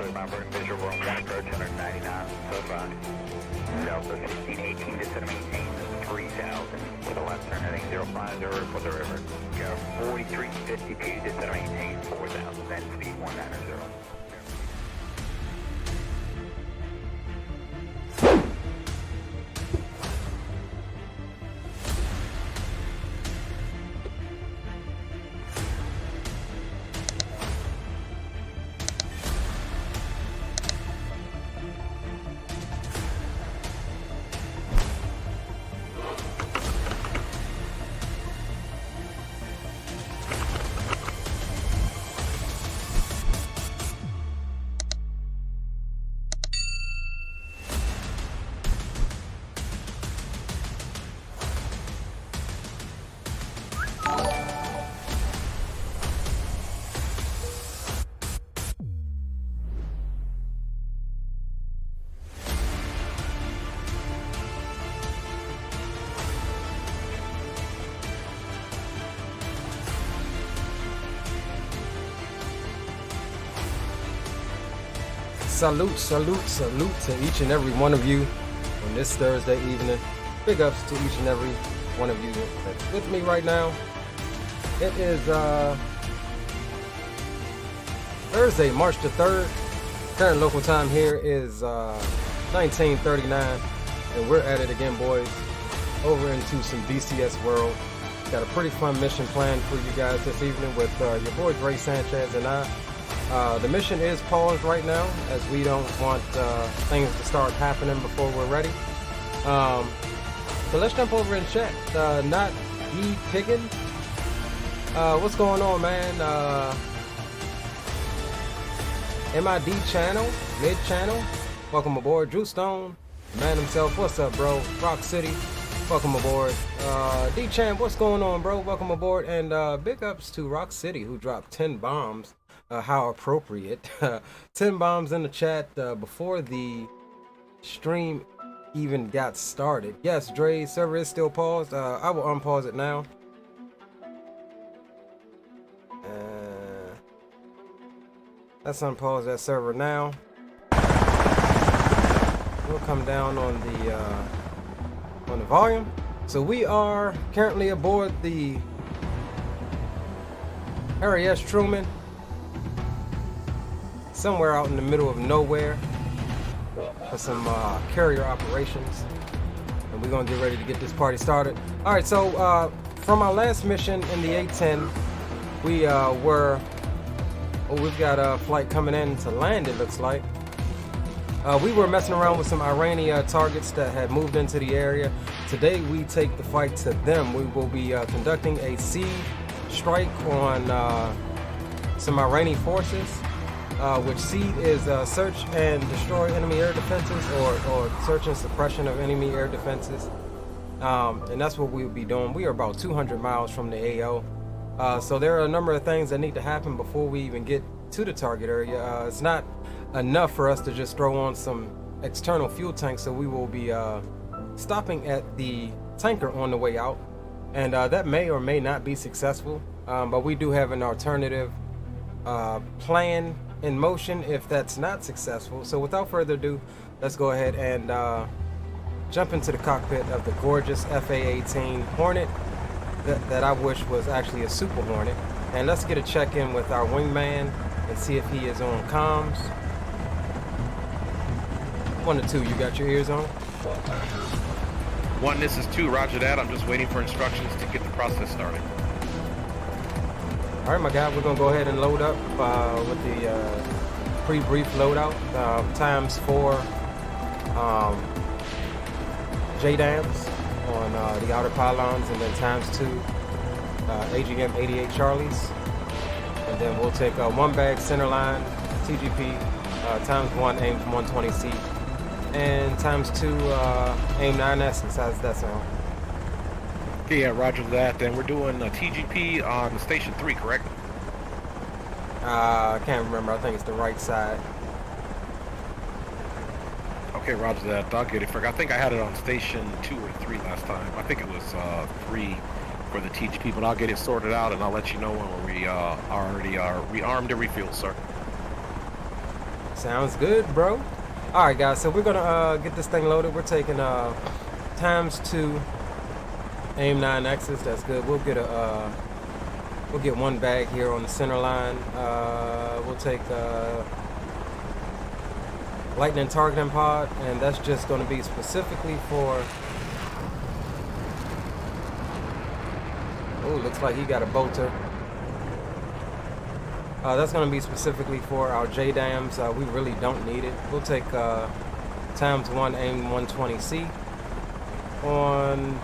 clear my burn visual room 1 approach 199, so far. Delta 1518 to set maintain 3000 to the left turn heading 050 for the river. Go 4352 to set maintain 4000, then speed 190. Salute, salute, salute to each and every one of you on this Thursday evening. Big ups to each and every one of you that's with me right now. It is Thursday, March the 3rd. Current local time here is 1939, and we're at it again, boys, over into some DCS world. Got a pretty fun mission planned for you guys this evening with your boy Dre Sanchez and I. The mission is paused right now as we don't want things to start happening before we're ready. So let's jump over and chat. Not E Piggin. What's going on, man? MID channel, mid channel. Welcome aboard. Drew Stone, man himself. What's up, bro? Rock City. Welcome aboard. D-Champ, what's going on, bro? Welcome aboard. And big ups to Rock City, who dropped 10 bombs. How appropriate. 10 bombs in the chat before the stream even got started. Yes, Dre, server is still paused. I will unpause it now. Let's unpause that server now. We'll come down on the volume. So we are currently aboard the Aorus Truman, somewhere out in the middle of nowhere for some carrier operations, and we're gonna get ready to get this party started. All right, so from our last mission in the A-10, we we've got a flight coming in to land, it looks like. We were messing around with some Iranian targets that had moved into the area. Today we take the fight to them. We will be conducting a SEAD strike on some Iranian forces, which SEAD is search and destroy enemy air defenses, or search and suppression of enemy air defenses. And that's what we will be doing. We are about 200 miles from the AO. So there are a number of things that need to happen before we even get to the target area. It's not enough for us to just throw on some external fuel tanks, so we will be stopping at the tanker on the way out, and that may or may not be successful, but we do have an alternative plan in motion if that's not successful. So without further ado, let's go ahead and jump into the cockpit of the gorgeous A-18 Hornet that I wish was actually a Super Hornet, and let's get a check-in with our wingman and see if he is on comms. 1 to 2, you got your ears on? 1, this is 2, roger that. I'm just waiting for instructions to get the process started. All right, my guy, we're gonna go ahead and load up with the pre-brief loadout, times 4 JDAMs on the outer pylons, and then times 2 AGM 88 Charlies, and then we'll take 1 bag center line TGP, times 1 AIM 120C, and times 2 AIM 9S's. How's that sound? Okay, yeah, roger that. And we're doing TGP on station 3, correct? I can't remember. I think it's the right side. Okay, roger that. I'll get it. I think I had it on station 2 or 3 last time. I think it was 3 for the TGP, but I'll get it sorted out and I'll let you know when we already are rearmed and refueled, sir. Sounds good, bro. All right, guys. So we're gonna get this thing loaded. We're taking ×2 aim 9X's. That's good. We'll get one bag here on the center line. We'll take lightning targeting pod, and that's just going to be specifically for. Oh, looks like he got a bolter. That's going to be specifically for our JDAMs. We really don't need it. We'll take ×1 aim 120C. On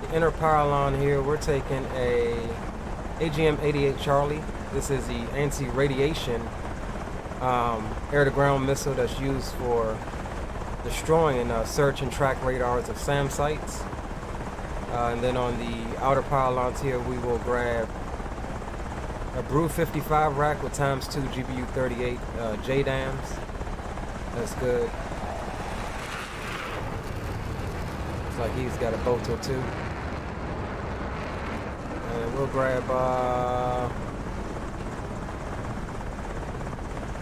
the inner pylon here, we're taking a AGM-88 Charlie. This is the anti-radiation air-to-ground missile that's used for destroying search and track radars of SAM sites. And then on the outer pylons here, we will grab a Brew 55 rack with ×2 GBU 38 JDAMs. That's good. Looks like he's got a bolter too. And we'll grab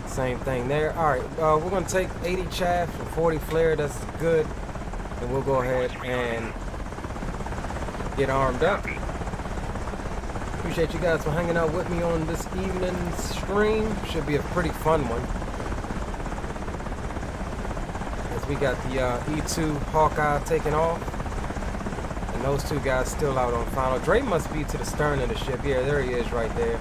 same thing there. All right, we're gonna take 80 chaff and 40 flare. That's good. And we'll go ahead and get armed up. Appreciate you guys for hanging out with me on this evening's stream. Should be a pretty fun one. As we got the E2 Hawkeye taking off. And those two guys still out on final. Dre must be to the stern of the ship. Yeah, there he is right there.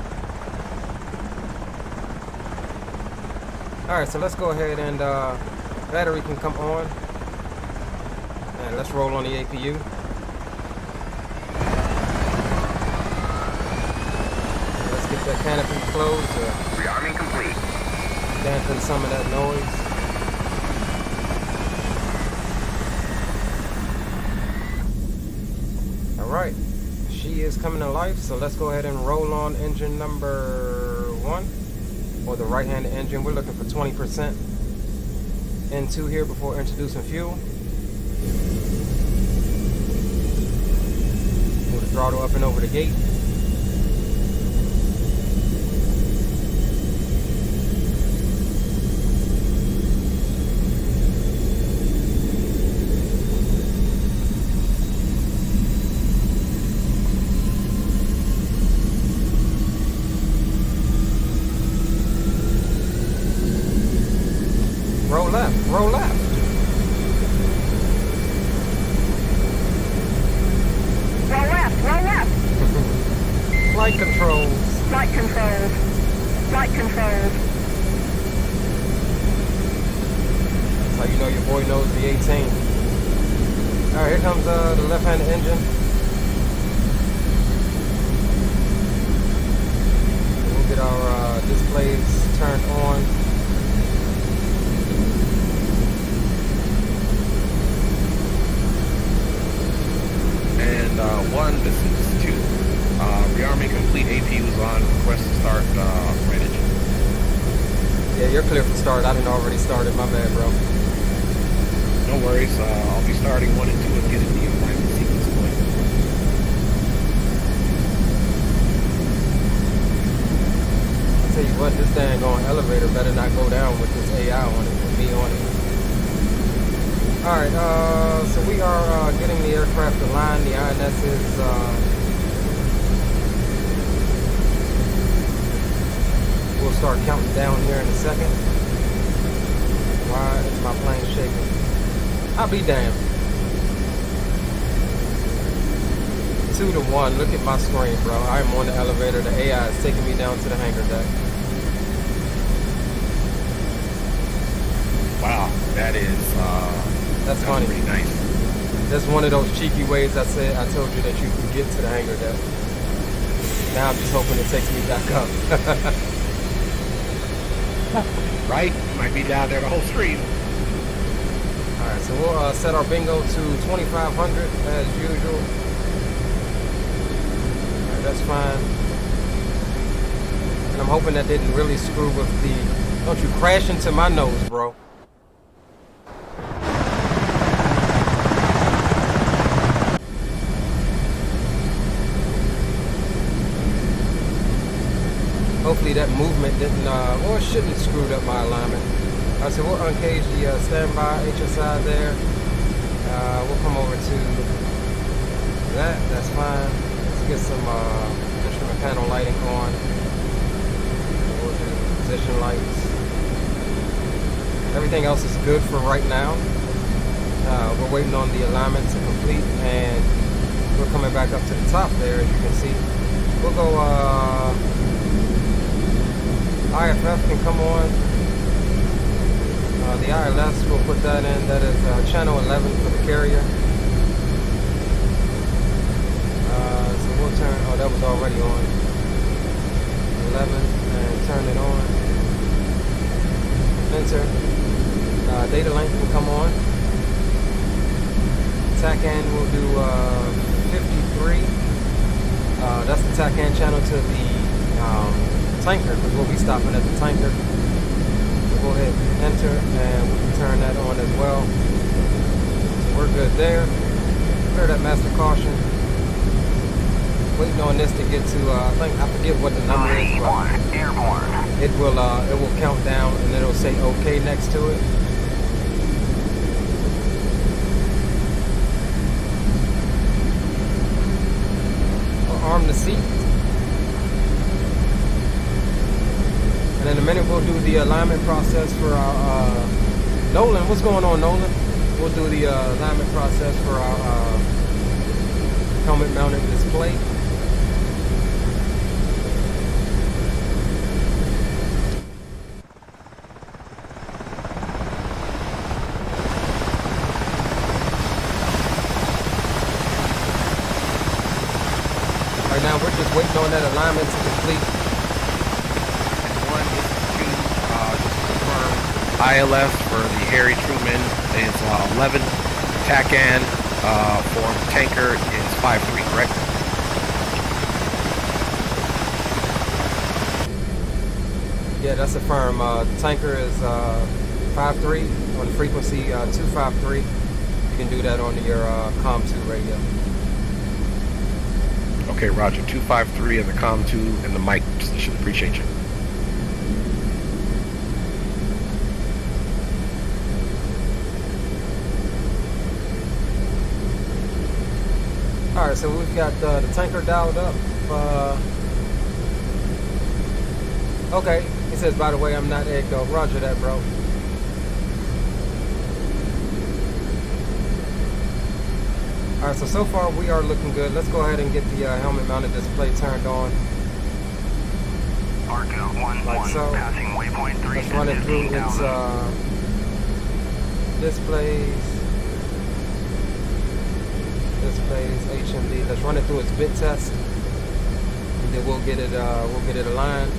Alright, so let's go ahead and battery can come on. And let's roll on the APU. That canopy closed to Rearming complete. dampen some of that noise. Alright, she is coming to life, so let's go ahead and roll on engine number 1, or the right-handed engine. We're looking for 20% into here before introducing fuel. Move the throttle up and over the gate. Roll left, roll left. Roll left, roll left. Flight controls. Flight controls. Flight controls. That's how you know your boy knows the A-18. Alright, here comes the left-handed engine. We'll get our displays turned on. And 1, this is 2. Rearming complete. APU's on. Request to start right engine. Yeah, you're clear for start. I didn't already started. My bad, bro. No worries. I'll be starting 1 and 2 and getting the alignment sequence going. I'll tell you what, this dang on elevator better not go down with this AI on it, with me on it. Alright, so we are getting the aircraft aligned. The INS is we'll start counting down here in a second. Why is my plane shaking? I'll be damned. 2 to 1. Look at my screen, bro. I am on the elevator. The AI is taking me down to the hangar deck. Wow, that is That's funny. pretty nice. That's one of those cheeky ways I told you that you can get to the hangar deck. Now I'm just hoping it takes me back up. Right? Might be down there the whole stream. Alright, so we'll set our bingo to 2500 as usual. Alright, that's fine. And I'm hoping that didn't really screw with the... Don't you crash into my nose, bro. Hopefully that movement didn't, well, it shouldn't have screwed up my alignment. Alright, so we'll uncage the standby HSI there. We'll come over to that, that's fine. Let's get some instrument panel lighting on. We'll do position lights. Everything else is good for right now. We're waiting on the alignment to complete, and we're coming back up to the top there, as you can see. We'll go, IFF can come on. The ILS, we'll put that in. That is channel 11 for the carrier. So we'll turn, oh, that was already on. 11, and turn it on. Enter. Data link can come on. TACAN will do 53. That's the TACAN channel to the tanker, because we'll be stopping at the tanker. So go ahead and enter, and we can turn that on as well. So we're good there. Clear that master caution. Waiting on this to get to, I forget what the number is. Airborne. It will count down, and it'll say OK next to it. Arm the seat. And in a minute we'll do the alignment process for our Nolan. What's going on, Nolan? We'll do the alignment process for our helmet mounted display. Right now we're just waiting on that alignment to complete. One is to just confirm ILS for the Harry Truman is 11. TACAN for tanker is 53, correct? Yeah, that's a firm. Tanker is 53 on frequency 253. You can do that on your COM2 radio. Okay, Roger. 253 and the COM2 and the mic position. Appreciate you. Alright, so we've got the tanker dialed up. Okay, he says, by the way, I'm not egged off. Roger that, bro. Alright, so far we are looking good. Let's go ahead and get the helmet mounted display turned on. Arco 1-1, Like so. passing waypoint 3. Let's run it through its displays, HMD. Let's run it through its bit test, and then we'll get it aligned.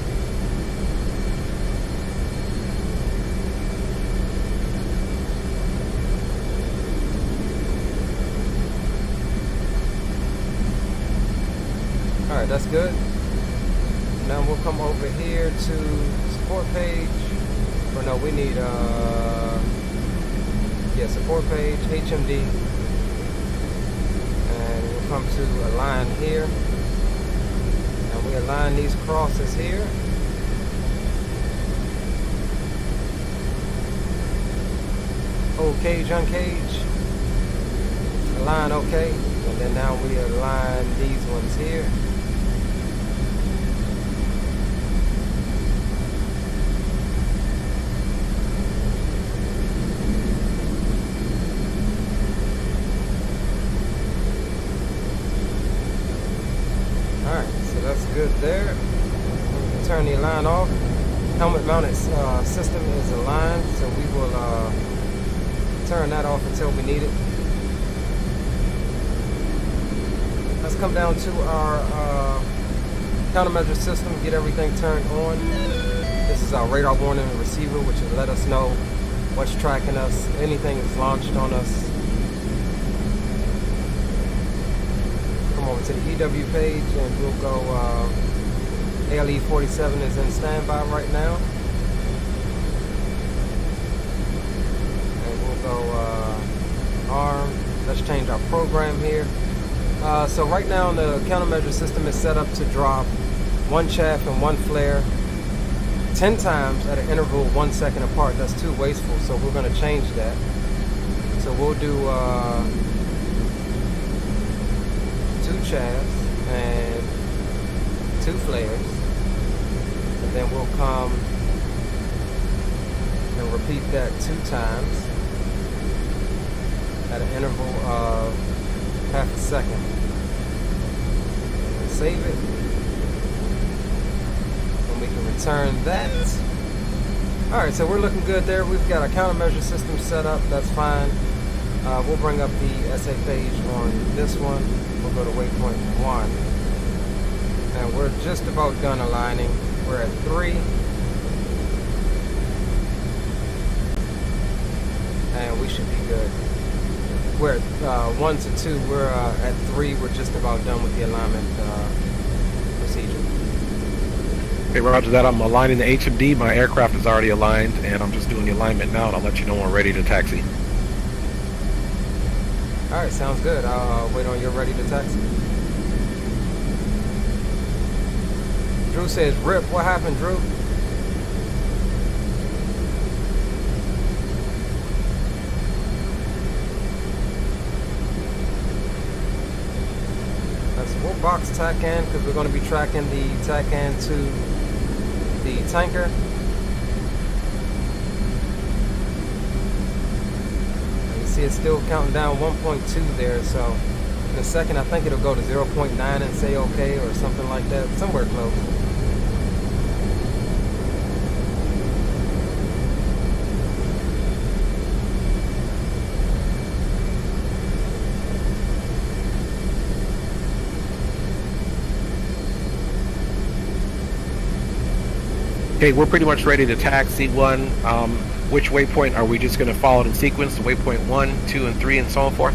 Alright, that's good. Now we'll come over here to support page. Or no, we need support page, HMD. And we'll come to align here. And we align these crosses here. Hold cage, uncage. Align okay. And then now we align these ones here. Good there. Turn the align off. Helmet mounted system is aligned, so we will turn that off until we need it. Let's come down to our countermeasure system, get everything turned on. This is our radar warning receiver, which will let us know what's tracking us, anything is launched on us. Over to the EW page, and we'll go ALE 47 is in standby right now, and we'll go ARM. Let's change our program here. So right now the countermeasure system is set up to drop one chaff and one flare 10 times at an interval 1 second apart. That's too wasteful, so we're going to change that. So we'll do 2 chavs and 2 flares, and then we'll come and repeat that 2 times at an interval of half a second. And save it, and we can return that. Alright, so we're looking good there. We've got our countermeasure system set up. That's fine. We'll bring up the SA page on this one. We'll go to waypoint 1. And we're just about done aligning. We're at 3. And we should be good. We're at 1 to 2. We're at 3. We're just about done with the alignment procedure. Okay, roger that. I'm aligning the HMD. My aircraft is already aligned, and I'm just doing the alignment now, and I'll let you know when I'm ready to taxi. Alright, sounds good. I'll wait on you're ready to taxi. Drew says, "Rip, what happened, Drew?" We'll box TACAN because we're going to be tracking the TACAN to the tanker. You see it's still counting down 1.2 there, so in a second I think it'll go to 0.9 and say okay or something like that, somewhere close. Okay, we're pretty much ready to taxi. One, which waypoint are we just going to follow it in sequence? Waypoint 1, 2, and 3, and so on forth?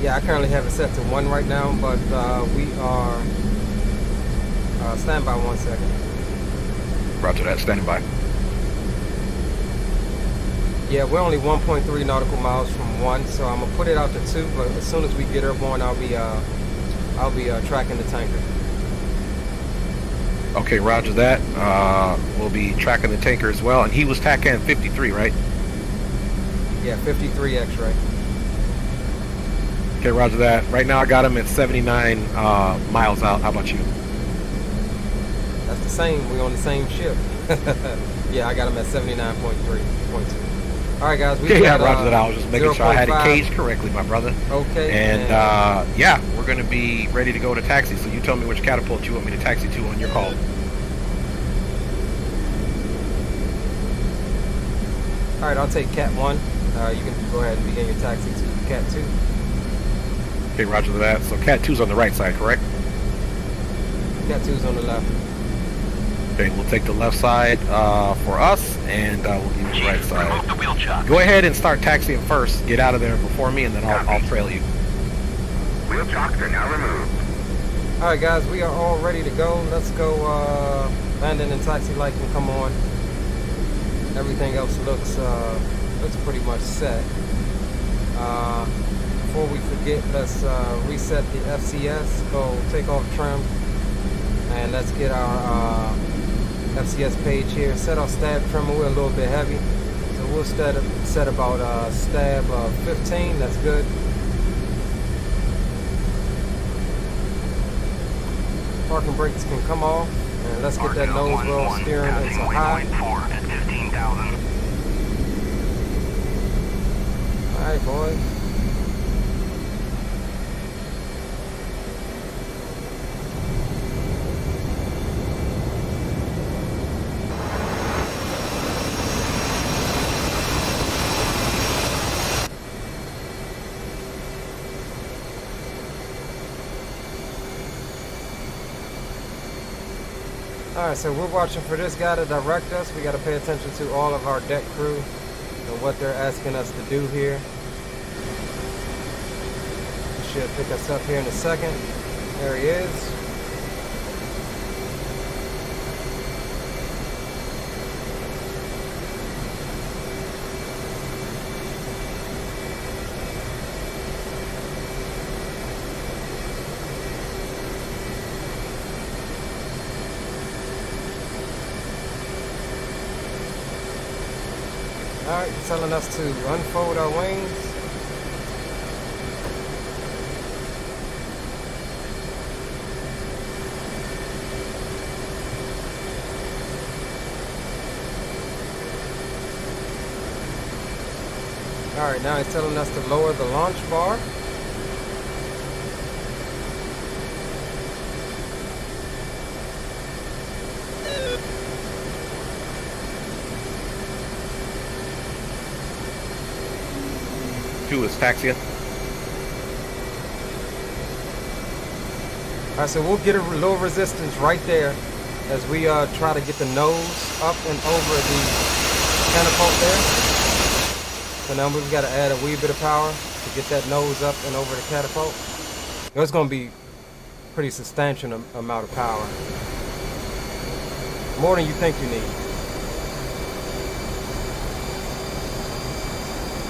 Yeah, I currently have it set to 1 right now, but we are stand by 1 second. Roger that, standing by. Yeah, we're only 1.3 nautical miles from 1, so I'm gonna put it out to 2. But as soon as we get airborne, I'll be tracking the tanker. Okay, roger that. We'll be tracking the tanker as well. And he was TACAN 53, right? Yeah, 53 X-ray. Okay, roger that. Right now I got him at 79 miles out. How about you? That's the same. We're on the same ship. Yeah, I got him at 79.3.2. All right, guys. We yeah, roger that. I was just making sure I had it 0.5. caged correctly, my brother. Okay. And yeah, we're going to be ready to go to taxi. So you tell me which catapult you want me to taxi to on your call. All right, I'll take Cat 1. You can go ahead and begin your taxi to Cat 2. Okay, roger that. So Cat 2's on the right side, correct? Cat 2's on the left. Okay, we'll take the left side for us, and we'll give you the right side. Go ahead and start taxiing first. Get out of there before me, and then I'll trail you. Wheel chocks are now removed. All right, guys, we are all ready to go. Let's go. Landing and taxi light can come on. Everything else looks pretty much set. Before we forget, let's reset the FCS. Go take off trim, and let's get our FCS page here. Set our stab trim. We're a little bit heavy, so we'll set about stab 15. That's good. Parking brakes can come off, and let's get that nose roll steering into high. At 15,000. All right, boys. Alright, so we're watching for this guy to direct us. We got to pay attention to all of our deck crew and what they're asking us to do here. He should pick us up here in a second. There he is. Alright, telling us to unfold our wings. Alright, now it's telling us to lower the launch bar. Two is taxiing. Alright, so we'll get a low resistance right there as we try to get the nose up and over the catapult there. So now we've got to add a wee bit of power to get that nose up and over the catapult. It's going to be pretty substantial amount of power. More than you think you need.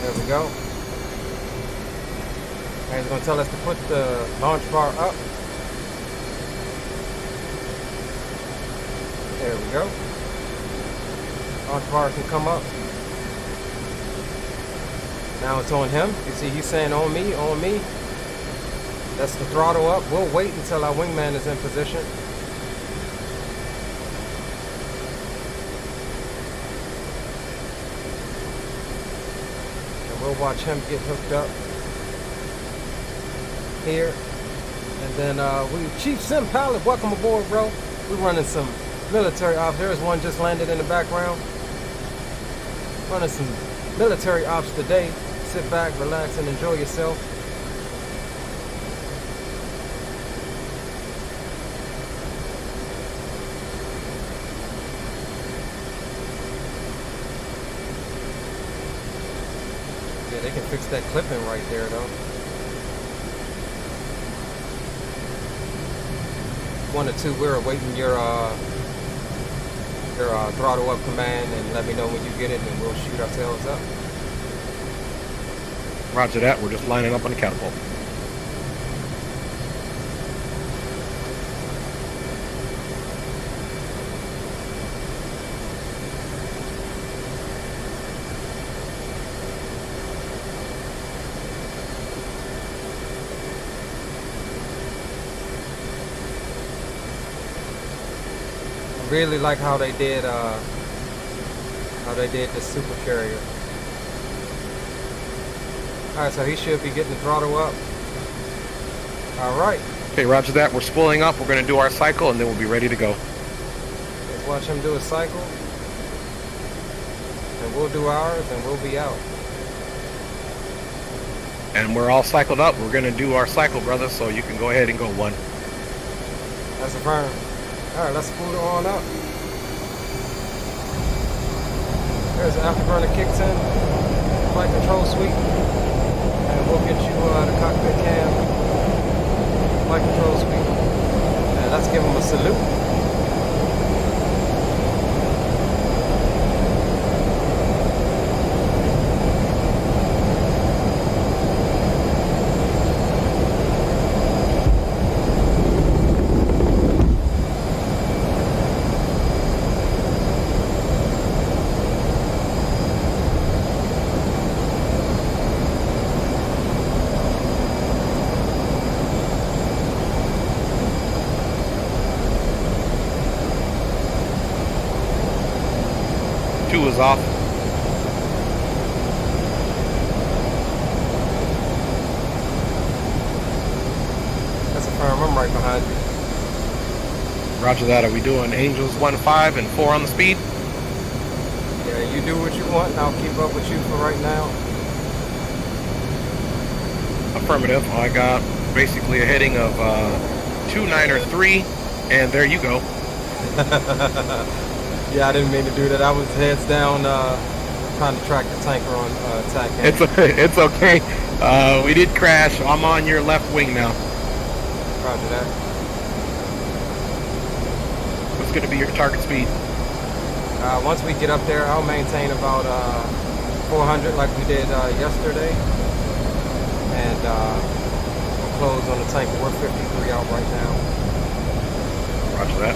There we go. And it's going to tell us to put the launch bar up. There we go. Launch bar can come up. Now it's on him. You see he's saying on me, on me. That's the throttle up. We'll wait until our wingman is in position. And we'll watch him get hooked up here. And then Chief Sim Pilot, welcome aboard, bro. We're running some military ops. There's one just landed in the background. Running some military ops today. Sit back, relax, and enjoy yourself. Yeah, they can fix that clipping right there, though. 1 or 2, we're awaiting your throttle up command, and let me know when you get it, and we'll shoot ourselves up. Roger that. We're just lining up on the catapult. I really like how they did the super carrier. Alright, so he should be getting the throttle up. Alright. Okay, roger that. We're spooling up. We're going to do our cycle, and then we'll be ready to go. Let's watch him do a cycle. And we'll do ours, and we'll be out. And we're all cycled up. We're going to do our cycle, brother, so you can go ahead and go one. That's a firm. Alright, let's spool it on up. There's the afterburner kicks in. Flight control suite. And we'll get you the cockpit cam. Flight control suite. And let's give them a salute. Is off. That's a firm. I'm right behind you. Roger that. Are we doing Angels 1-5 and 4 on the speed? Yeah, you do what you want, and I'll keep up with you for right now. Affirmative. I got basically a heading of 293, and there you go. Yeah, I didn't mean to do that. I was heads down trying to track the tanker on attack. It's okay. We did crash. I'm on your left wing now. Roger that. What's going to be your target speed? Once we get up there, I'll maintain about 400 like we did yesterday. And we'll close on the tanker. We're 53 out right now. Roger that.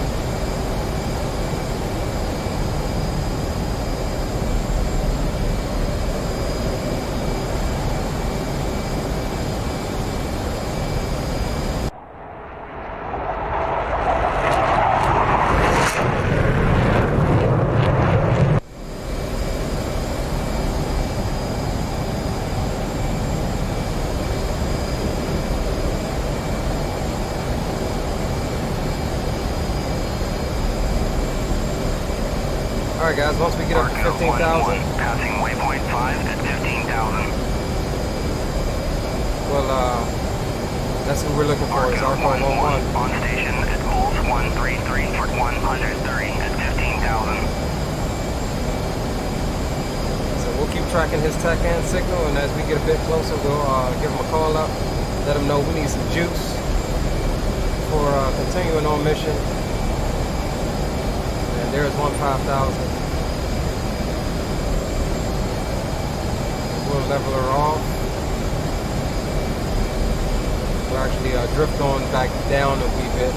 Alright guys, once we get up to 15,000, passing waypoint 5 at 15,000. well, that's what we're looking for, is Arco 11. On station at Pulse 133 for 130 at 15,000. So we'll keep tracking his TACAN signal, and as we get a bit closer, we'll give him a call up, let him know we need some juice for continuing on mission. And there's 15,000. We'll level her off. We'll actually drift on back down a wee bit.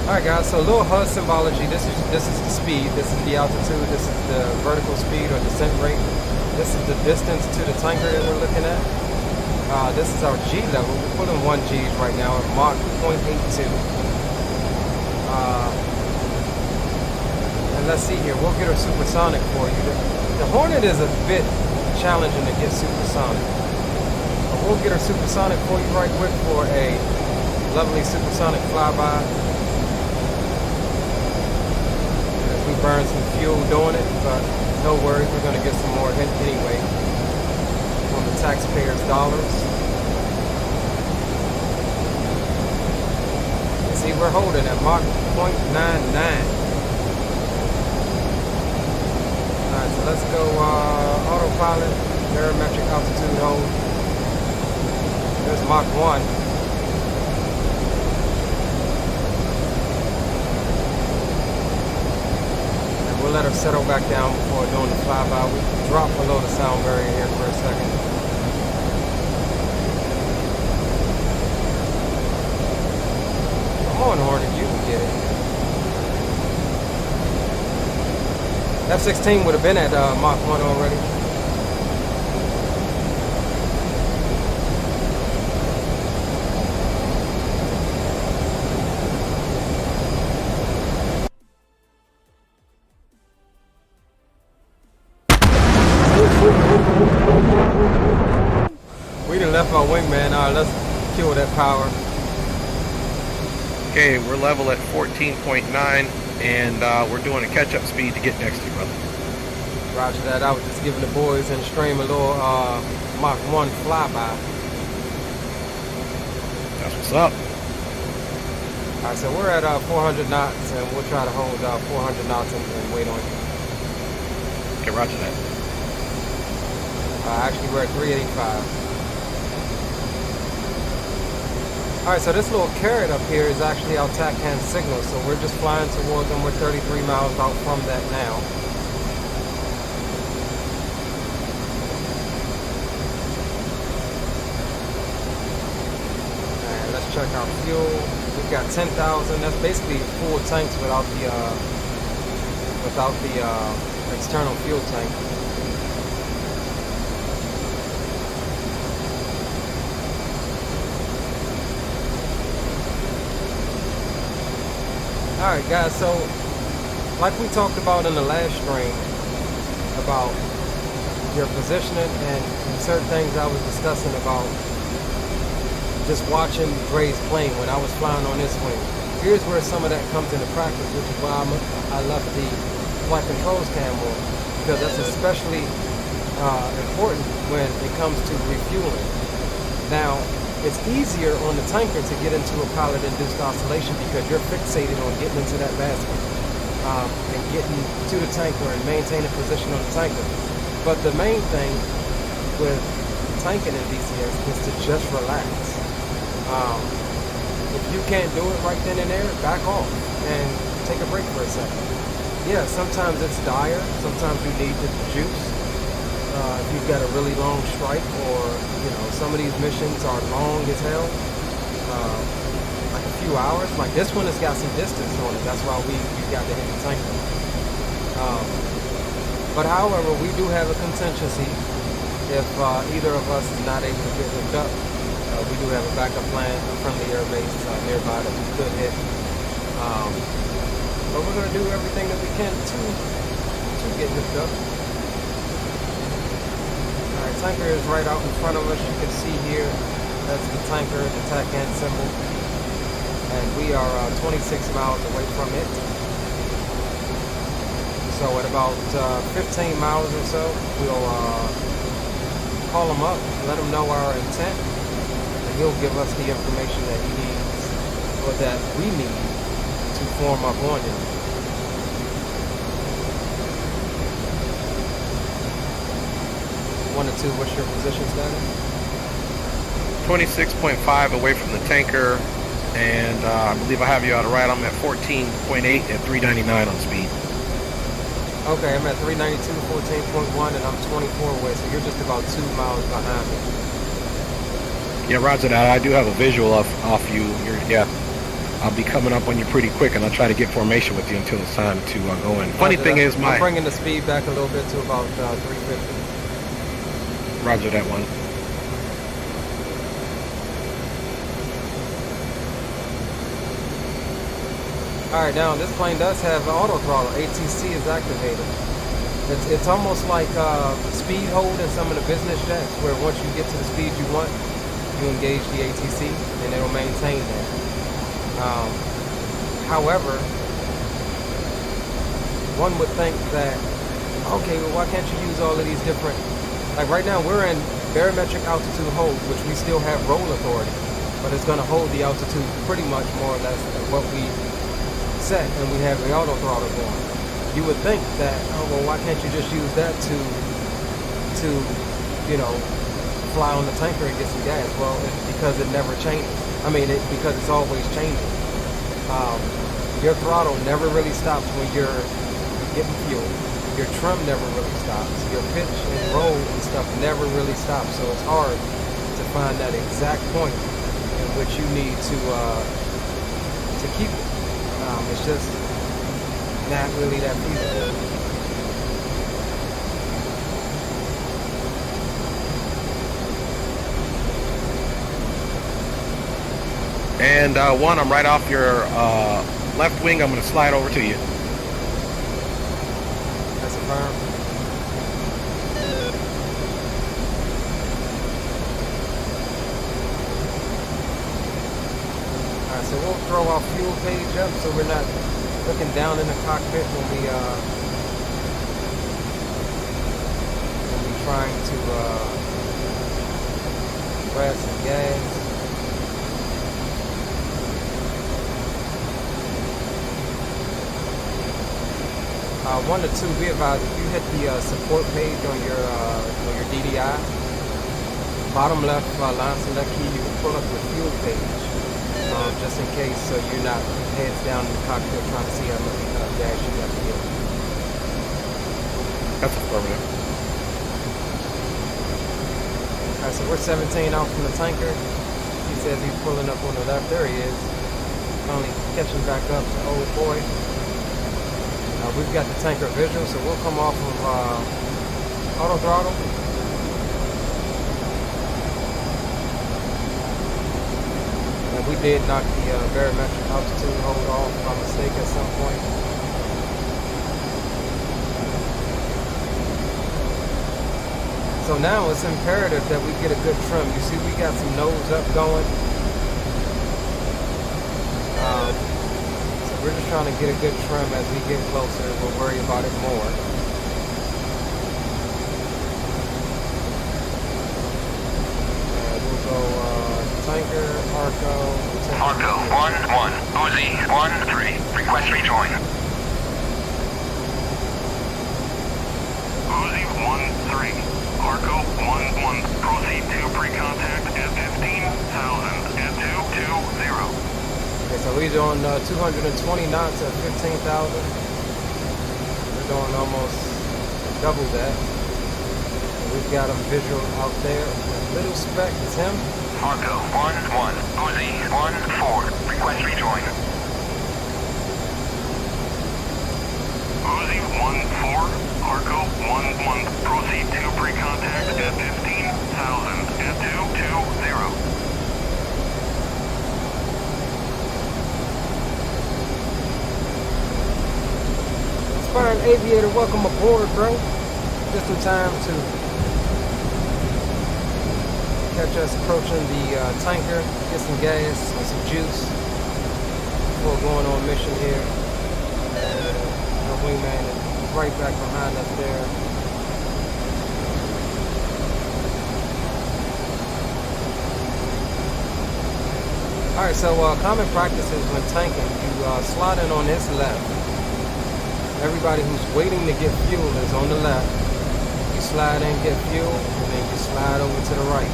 Alright guys, so a little HUD symbology. This is the speed, this is the altitude, this is the vertical speed or descent rate. This is the distance to the tanker that we're looking at. This is our G level. We're pulling 1 Gs right now at Mach 0.82. And let's see here, we'll get her supersonic for you. The Hornet is a bit challenging to get supersonic. But we'll get her supersonic for you right quick for a lovely supersonic flyby. As we burn some fuel doing it, but no worries, we're going to get some more hit anyway on the taxpayers' dollars. See, we're holding at Mach 0.99. Alright, so let's go autopilot, barometric altitude hold. There's Mach 1. And we'll let her settle back down before doing the flyby. We drop below the sound barrier here for a second. Come on, Hornet, you can get it. F-16 would have been at Mach 1 already. We done left our wingman. Alright, let's kill that power. Okay, we're level at 14.9. And we're doing a catch-up speed to get next to you, brother. Roger that. I was just giving the boys in the stream a little Mach 1 flyby. That's what's up. Alright, so we're at 400 knots, and we'll try to hold 400 knots and wait on you. Okay, roger that. Actually, we're at 385. Alright, so this little carrot up here is actually our TACAN signal, so we're just flying towards them. We're 33 miles out from that now. And let's check our fuel. We've got 10,000. That's basically full tanks without the external fuel tank. Alright guys, so like we talked about in the last stream about your positioning and certain things I was discussing about just watching Dre's plane when I was flying on this wing. Here's where some of that comes into practice, which is why I left the flight controls cam on, because that's especially important when it comes to refueling. Now, it's easier on the tanker to get into a pilot-induced oscillation because you're fixated on getting into that basket and getting to the tanker and maintaining position on the tanker. But the main thing with tanking in DCS is to just relax. If you can't do it right then and there, back off and take a break for a second. Yeah, sometimes it's dire. Sometimes you need the juice. If you've got a really long strike, or some of these missions are long as hell, like a few hours. Like this one has got some distance on it. That's why we got to hit the tanker. But however, we do have a contingency if either of us is not able to get hooked up. We do have a backup plan, a friendly air base nearby that we could hit. But we're going to do everything that we can to get hooked up. Alright, tanker is right out in front of us. You can see here, that's the tanker, the TACAN symbol. and we are 26 miles away from it. So at about 15 miles or so, we'll call him up, let him know our intent, and he'll give us the information that he needs, or that we need, to form up on him. One or two, what's your position status? 26.5 away from the tanker, and I believe I have you out of right. I'm at 14.8 at 399 on speed. Okay, I'm at 392, 14.1, and I'm 24 away, so you're just about 2 miles behind me. Yeah, roger that. I do have a visual off you. Yeah, I'll be coming up on you pretty quick, and I'll try to get formation with you until it's time to go in. Funny thing is, I'm bringing the speed back a little bit to about 350. Roger that one. Alright, now this plane does have auto throttle. ATC is activated. It's almost like speed hold in some of the business jets, where once you get to the speed you want, you engage the ATC and it'll maintain that. However, one would think that, okay, well, why can't you use all of these different, like right now we're in barometric altitude hold, which we still have roll authority, but it's going to hold the altitude pretty much more or less at what we set, and we have the auto throttle going. You would think that, oh well, why can't you just use that to you know, fly on the tanker and get some gas? Well, it's because it never changes. I mean, because it's always changing. Your throttle never really stops when you're getting fuel. Your trim never really stops. Your pitch and roll and stuff never really stops. So it's hard to find that exact point in which you need to keep it. It's just not really that feasible. And one, I'm right off your left wing. I'm going to slide over to you. That's a firm. Alright, so we'll throw our fuel page up so we're not looking down in the cockpit when we trying to grab some gas. 1 to 2, be advised, if you hit the support page on your DDI, bottom left line select key, you can pull up your fuel page, just in case, so you're not heads down in the cockpit trying to see how much gas you got to get. That's affirmative. Alright, so we're 17 out from the tanker. He says he's pulling up on the left. There he is. Finally catching back up to old boy. We've got the tanker visual, so we'll come off of auto throttle. And we did knock the barometric altitude hold off by mistake at some point. So now it's imperative that we get a good trim. You see we got some nose up going. We're just trying to get a good trim. As we get closer, we'll worry about it more. We'll go tanker, Arco. Arco, 1-1, Uzi, 1-3, request rejoin. Uzi 1-3, Arco 1-1, proceed to pre-contact at 15,000 at 220. Okay, so we're doing 220 knots at 15,000. We're doing almost double that. And we've got a visual out there. Little speck, Tim. Arco, 1-1, Uzi, 1-4, request rejoin. Uzi 1-4, Arco 1-1, proceed to pre-contact at 15,000 at 220. Aspiring Aviator, welcome aboard, bro. Just in time to catch us approaching the tanker, get some gas and some juice. for going on mission here. Our wingman is right back behind us there. Alright, so common practices when tanking, you slide in on this left. Everybody who's waiting to get fuel is on the left. You slide in, get fuel, and then you slide over to the right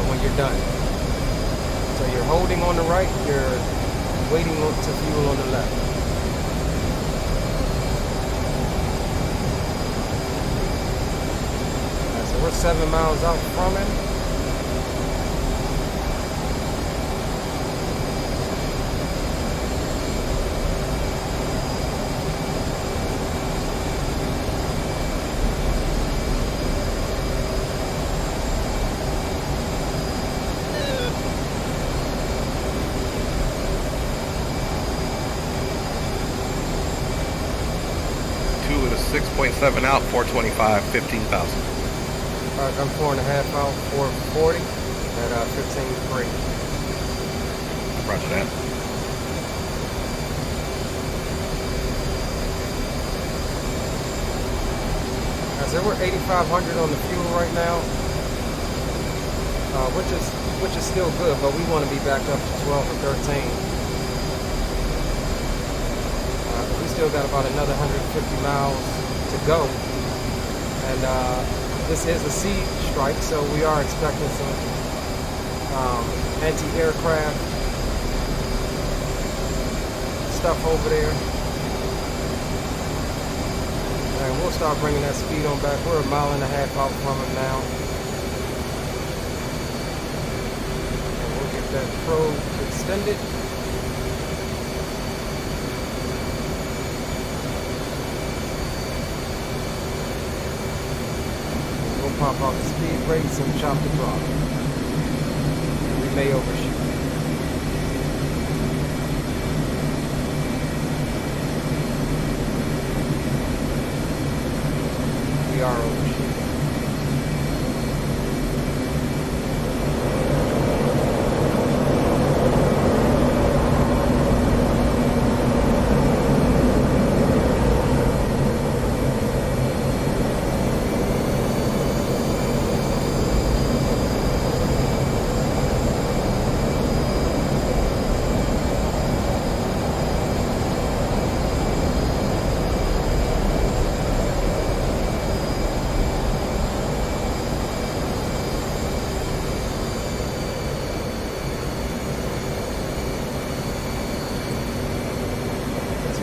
when you're done. So you're holding on the right, you're waiting to fuel on the left. Alright, so we're 7 miles out from it. Two with a 6.7 out, 425, 15,000. Alright, I'm 4.5 out, 440 at 15.3. Roger that. So we're 8,500 on the fuel right now, which is still good, but we want to be back up to 12 or 13. We still got about another 150 miles to go, and this is a SEAD strike, so we are expecting some anti-aircraft stuff over there. And we'll start bringing that speed on back. We're 1.5 miles out from him now. And we'll get that probe extended. We'll pop out the speed brakes and chop the throttle. We may overshoot. We are overshooting.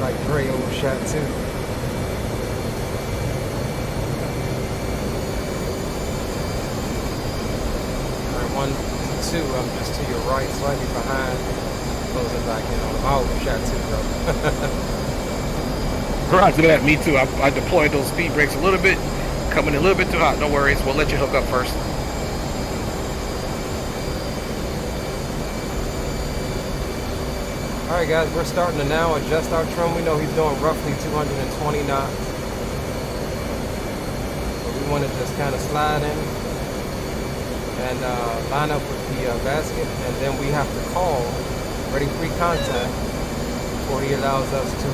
Like Dre overshot too. Alright, 1, 2, I'm just to your right, slightly behind. Closing back in on him. I overshot too, bro. Roger that, me too. I deployed those speed brakes a little bit, coming a little bit too hot, no worries. We'll let you hook up first. Alright guys, we're starting to now adjust our trim. We know he's doing roughly 220 knots. So we want to just kind of slide in and line up with the basket, and then we have to call ready pre-contact before he allows us to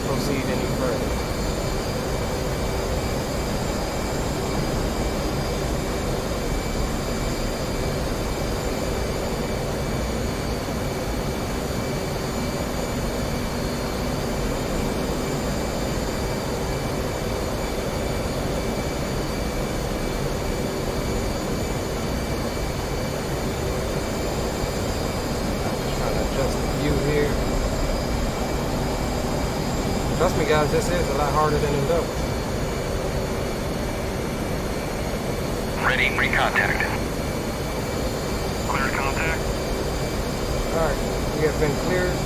proceed any further. Trust me guys, this is a lot harder than it looks. Ready, pre-contact. Clear contact. Alright, we have been cleared to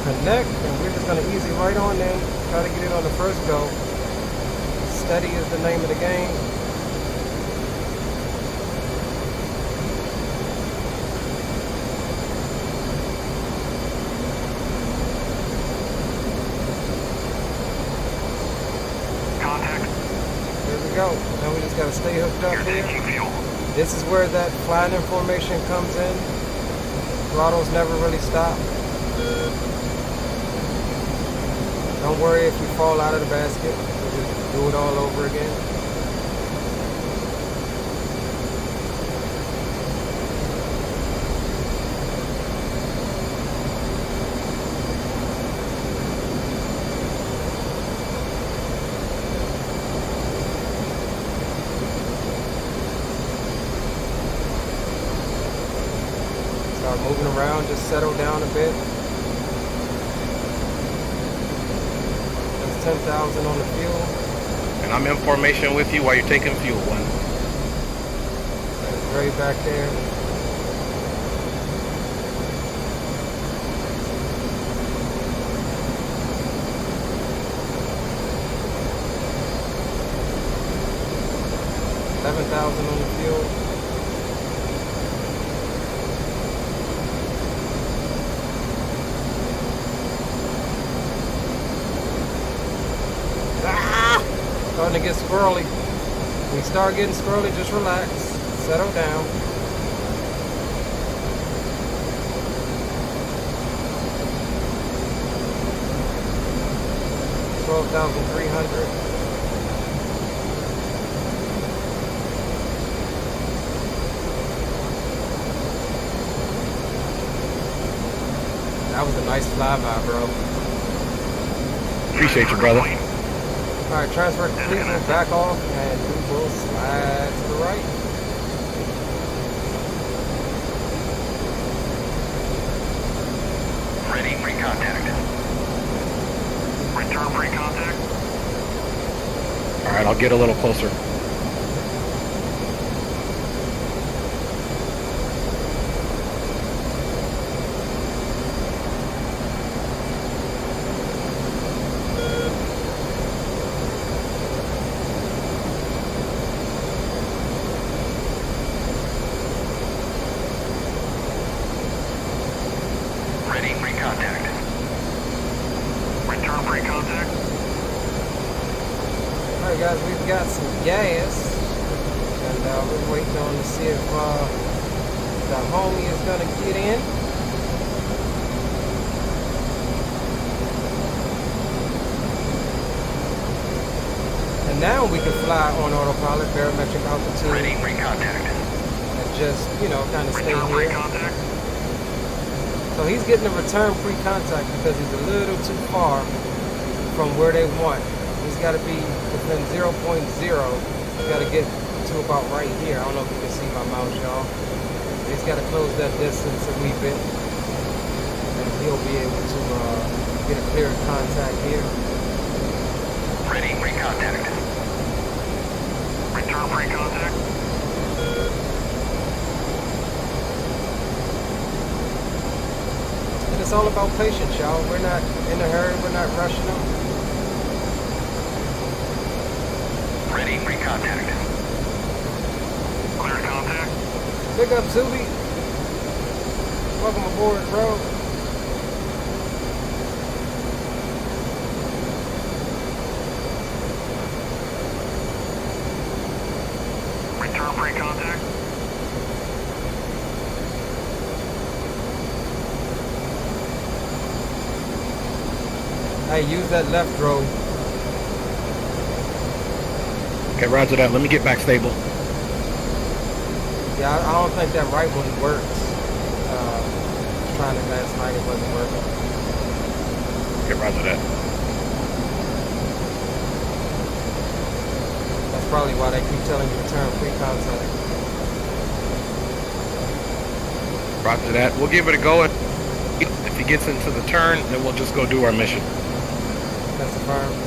connect, and we're just going to ease it right on in. Try to get it on the first go. Steady is the name of the game. Go. Now we just gotta stay hooked up here. This is where that flying information comes in. Throttles never really stop. Don't worry if you fall out of the basket. We'll just do it all over again. Start moving around, just settle down a bit. 10,000 on the fuel. And I'm in formation with you while you're taking fuel, one. There's Dre back there. $11,000 on the fuel. Starting to get squirrely. When you start getting squirrely, just relax. Settle down. $12,300. That was a nice flyby, bro. Appreciate you, brother. Alright, transfer complete, we'll back off, and we will slide to the right. Ready, pre-contact. Return pre-contact. Alright, I'll get a little closer. Guys, we've got some gas, and we're waiting on to see if the homie is gonna get in. And now we can fly on autopilot, barometric altitude. Ready, pre-contact. And just, you know, kind of stay Return here. pre-contact. So he's getting a return pre-contact because he's a little too far from where they want. He's got to be within 0.0. He's got to get to about right here. I don't know if you can see my mouse, y'all. He's got to close that distance a wee bit, and he'll be able to get a clear contact here. Ready, pre-contact. Return pre-contact. And it's all about patience, y'all. We're not in a hurry. We're not rushing them. Ready, pre-contact. Clear contact. Big up, Zuby. Welcome aboard, bro. Return pre-contact. Hey, use that left road. Okay, roger that. Let me get back stable. Yeah, I don't think that right one works. Trying it last night, it wasn't working. Okay, roger that. That's probably why they keep telling you to turn pre-contact. Roger that. We'll give it a go. If he gets into the turn, then we'll just go do our mission. That's affirmed.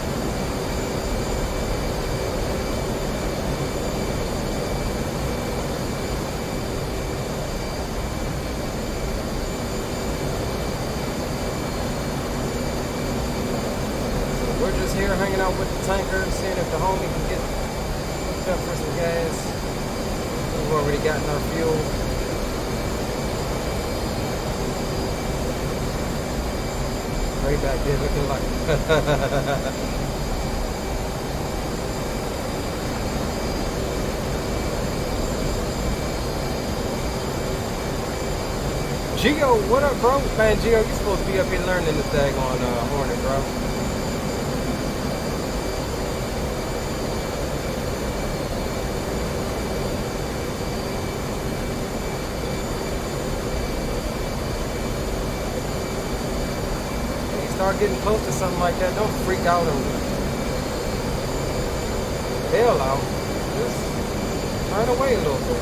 We're just here hanging out with the tanker, seeing if the homie can get hooked up for some gas. We've already gotten our fuel. Right back there looking like Gio, what up, bro? Man, Gio, you supposed to be up here learning this daggone Hornet, bro. When you start getting close to something like that, don't freak out and bail out. Just turn away a little bit.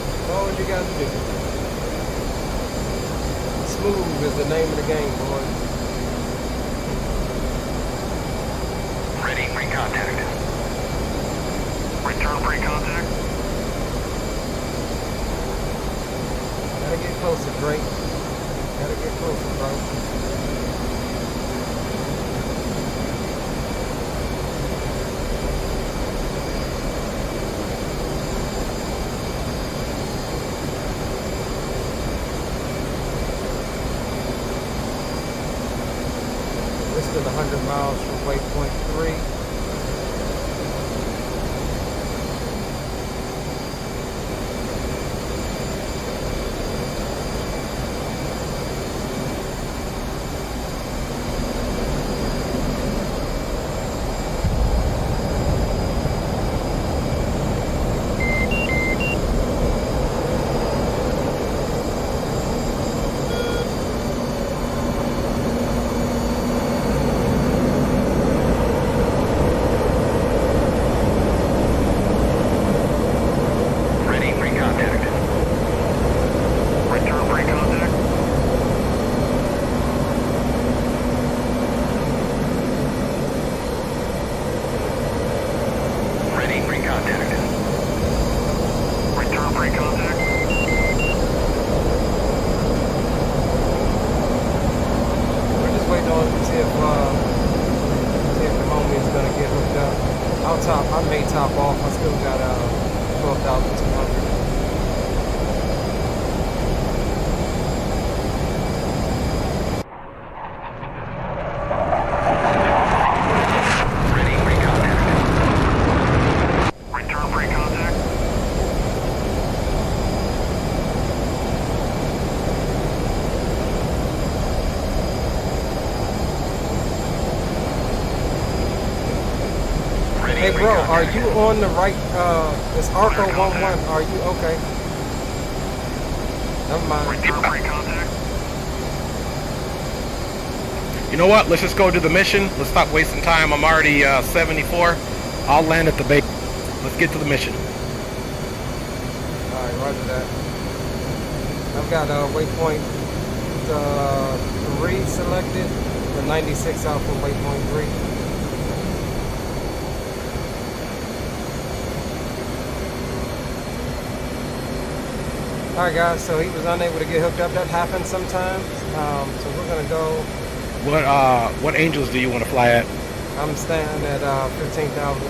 That's all you got to do. Smooth is the name of the game, boys. Ready, recontact. Return pre-contact. Gotta get closer, Drake. Gotta get closer, bro. Listed 100 miles from waypoint 3. Ready, recontact. Return pre-contact. Ready, recontact. Return pre-contact. We're just waiting on to see if the homie is gonna get hooked up. I may top off. I still got 12,200. Ready, recontact. Return pre-contact. Ready, Hey, bro, are recontact. you on the right? It's Arco 11. Are you okay? Never mind. Return pre-contact. You know what? Let's just go do the mission. Let's stop wasting time. I'm already 74. I'll land at the base. Let's get to the mission. All right, roger that. I've got waypoint 3 selected. The 96 out from waypoint 3. All right, guys. So he was unable to get hooked up. That happens sometimes. So we're gonna go. What angels do you want to fly at? I'm staying at 15,000.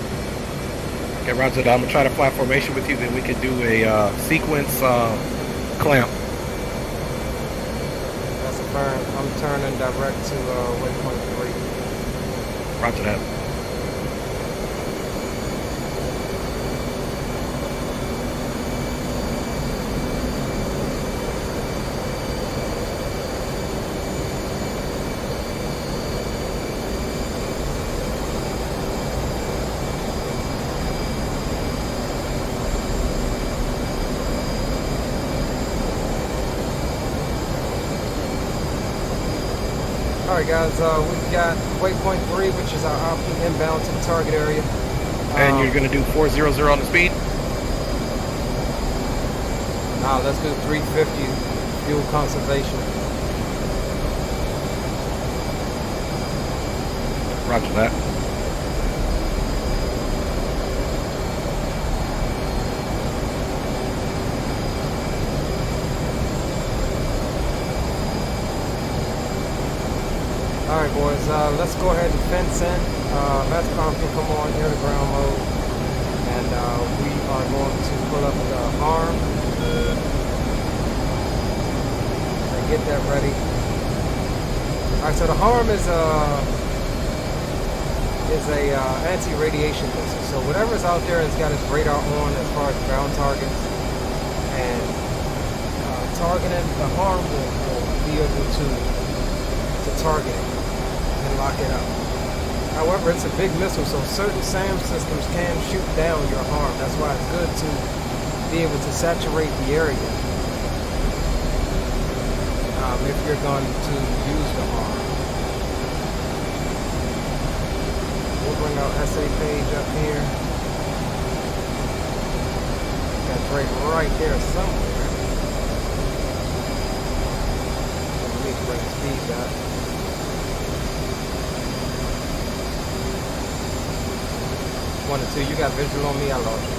Okay, roger that. I'm gonna try to fly formation with you. Then we can do a sequence clamp. That's affirmed. I'm turning direct to waypoint 3. Roger that. Alright guys, we've got waypoint 3, which is our option inbound to the target area. And you're gonna do 400 on the speed. Nah, let's do 350 fuel conservation. Roger that. Alright boys, let's go ahead and fence in. Masscom can come on air to ground mode. And we are going to pull up the arm. And get that ready. Alright, so the harm is a anti-radiation missile. So whatever's out there has got its radar on as far as ground targets and targeting, the harm will be able to target it and lock it up. However, it's a big missile, so certain SAM systems can shoot down your harm. That's why it's good to be able to saturate the area if you're going to use the harm. We'll bring our SA page up here. Got Drake right there somewhere. Let me bring speed up. One or two, you got visual on me, I lost you.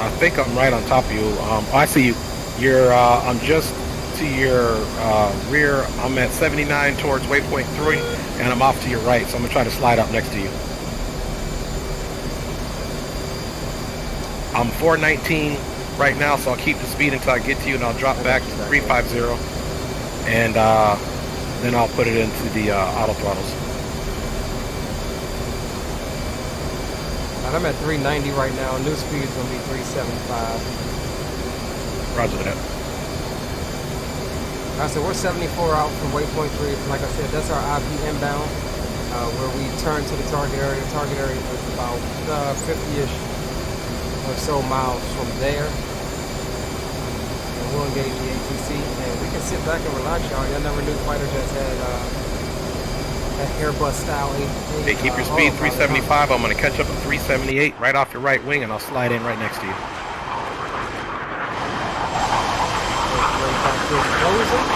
I think I'm right on top of you. I see you. You're, I'm just to your rear. I'm at 79 towards waypoint 3, and I'm off to your right, so I'm going to try to slide up next to you. I'm 419 right now, so I'll keep the speed until I get to you, and I'll drop back to 350, and then I'll put it into the auto throttles. I'm at 390 right now. New speed is going to be 375. Roger that. So we're 74 out from waypoint 3. Like I said, that's our IP inbound, where we turn to the target area. Target area is about 50-ish or so miles from there. And we'll engage the ATC, and we can sit back and relax, y'all. Y'all never knew fighter jets had that Airbus style. Hey, keep your speed 375. I'm going to catch up at 378 right off your right wing, and I'll slide in right next to you. Closing.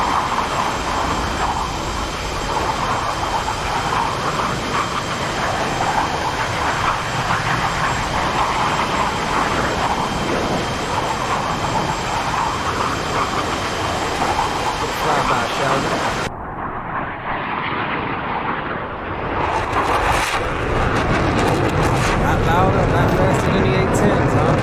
Flyby, shall we? Not louder, not faster than the A-10s, huh?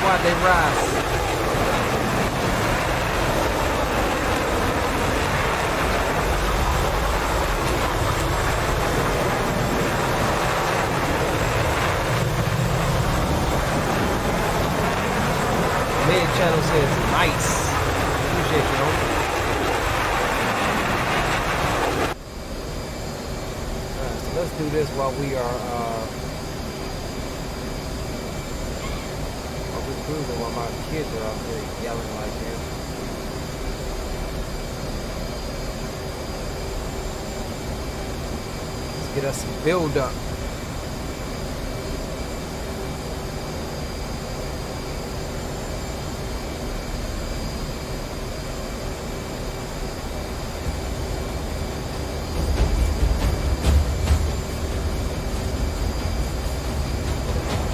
Why'd they rise? Channel says nice. Appreciate you, homie. Alright, so let's do this while we are cruising, while my kids are out there yelling like this. Let's get us some build up.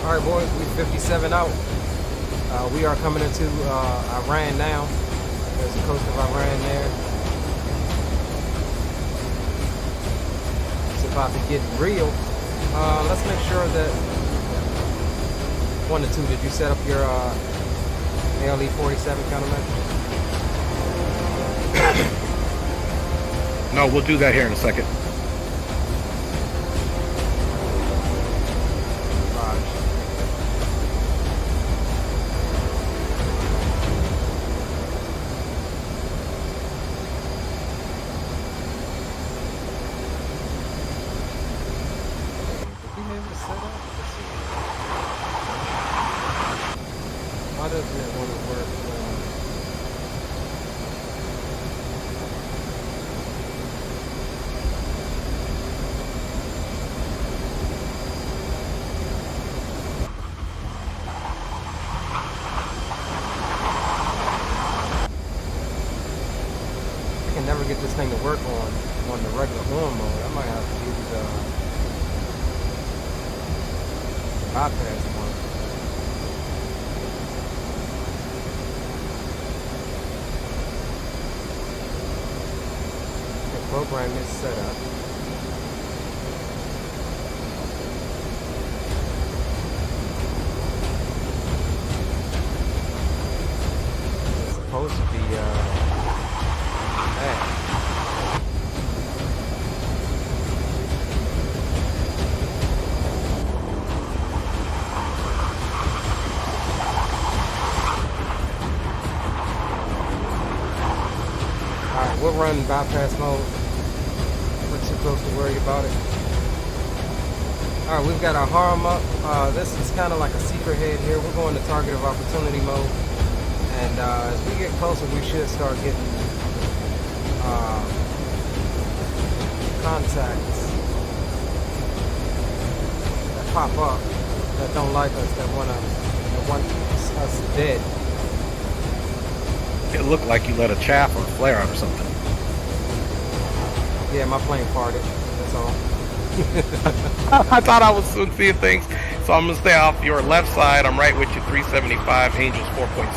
Alright boys, we 57 out. We are coming into Iran now. There's the coast of Iran there. It's about to get real. Let's make sure that 1 to 2, did you set up your ALE 47 countermeasures? No, we'll do that here in a second. Why doesn't it want to work? I can never get this thing to work on the regular on mode. I might have to use bypass one. Program is set up. run bypass mode. We're too close to worry about it. Alright, we've got our harm up. This is kind of like a secret head here. We're going to target of opportunity mode. And as we get closer, we should start getting contacts that pop up that don't like us, that want us dead. It looked like you let a chaff or a flare out or something. Yeah, my plane farted. That's all. I thought I was soon seeing things, so I'm gonna stay off your left side. I'm right with you, 375, Angels 4.7.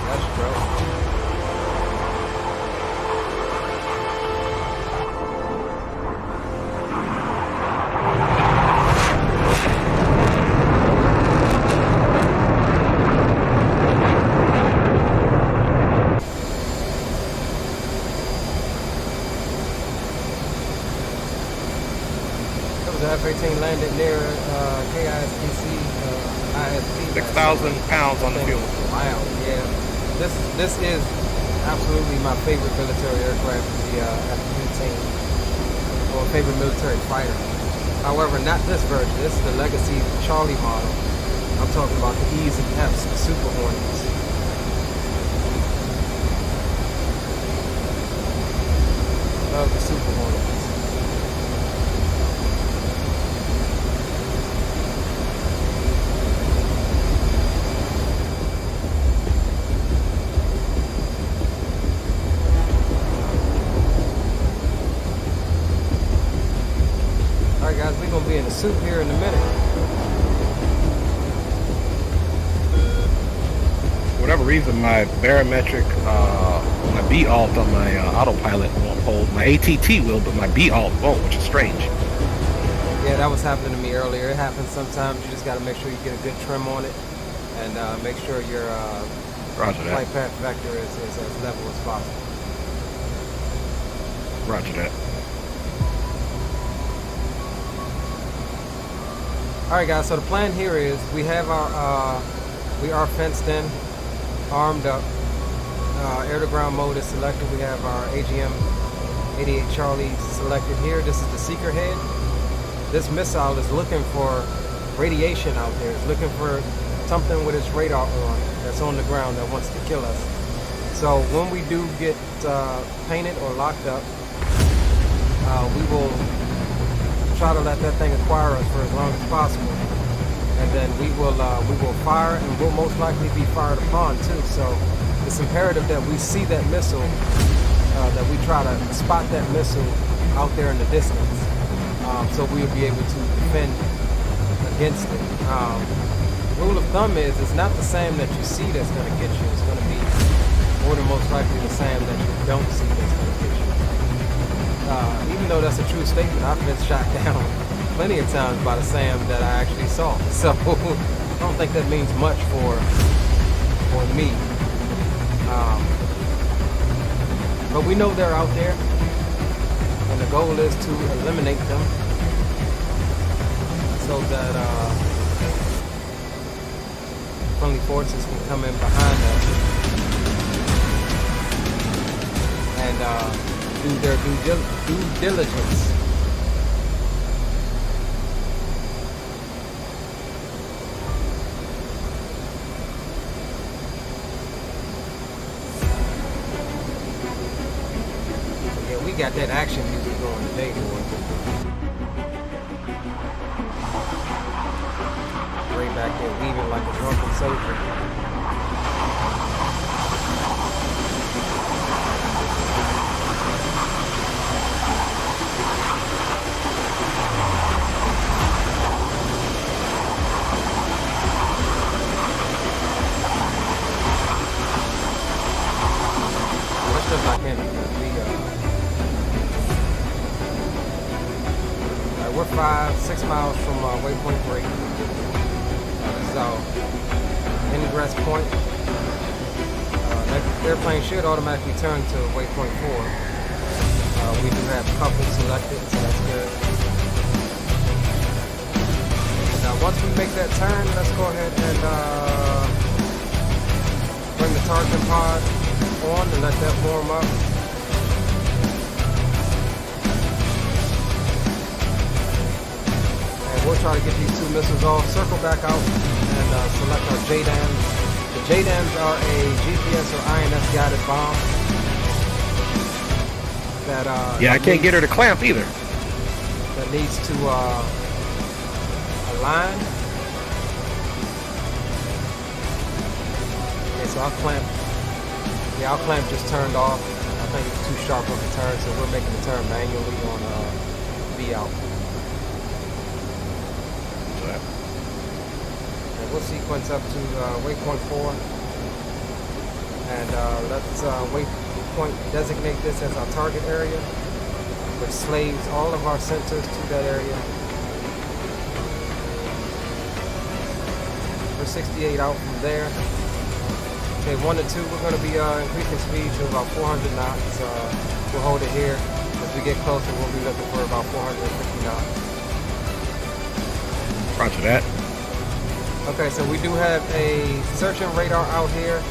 That's true. The F-18 landed near KISPC, ISP. 6,000 pounds on the fuel. Wow, yeah. This is absolutely my favorite military aircraft, the F-18, or favorite military fighter. However, not this version. This is the Legacy Charlie model. I'm talking about the E's and F's, the Super Hornets. Love the Super Hornets. Alright guys, we're going to be in the soup here in a minute. For whatever reason, my barometric, my B-alt on my autopilot won't hold. My ATT will, but my B-alt won't, which is strange. Yeah, that was happening to me earlier. It happens sometimes. You just got to make sure you get a good trim on it and make sure your Roger that. flight path vector is as level as possible. Roger that. Alright guys, so the plan here is we have our, we are fenced in, armed up, air-to-ground mode is selected. We have our AGM-88 Charlie selected here. This is the seeker head. This missile is looking for radiation out there. It's looking for something with its radar on that's on the ground that wants to kill us. So when we do get painted or locked up, we will try to let that thing acquire us for as long as possible, and then we will fire, and we'll most likely be fired upon too. So it's imperative that we see that missile, that we try to spot that missile out there in the distance, so we'll be able to defend against it. Rule of thumb is it's not the SAM that you see that's going to get you. It's going to be more than most likely the SAM that you don't see that's going to get you. Even though that's a true statement, I've been shot down plenty of times by the SAM that I actually saw. So I don't think that means much for me. But we know they're out there, and the goal is to eliminate them so that friendly forces can come in behind us and do their due diligence. So yeah, we got that action music going today, boy. Ray back there weaving like a drunken soldier. We're 5-6 miles from waypoint 3. This is our ingress point. That airplane should automatically turn to waypoint 4. We do have couple selected, so that's good. Now once we make that turn, let's go ahead and bring the targeting pod on and let that warm up. And we'll try to get these 2 missiles off, circle back out, and select our JDAMs. The JDAMs are a GPS or INS guided bomb. That, yeah, I can't get her to clamp either. That needs to align. Okay, so our clamp just turned off. I think it's too sharp of a turn, so we're making the turn manually on V out. And we'll sequence up to waypoint 4, and let's waypoint designate this as our target area, which slaves all of our sensors to that area. We're 68 out from there. Okay, 1 to 2, we're going to be increasing speed to about 400 knots. We'll hold it here. As we get closer, we'll be looking for about 450 knots. Roger that. Okay, so we do have a searching radar out here.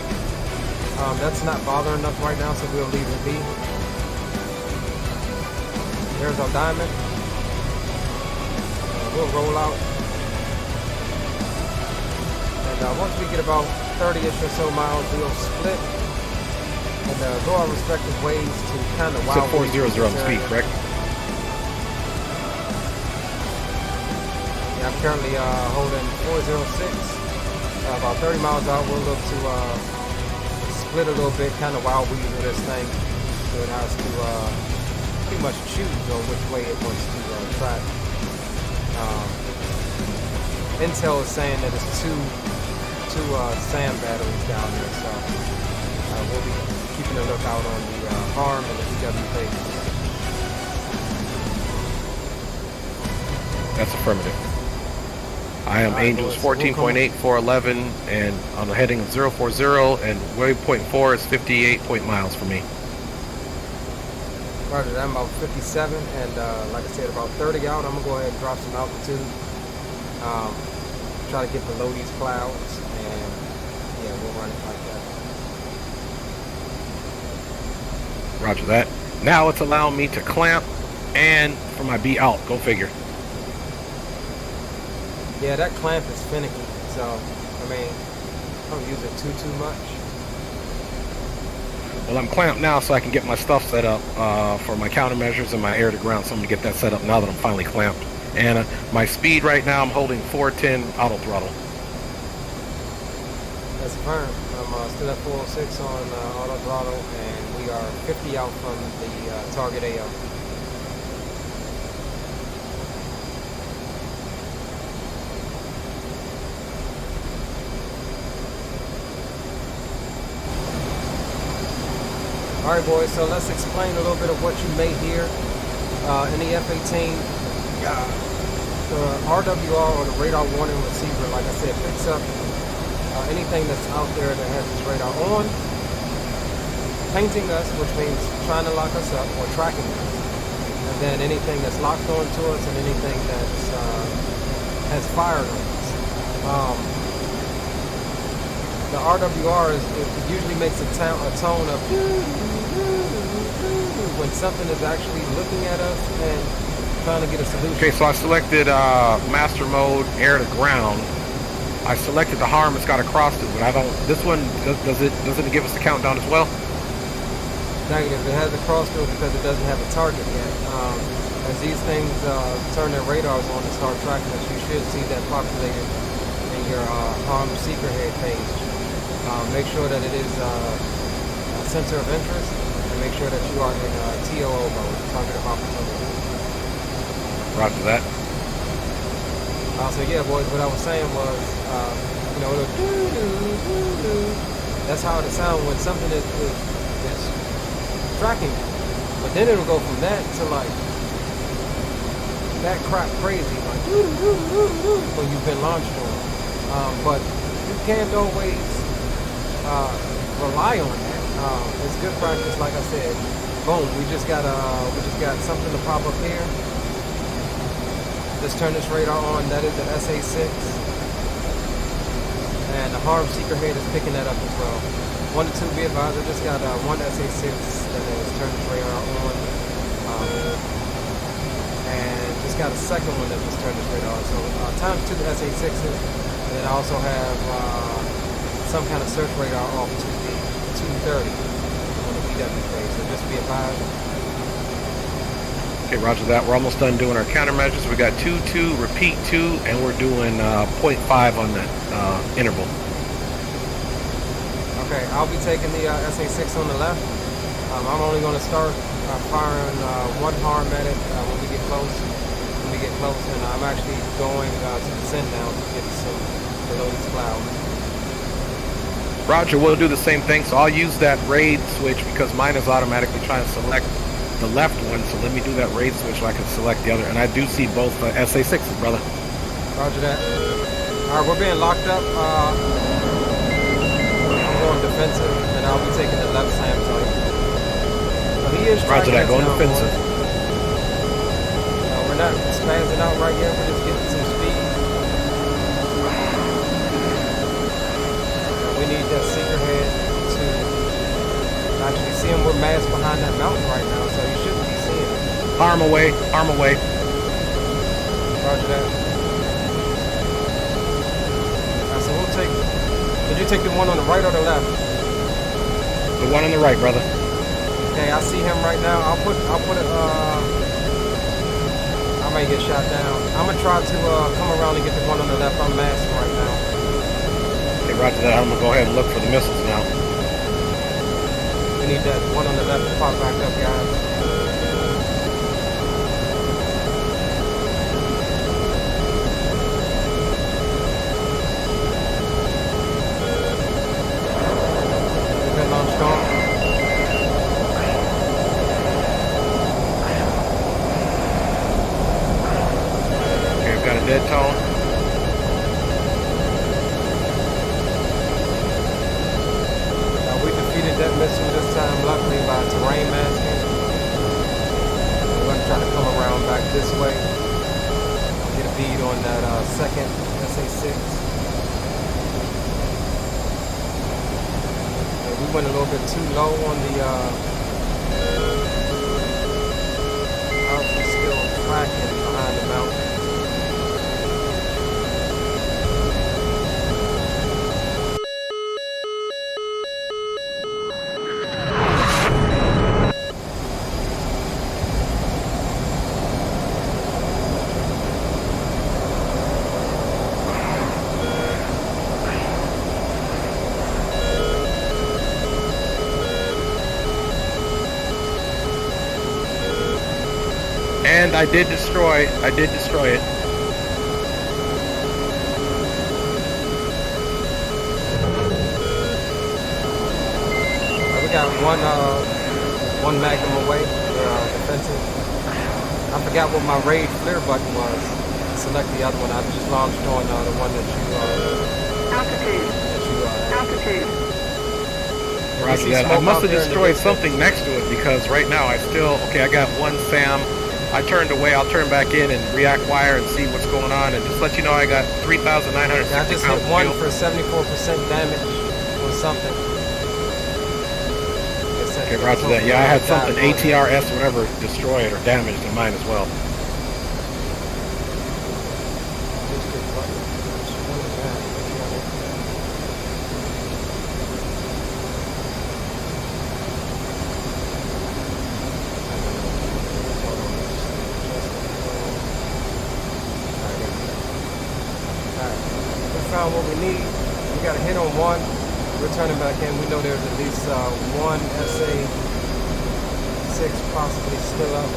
That's not bothering us right now, so we'll leave it be. There's our diamond. We'll roll out. And once we get about 30-ish or so miles, we'll split and go our respective ways to kind of wild. 400 on speed, correct? Yeah, I'm currently holding 406. About 30 miles out, we'll look to split a little bit, kind of wild weasel this thing. So it has to pretty much choose on which way it wants to track. Intel is saying that it's two SAM batteries down there, so we'll be keeping a lookout on the HARM and the EWP. That's affirmative. I am Angels 14.8411 and on the heading of 040 and waypoint 4 is 58 miles for me. Roger, I'm about 57 and like I said, about 30 out. I'm gonna go ahead and drop some altitude. Try to get below these clouds, and yeah, we'll run it like that. Roger that. Now it's allowing me to clamp and for my B out. Go figure. Yeah, that clamp is finicky, so I mean, I don't use it too much. Well, I'm clamped now so I can get my stuff set up for my countermeasures and my air to ground. So I'm gonna get that set up now that I'm finally clamped. And my speed right now, I'm holding 410 auto throttle. That's firm. I'm still at 406 on auto throttle, and we are 50 out from the target AO. All right, boys, so let's explain a little bit of what you may hear in the F-18. The RWR, or the radar warning receiver, like I said, picks up anything that's out there that has its radar on, painting us, which means trying to lock us up or tracking us, and then anything that's locked onto us and anything that's has fired on us. The RWR it usually makes a tone of when something is actually looking at us and trying to get a solution. Okay, so I selected master mode, air to ground. I selected the HARM it's got across it, but I don't. This one doesn't it give us the countdown as well? Negative. It has a cross through because it doesn't have a target yet. As these things turn their radars on and start tracking us, you should see that populated in your HARM secret head page. Make sure that it is a center of interest, and make sure that you are in TOO mode, target of opportunity. Roger that. So yeah, boys, what I was saying was, you know, that's how it sounds when something is tracking you. But then it'll go from that to like that crap crazy, like when you've been launched on. But you can't always rely on that. It's good practice, like I said. Boom, we just got something to pop up here. Let's turn this radar on. That is the SA6, and the HARM seeker head is picking that up as well. 1 to 2, be advised. I just got one SA6 that has turned its radar on. And just got a second one that just turned its radar on. So times 2 SA6s. And then I also have some kind of search radar off to the 230 on the BWK. So just be advised. Okay, roger that. We're almost done doing our countermeasures. We got 2-2, repeat 2, and we're doing 0.5 on the interval. Okay, I'll be taking the SA6 on the left. I'm only going to start firing one harm at it when we get close. And I'm actually going to descend now to get some below these clouds. Roger, we'll do the same thing. So I'll use that raid switch because mine is automatically trying to select the left one. So let me do that raid switch so I can select the other. And I do see both SA6s, brother. Roger that. All right, we're being locked up. I'm going defensive, and I'll be taking the left SAM target. He is Roger that, going defensive. We're not spazzing out right yet, we're just getting some speed. We need that seeker head to actually see him. We're masked behind that mountain right now, so you shouldn't be seeing him. Arm away, arm away. Roger that. Alright, so we'll take, did you take the one on the right or the left? The one on the right, brother. Okay, I see him right now. I'll put it, I may get shot down. I'm gonna try to come around and get the one on the left. I'm masked right now. Okay, roger that. I'm gonna go ahead and look for the missiles now. We need that one on the left to pop back up, guys. We've been launched on. Dead tone. We defeated that missile this time, luckily, by terrain masking. We're going to try to come around back this way. Get a bead on that second SA6. And we went a little bit too low on the Aorus still tracking behind the mountain. And I did destroy it. We got one Magnum away. We're defensive. I forgot what my raid flare button was. Select the other one. I just launched on the one that you Altitude. Roger that. I must have destroyed something next to it because right now I got one SAM. I turned away. I'll turn back in and react wire and see what's going on. And just let you know, I got 3,960 I just hit one for 74% damage or something. Okay, roger that. Yeah, I had something ATRS, whatever, destroyed or damaged in mine as well. Found what we need. We got a hit on one. We're turning back in. We know there's at least one SA6 possibly still up.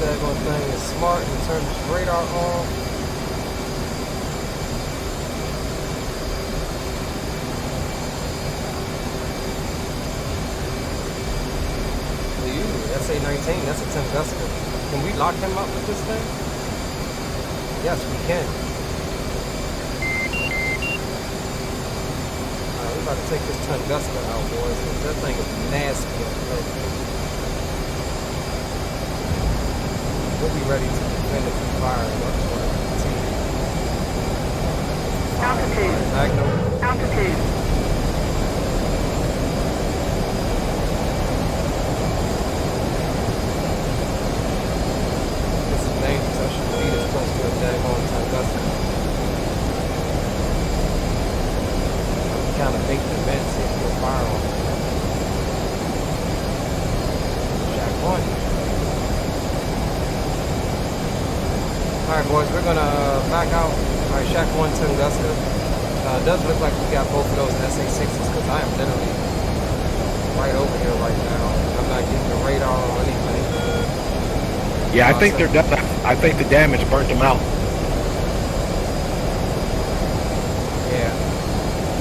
Daggone thing is smart and turns its radar on. SA-19, that's a Tunguska. Can we lock him up with this thing? Yes, we can. Alright, we're about to take this Tunguska out, boys, because that thing is nasty up there. We'll be ready to defend if we fire it up. Altitude. Magnum. Altitude. This is dangerous. I should be this close to a daggone Tunguska. Kind of bait the vent, see if we'll fire on it. Shack 1. Alright, boys, we're gonna back out. Alright, Shack 1 Tunguska. It does look like we got both of those SA-6s because I am literally right over here right now. I'm not getting the radar or anything. Yeah, I think they're done. I think the damage burnt them out. Yeah.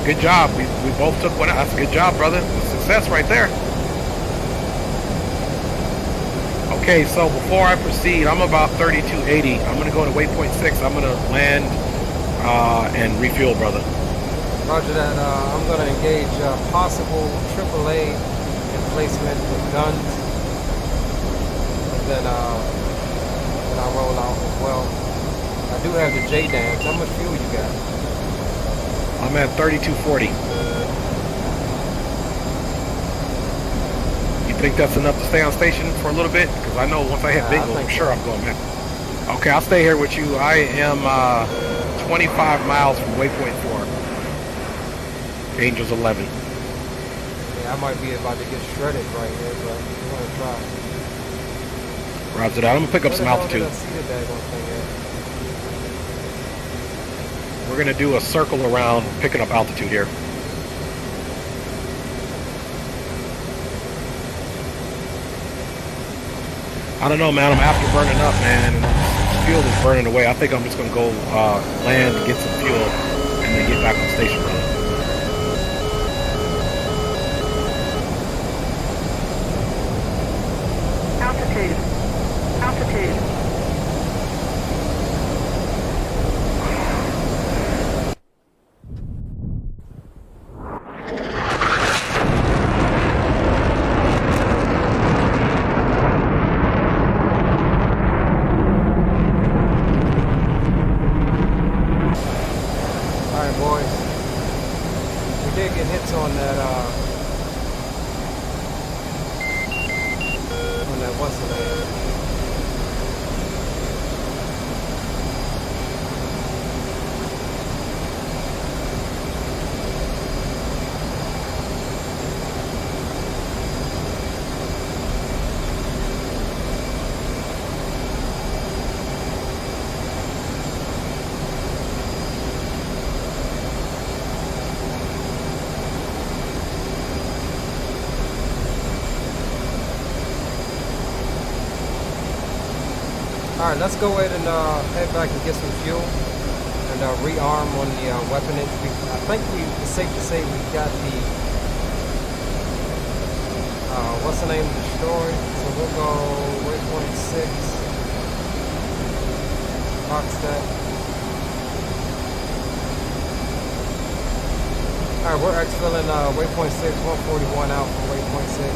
Good job. We both took one out. That's a good job, brother. Success right there. Okay, so before I proceed, I'm about 3280. I'm going to go to waypoint 6. I'm going to land and refuel, brother. Roger that. I'm going to engage possible AAA emplacement with guns. And then I'll roll out as well. I do have the J-dams. How much fuel you got? I'm at 3240. You think that's enough to stay on station for a little bit? Because I know once I hit bingo, I'm sure I'm going back. Okay, I'll stay here with you. I am 25 miles from waypoint 4. Angels 11. Yeah, I might be about to get shredded right here, but we're going to try. Roger that. I'm going to pick up some altitude. We're going to do a circle around, picking up altitude here. I don't know, man. I'm after burning up, man. And fuel is burning away. I think I'm just going to go land, get some fuel, and then get back on station. Altitude. Altitude. Alright, let's go ahead and head back and get some fuel and rearm on the weaponage. I think it's safe to say we got the, what's the name of the story? So we'll go waypoint 6, box that. Alright, we're exfilling waypoint 6, 141 out from waypoint 6.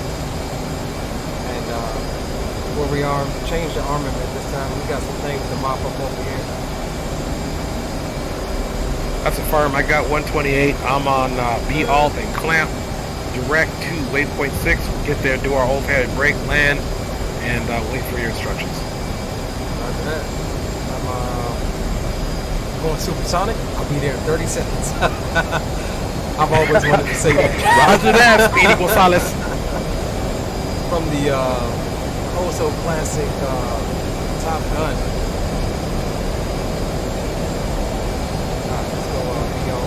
And we'll rearm, change the armament this time. We got some things to mop up over here. That's a firm. I got 128. I'm on B-alt and clamp direct to waypoint 6. We'll get there, do our overhead brake, land, and wait for your instructions. After that, I'm going supersonic. I'll be there in 30 seconds. I've always wanted to say that. Roger that, Speedy Gonzalez. From the also classic Top Gun. Alright, let's go Yo.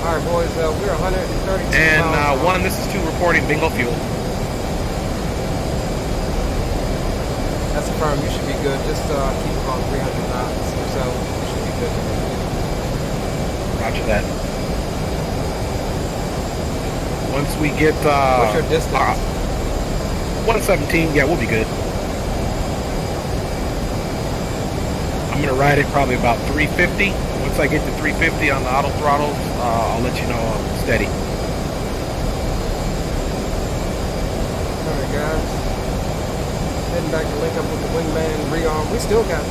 Alright boys, we're 132 and miles. 1, this is 2 reporting bingo fuel. That's firm. You should be good. Just keep about 300 knots or so. You should be good. Roger that. Once we get What's your distance? 117, yeah, we'll be good. I'm gonna ride it probably about 350. Once I get to 350 on the auto throttles, I'll let you know I'm steady. Alright guys. Heading back to link up with the wingman, rearm. We still got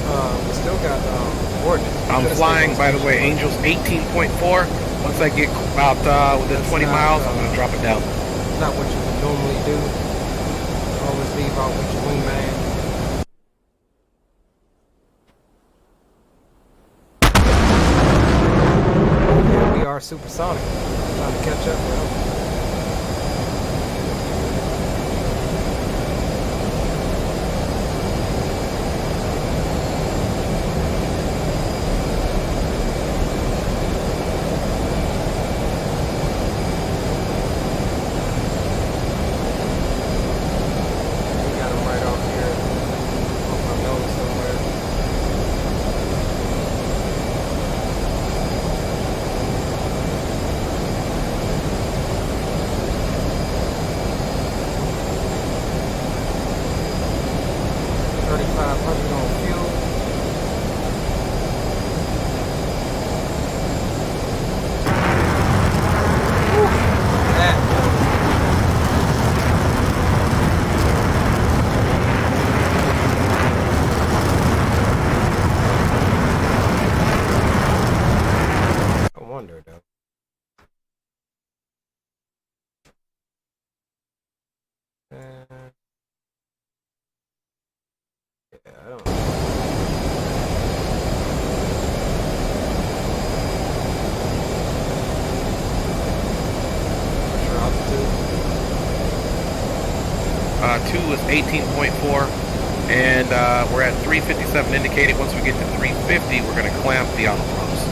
Hornet. I'm flying, by the way, Angels 18.4. Once I get about within 20 miles, I'm gonna drop it down. It's not what you would normally do. Always leave out with your wingman. Yeah, we are supersonic. Trying to catch up, bro. Two is 18.4, and we're at 357 indicated. Once we get to 350, we're going to clamp the auto throttles,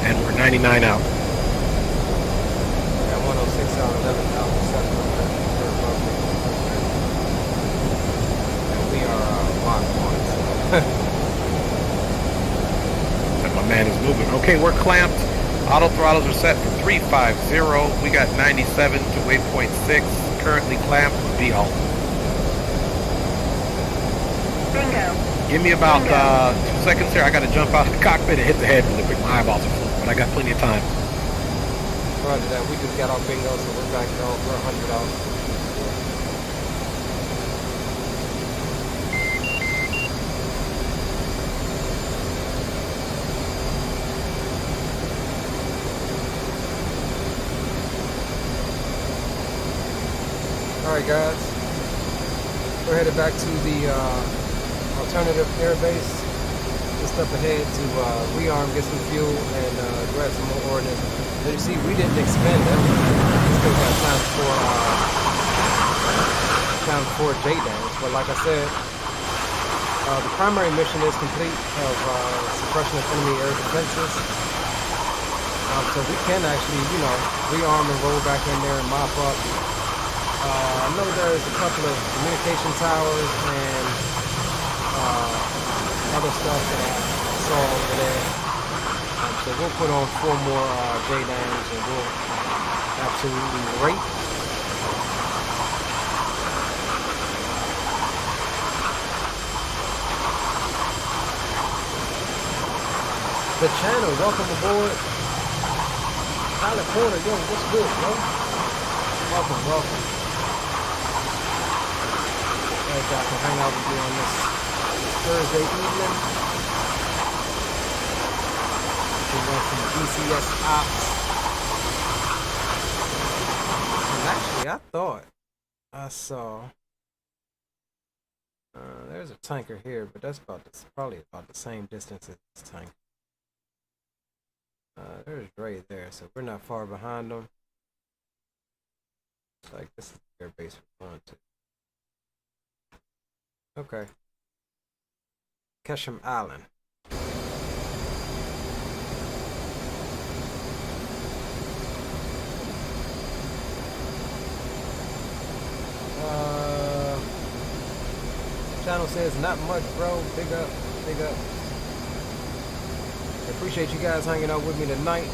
and we're 99 out. At 106 out, 11,700. And we are locked on. And my man is moving. Okay, we're clamped. Auto throttles are set for 350. We got 97 to waypoint 6. Currently clamped with VL. Bingo. Give me about 2 seconds here. I got to jump out of the cockpit and hit the head really quick. My eyeballs are full, but I got plenty of time. Roger that. We just got our bingo, so we're back on for 100 off. Alright guys, we're headed back to the alternative air base, just up ahead to rearm, get some fuel, and grab some more ordnance. As you see, we didn't expend everything. We still got time for J damage, but like I said, the primary mission is complete of suppression of enemy air defenses. So we can actually, you know, rearm and roll back in there and mop up. I know there's a couple of communication towers and other stuff that I saw over there. So we'll put on 4 more J-dams and we'll absolutely rape. The channel, welcome aboard. Pilot Corner, yo, what's good, bro? Welcome, welcome. Glad y'all can hang out with you on this Thursday evening. We went from DCS ops. And actually, I thought I saw there's a tanker here, but that's probably about the same distance as this tank. There's Dre there, so we're not far behind them. Like this is the air base we're going to. Okay. Ketchum Island. Channel channel says not much, bro. Big up, big up. I appreciate you guys hanging out with me tonight.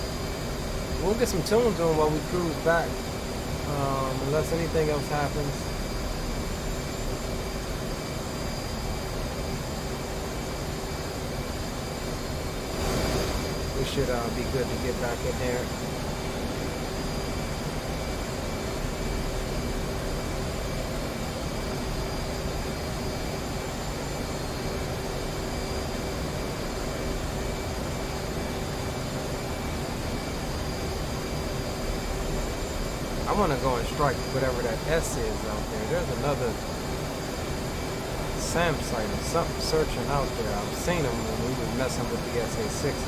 We'll get some tunes on while we cruise back, unless anything else happens. We should be good to get back in there. I want to go and strike whatever that S is out there. There's another SAM site or something searching out there. I've seen them when we were messing with the SA-6s.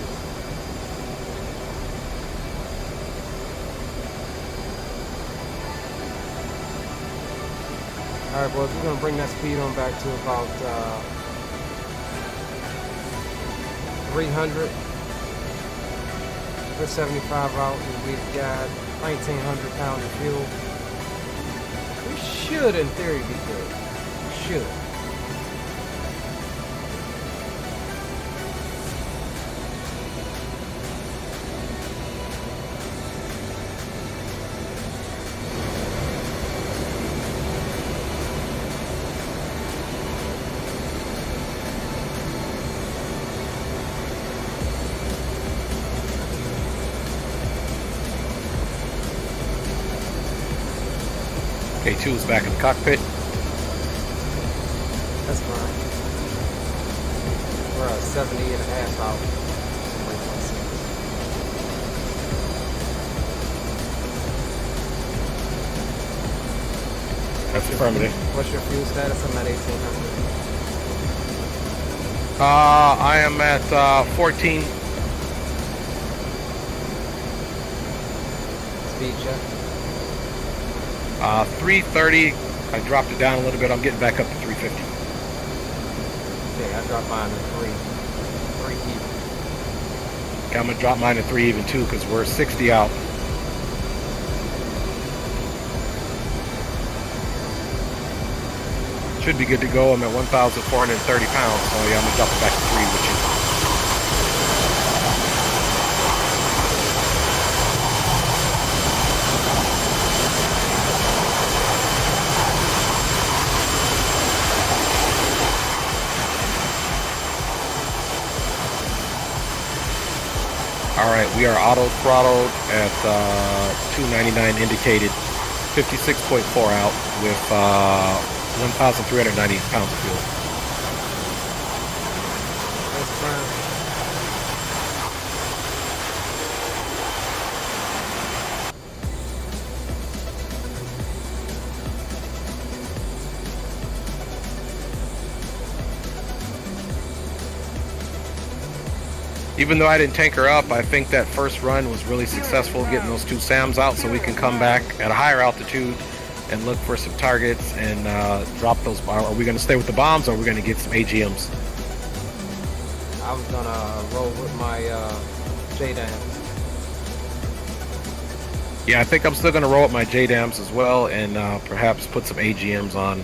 Alright boys, we're going to bring that speed on back to about 300. We're 75 out and we've got 1,900 pounds of fuel. We should, in theory, be good. We should. K2 is back in the cockpit. That's fine. We're 70 and a half out. That's affirmative. What's your fuel status? I'm at 1,800. I am at 14. Speed check. 330. I dropped it down a little bit. I'm getting back up to 350. Okay, I dropped mine to 3 even. Okay, I'm gonna drop mine to 3 even too because we're 60 out. Should be good to go. I'm at 1,430 pounds, so yeah, I'm gonna drop it back to 3 with you. Alright, we are auto throttled at 299 indicated, 56.4 out with 1,390 pounds of fuel. That's fine. Even though I didn't tank her up, I think that first run was really successful getting those 2 SAMs out so we can come back at a higher altitude and look for some targets and drop those. Are we going to stay with the bombs or are we going to get some AGMs? I was going to roll with my JDAMs. Yeah, I think I'm still going to roll with my JDAMs as well and perhaps put some AGMs on.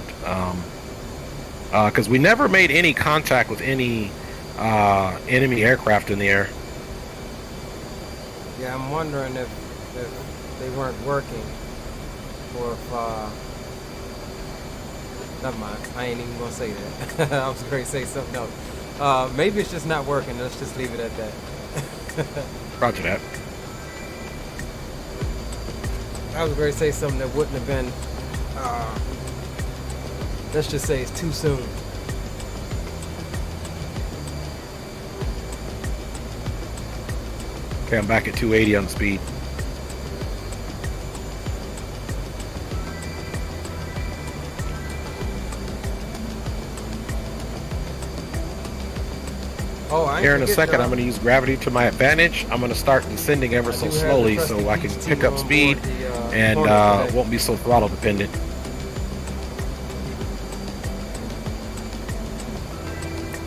Because we never made any contact with any enemy aircraft in the air. Yeah, I'm wondering if they weren't working, or if never mind. I ain't even gonna say that. I was going to say something else. Maybe it's just not working. Let's just leave it at that. Roger that. I was going to say something that wouldn't have been. Let's just say it's too soon. Okay, I'm back at 280 on speed. Here in a second, I'm going to use gravity to my advantage. I'm going to start descending ever so slowly so I can pick up speed and won't be so throttle dependent.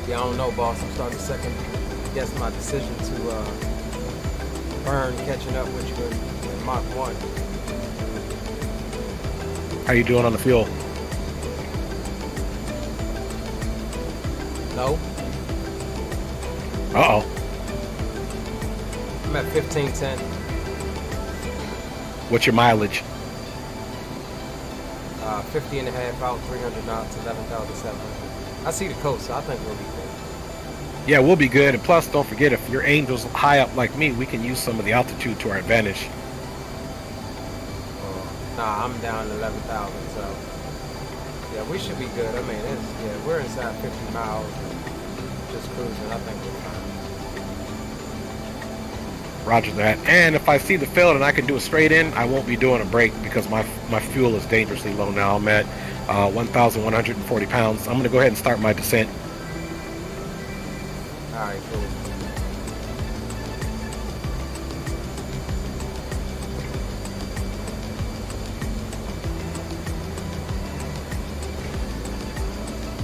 Yeah, I don't know, boss. I'm starting to second guess my decision to burn catching up with you in Mach 1. How you doing on the fuel? No, Uh-oh. I'm at 1510. What's your mileage? 50 and a half out, 300 knots, 11,700. I see the coast, so I think we'll be good. Yeah, we'll be good. And plus, don't forget, if your angel's high up like me, we can use some of the altitude to our advantage. Nah, I'm down to 11,000, so yeah, we should be good. I mean, we're inside 50 miles, and just cruising. I think we're fine. Roger that. And if I see the field and I can do a straight in, I won't be doing a break because my fuel is dangerously low now. I'm at 1,140 pounds. I'm going to go ahead and start my descent. All right, cool.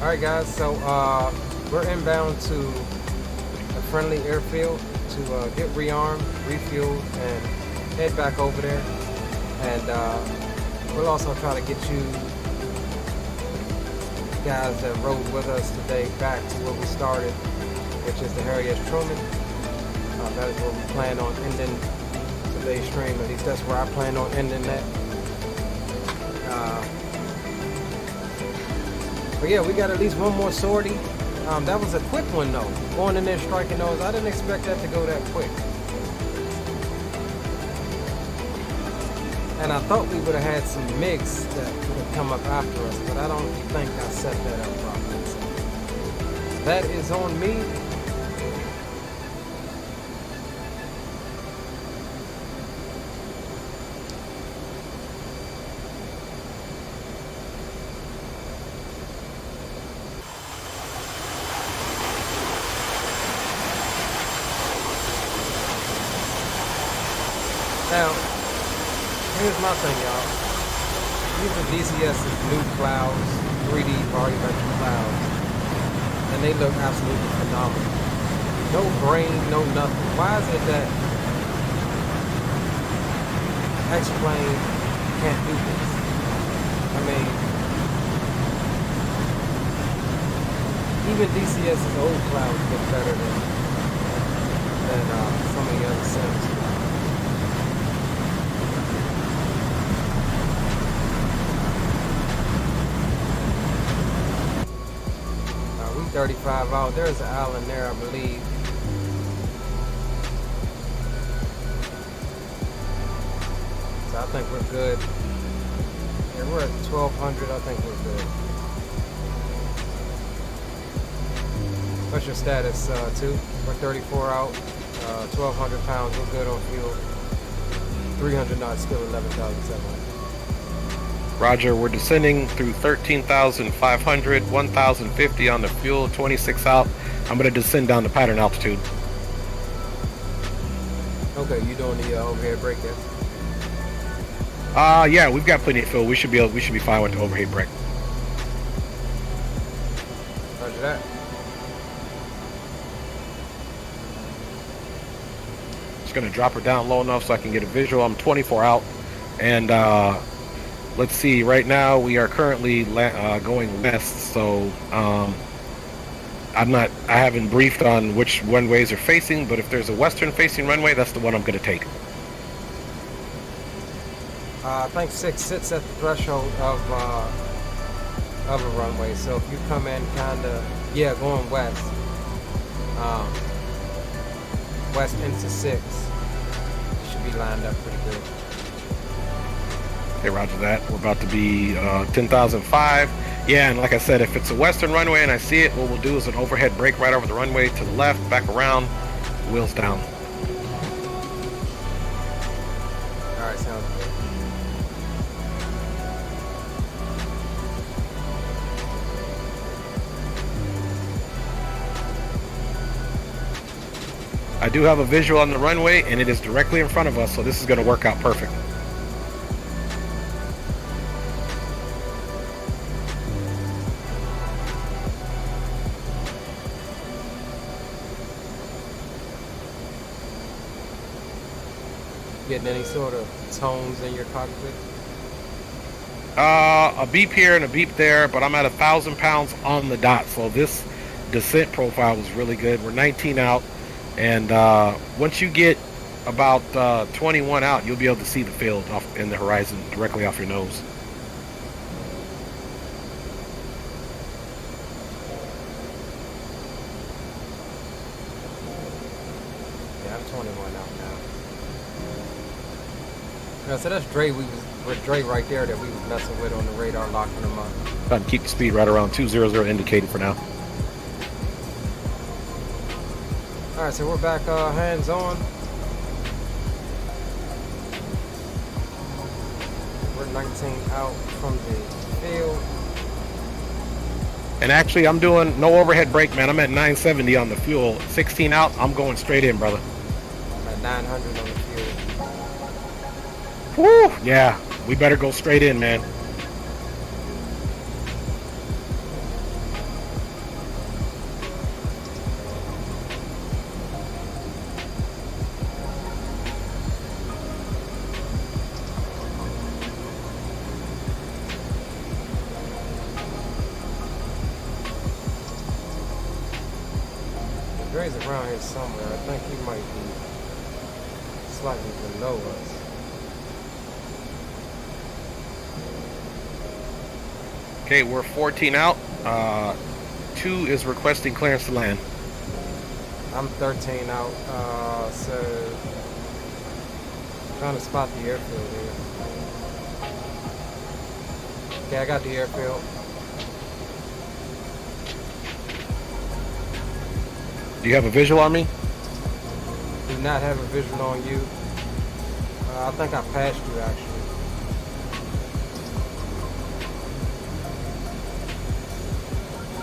All right, guys. So we're inbound to a friendly airfield to get rearmed, refueled, and head back over there. And we'll also try to get you guys that rode with us today back to where we started, which is the Harry S. Truman. That is where we plan on ending today's stream. At least that's where I plan on ending that. But yeah, we got at least one more sortie. That was a quick one though. Going in there striking those, I didn't expect that to go that quick. And I thought we would have had some MiGs that would have come up after us, but I don't think I set that up properly. So that is on me. Now, here's my thing, y'all. These are DCS's new clouds, 3D volumetric clouds, and they look absolutely phenomenal. No grain, no nothing. Why is it that X-Plane can't do this? I mean, even DCS's old clouds look better than some of the other sims. We 35 out. There's an island there, I believe. So I think we're good. Yeah, we're at 1,200. I think we're good. What's your status, too? We're 34 out, 1,200 pounds. We're good on fuel. 300 knots, still 11,700. Roger, we're descending through 13,500, 1,050 on the fuel, 26 out. I'm going to descend down to pattern altitude. Okay, you doing the overhead brake there? Yeah, we've got plenty of fuel. We should be fine with the overhead brake. Roger that. Just going to drop her down low enough so I can get a visual. I'm 24 out, and let's see. Right now, we are currently going west, so I haven't briefed on which runways are facing, but if there's a western-facing runway, that's the one I'm going to take. I think 6 sits at the threshold of a runway. So if you come in going west, west into 6, you should be lined up pretty good. Okay, roger that. We're about to be 10,005. Yeah, and like I said, if it's a western runway and I see it, what we'll do is an overhead brake right over the runway to the left, back around, wheels down. All right, sounds good. I do have a visual on the runway, and it is directly in front of us, so this is going to work out perfect. Getting any sort of tones in your cockpit? A beep here and a beep there, but I'm at 1,000 pounds on the dot, so this descent profile was really good. We're 19 out, and once you get about 21 out, you'll be able to see the field off in the horizon directly off your nose. Yeah, I'm 21 out now. Yeah, so that's Dre. With Dre right there that we was messing with on the radar, locking him up. Trying to keep the speed right around 200 indicated for now. All right, so we're back hands on. We're 19 out from the field. And actually, I'm doing no overhead brake, man. I'm at 970 on the fuel. 16 out, I'm going straight in, brother. I'm at 900 on the field. Woo! Yeah, we better go straight in, man. Dre's around here somewhere. I think he might be slightly below us. Okay, we're 14 out. 2 is requesting clearance to land. I'm 13 out, so trying to spot the airfield here. Okay, I got the airfield. Do you have a visual on me? Do not have a visual on you. I think I passed you actually.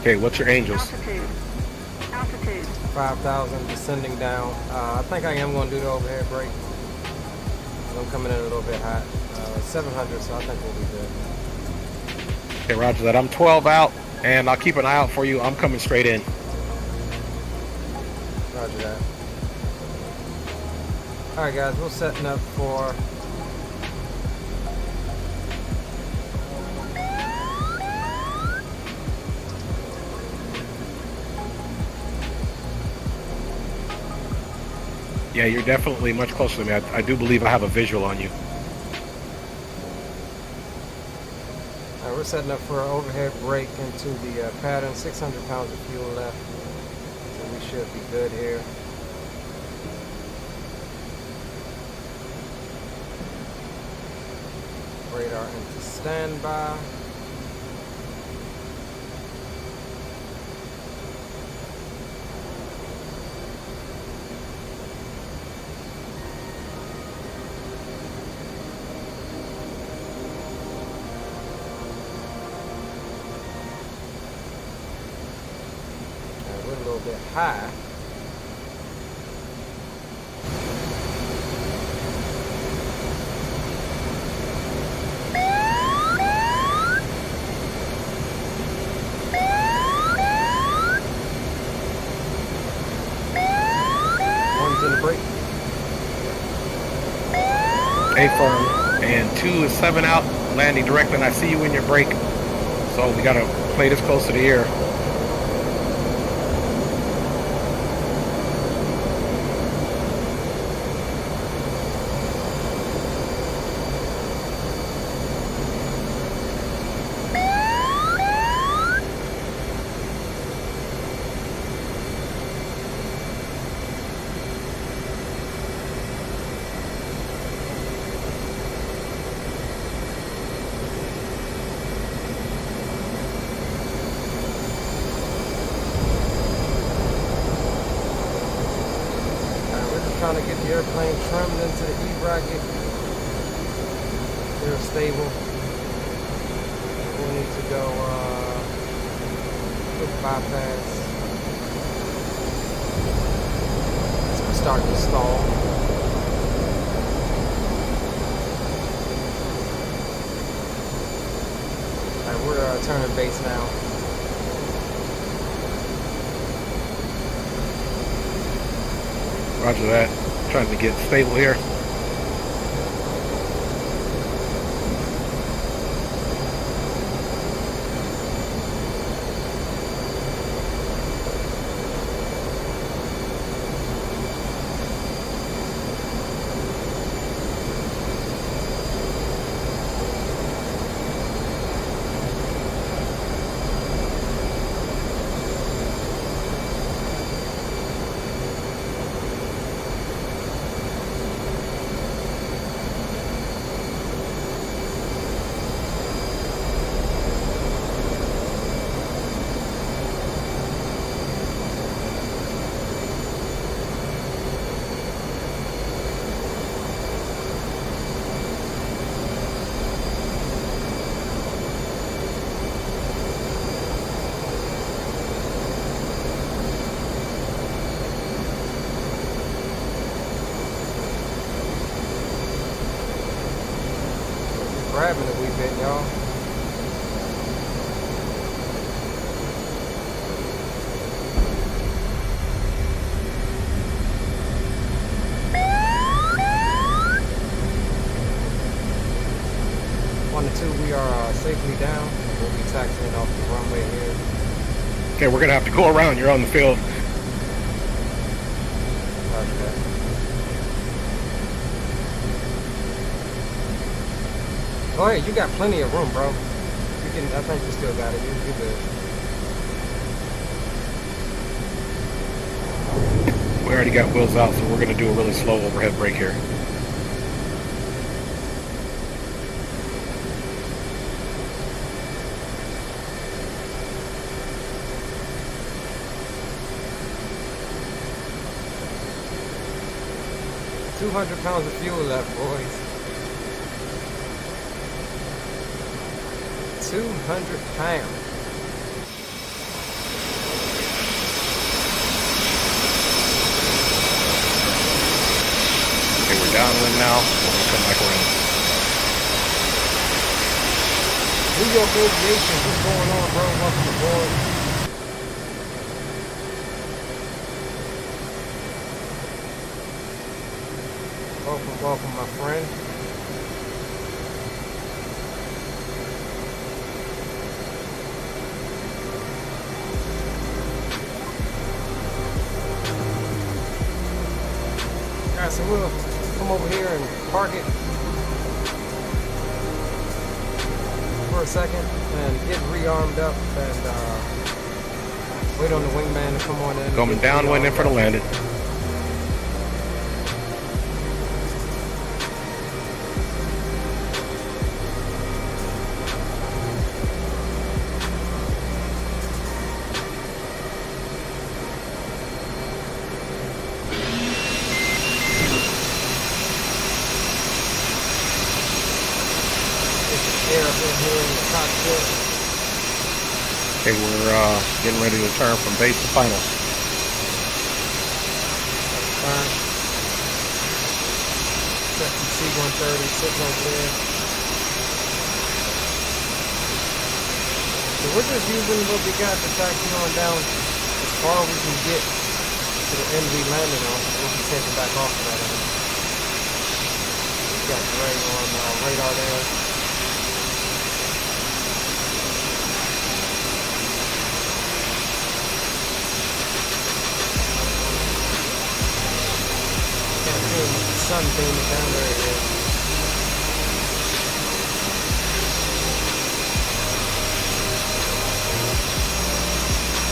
Okay, what's your angels? Altitude. Altitude. 5,000 descending down. I think I am going to do the overhead brake. I'm coming in a little bit hot. 700, so I think we'll be good. Okay, roger that. I'm 12 out, and I'll keep an eye out for you. I'm coming straight in. Roger that. Alright guys, we're setting up for Yeah, you're definitely much closer to me. I do believe I have a visual on you. Alright, we're setting up for an overhead brake into the pattern. 600 pounds of fuel left. So we should be good here. Radar into standby. We're a little bit high. One's in the brake. A firm. And 2 is 7 out, landing directly, and I see you in your brake. So we gotta play this close to the ear. Trying to get the airplane trimmed into the E-bracket. They're stable. We'll need to go quick bypass. As we're starting to stall. Alright, we're turning base now. Roger that. Trying to get stable here. grabbing a wee bit, y'all. One to two, we are safely down. We'll be taxiing off the runway here. Okay, we're gonna have to go around. You're on the field. Roger that. Go ahead, you got plenty of room, bro. You can. I think you still got it. You're good. We already got wheels out, so we're gonna do a really slow overhead brake here. £200 of fuel left, boys. 200 pounds. Okay, we're downwind now. We're gonna come back around. New York Aviation, what's going on, bro? Welcome aboard. Welcome, my friend. Alright, so we'll come over here and park it for a second and get rearmed up and wait on the wingman to come on in. Coming downwind in for the landing. Okay, we're getting ready to turn from base to final. C-130 sitting over there. So we're just using what we got to taxi on down as far as we can get to the end we landed on. We'll be taking back off of that end. We got Gray on radar there. Sun beaming down there again.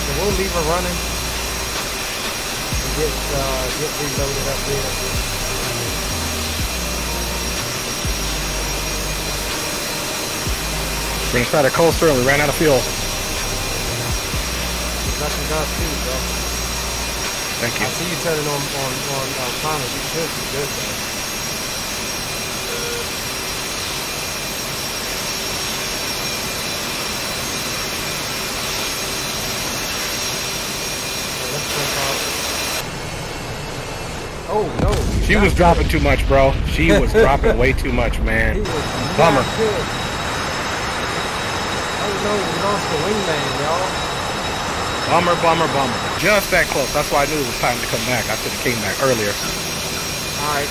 So we'll leave her running and get reloaded up there. We're gonna try to coaster and we ran out of fuel. Nothing Godspeed, bro. Thank you. I see you turning on Connor. You should be good, man. Let's jump out. Oh no! She was dropping too much, bro. She was dropping way too much, man. He was Bummer. not good. Oh no! We lost the wingman, y'all. Bummer. Just that close. That's why I knew it was time to come back. I should have came back earlier. Alright,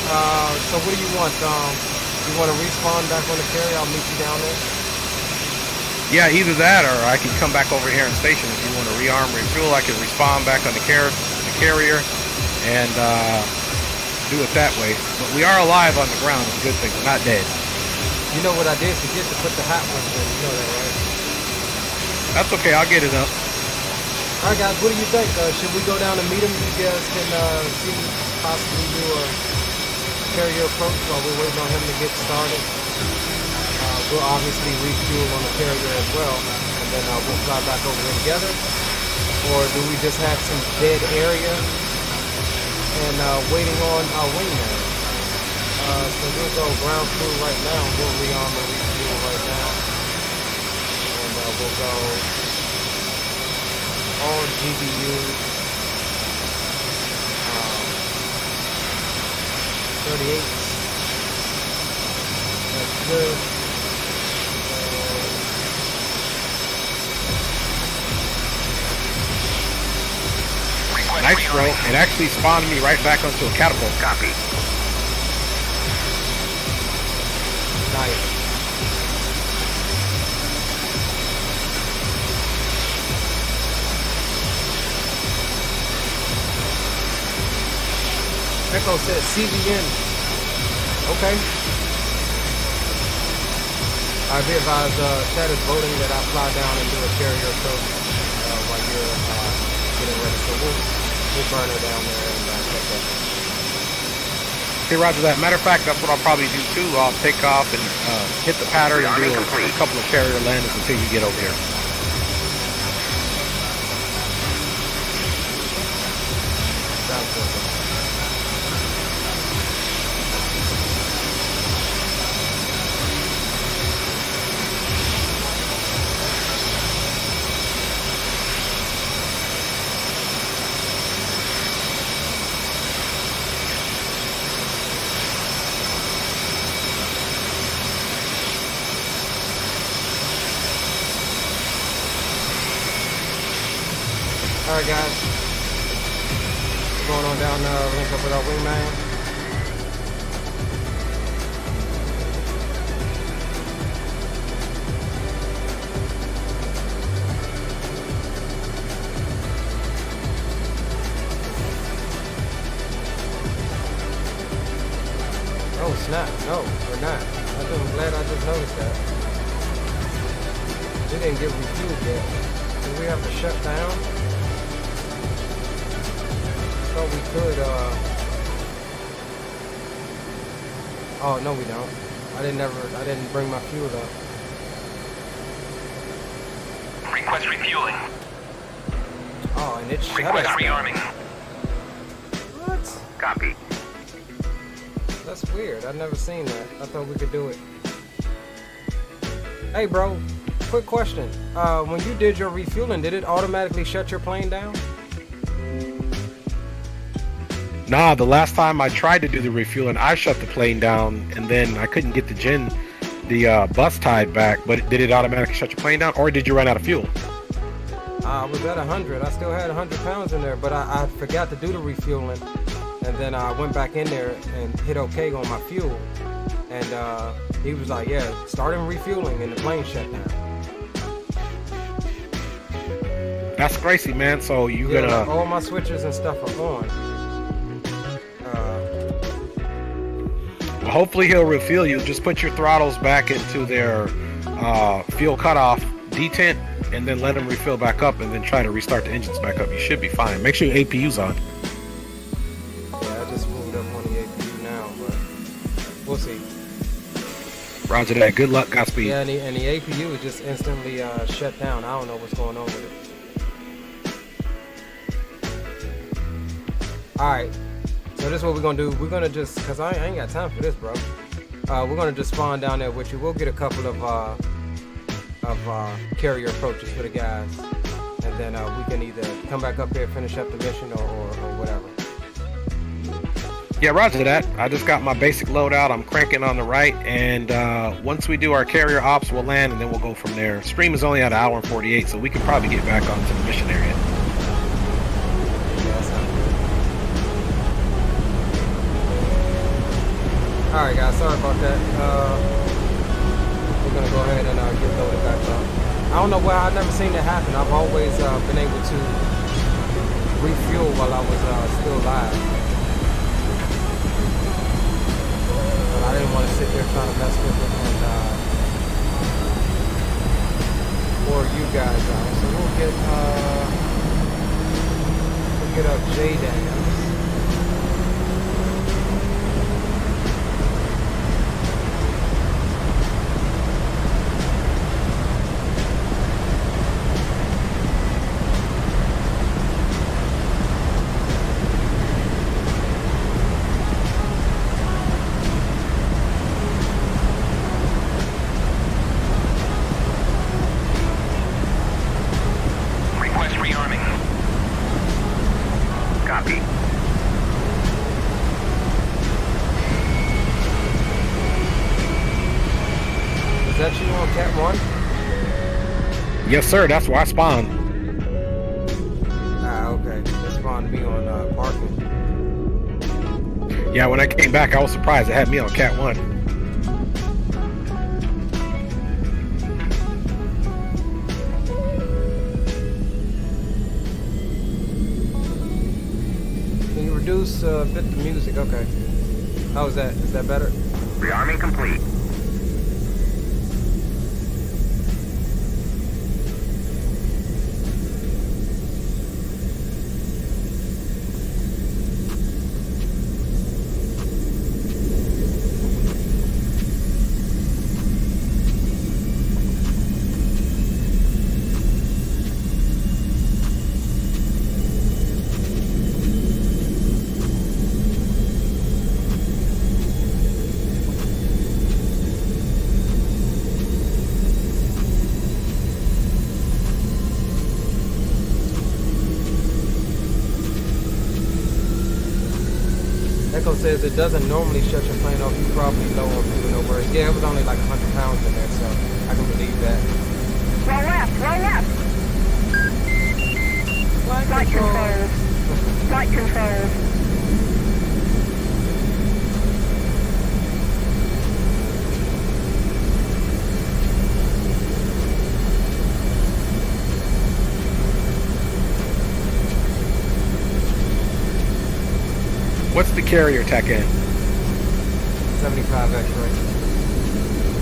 so what do you want? You want to respawn back on the carrier? I'll meet you down there. Yeah, either that or I can come back over here and station if you want to rearm, refuel. I can respawn back on the carrier and do it that way. But we are alive on the ground. It's a good thing. We're not dead. You know what I did? Forget to put the hat on in. You know that, right? That's okay. I'll get it up. Alright guys, what do you think? Should we go down and meet him? You guys can see possibly do a carrier approach while we're waiting on him to get started. We'll obviously refuel on the carrier as well, and then we'll fly back over here together. Or do we just have some dead area and waiting on our wingman? So we'll go ground crew right now. We'll rearm and refuel right now. And we'll go all GBUs, 38. That's good. bro. It actually spawned me right back onto a catapult. Copy. Nice. Echo said CVN. Okay. I be advised status voting that I fly down and do a carrier approach while you're getting ready. So we'll burn her down there and check that. Hey, roger that. Matter of fact, that's what I'll probably do too. I'll take off and hit the pattern and do a couple of carrier landings until you get over here. Sounds good. Alright guys, going on down link up with our wingman. Oh snap, no, we're not. I'm glad I just noticed that. We didn't get refueled yet. Do we have to shut down? We could oh no we don't. I didn't bring my fuel up. Request refueling. Oh, and it shut Request us down. rearming. What? Copy. That's weird. I've never seen that. I thought we could do it. Hey bro, quick question. When you did your refueling, did it automatically shut your plane down? Nah, the last time I tried to do the refueling, I shut the plane down, and then I couldn't get the bus tied back. But did it automatically shut your plane down, or did you run out of fuel? I was at 100. I still had 100 pounds in there, but I forgot to do the refueling, and then I went back in there and hit OK on my fuel, and he was like, "Yeah, starting refueling," and the plane shut down. That's crazy, man. So you Yeah, gonna like all my switches and stuff are on. Hopefully he'll refuel you. Just put your throttles back into their fuel cutoff detent, and then let them refill back up, and then try to restart the engines back up. You should be fine. Make sure your APU's on. Yeah, I just moved up on the APU now, but we'll see. Roger that. Good luck. Godspeed. Yeah, and the APU is just instantly shut down. I don't know what's going on with it. Alright, so this is what we're gonna do. We're gonna just, cause I ain't got time for this, bro. We're gonna just spawn down there with you. We'll get a couple of carrier approaches for the guys, and then we can either come back up here, finish up the mission, or whatever. Yeah, roger that. I just got my basic loadout. I'm cranking on the right, and once we do our carrier ops, we'll land, and then we'll go from there. Stream is only at 1 hour and 48, so we can probably get back onto the mission area. Alright guys, sorry about that. We're gonna go ahead and get loaded back up. I don't know why, I've never seen that happen. I've always been able to refuel while I was still alive. But I didn't want to sit there trying to mess with it and pour you guys out. So we'll get up J-Dams. Yes, sir. That's where I spawned. Ah, okay. That's fine. spawned me on parking. Yeah, when I came back, I was surprised. It had me on Cat 1. Can you reduce a bit the music? Okay. How is that? Is that better? Rearming complete. Echo says it doesn't normally shut your plane off. You probably low on fuel, no worries. Yeah, it was only like 100 pounds in there, so I can believe that. Roll left, roll left. Flight controls. Flight controls. What's the carrier tech in? 75 X-ray.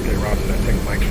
Okay, roger that. Take a mic.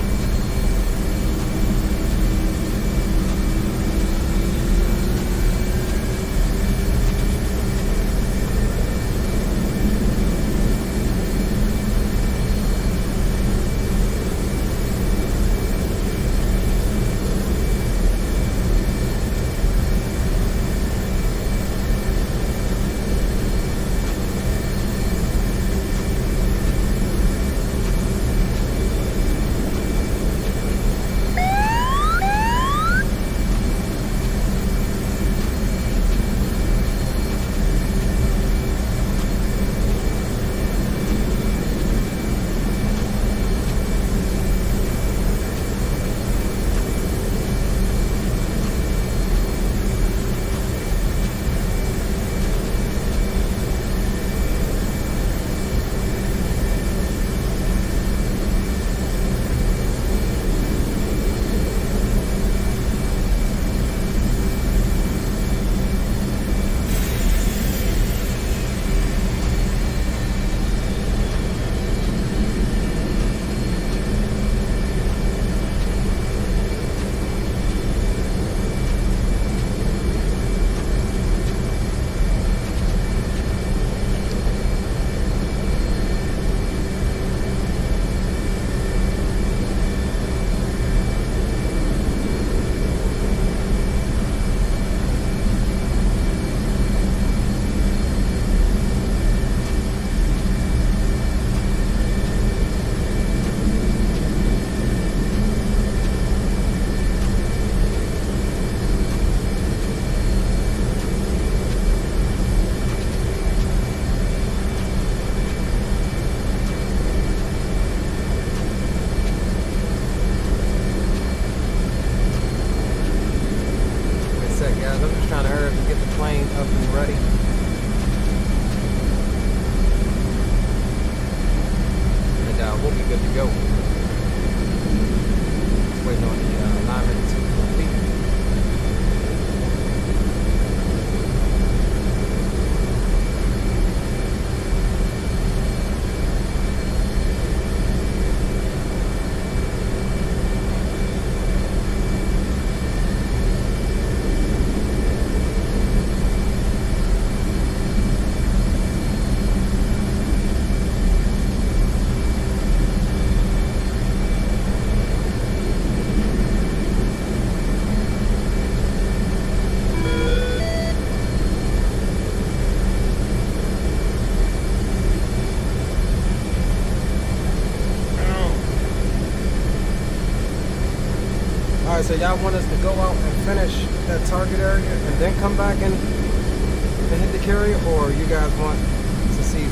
Alright, so y'all want us to go out and finish that target area and then come back and hit the carrier, or you guys want to see a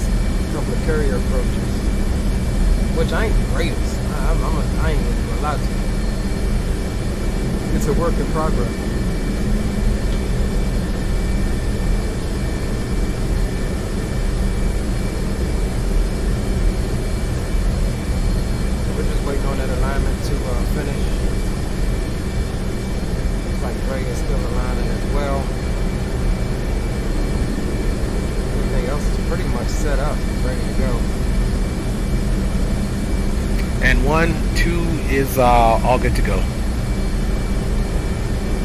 couple of carrier approaches? Which I ain't the greatest. I ain't gonna lie to you. It's a work in progress. finish. Looks like Dre is still aligning as well. Everything else is pretty much set up, ready to go. And 1, 2 is all good to go.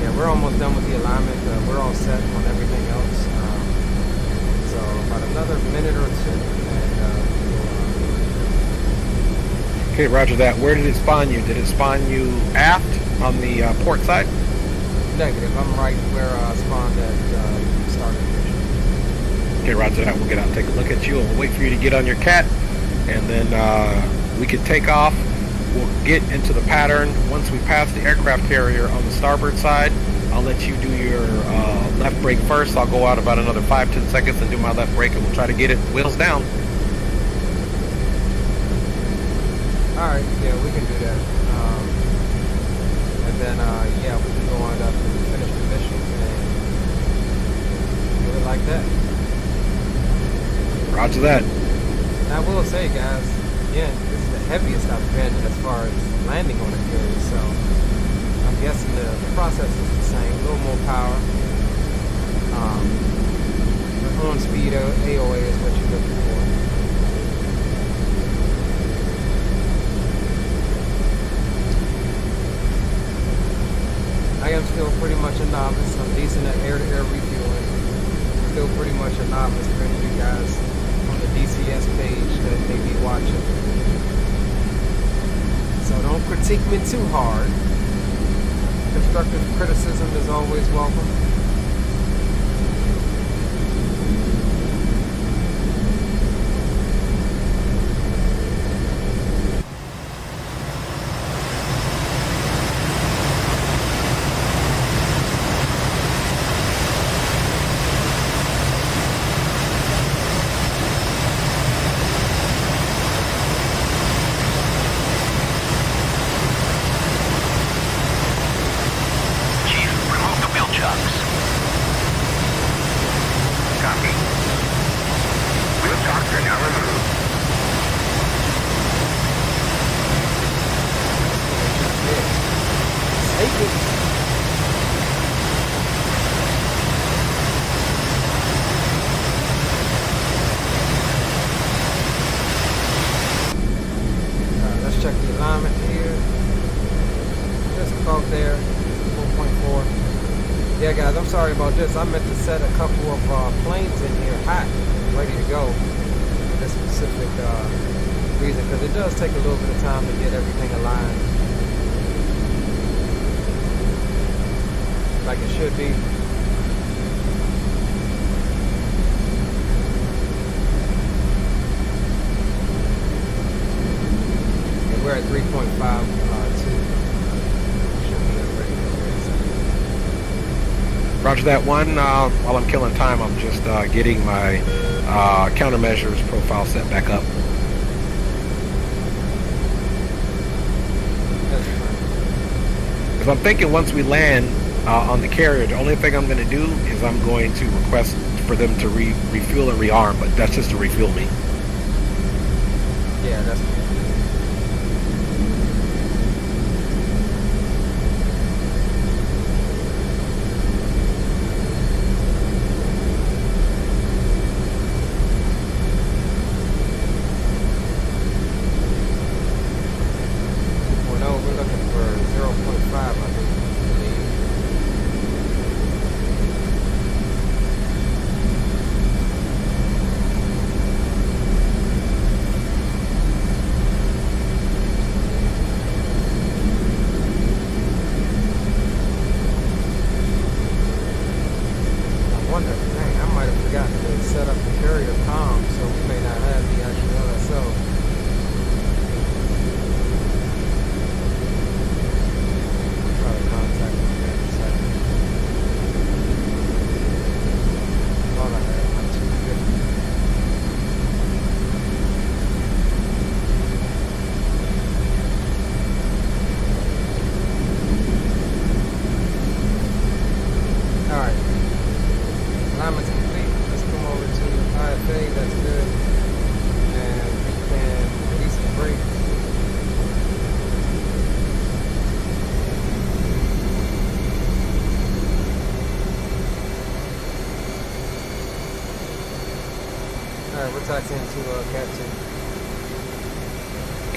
Yeah, we're almost done with the alignment. We're all set on everything else. So about another minute or two. And, Okay, roger that. Where did it spawn you? Did it spawn you aft on the port side? negative. I'm right where I spawned at starting mission. Okay, roger that. We'll get out and take a look at you. We'll wait for you to get on your cat, and then we can take off. We'll get into the pattern. Once we pass the aircraft carrier on the starboard side, I'll let you do your left brake first. I'll go out about another 5-10 seconds and do my left brake, and we'll try to get it wheels down. Alright, yeah, we can do that. And then, yeah, we can go on up and finish the mission and do it like that. Roger that. And I will say, guys, again, this is the heaviest I've been as far as landing on a carrier, so I'm guessing the process is the same. A little more power. The on speed AOA is what you're looking for. I am still pretty much a novice. I'm decent at air-to-air refueling. Still pretty much a novice for any of you guys on the DCS page that may be watching. So don't critique me too hard. Constructive criticism is always welcome. Check the alignment here. Just about there. 4.4. Yeah, guys, I'm sorry about this. I meant to set a couple of planes in here hot, ready to go for this specific reason, because it does take a little bit of time to get everything aligned like it should be. We're at 3.5 Roger that. One, while I'm killing time, I'm just getting my countermeasures profile set back up. Because I'm thinking once we land on the carrier, the only thing I'm going to do is I'm going to request for them to refuel and rearm, but that's just to refuel me. Yeah, that's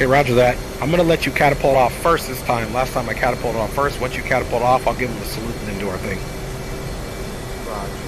Okay, roger that. I'm gonna let you catapult off first this time. Last time I catapulted off first. Once you catapult off, I'll give them a salute and then do our thing. Roger.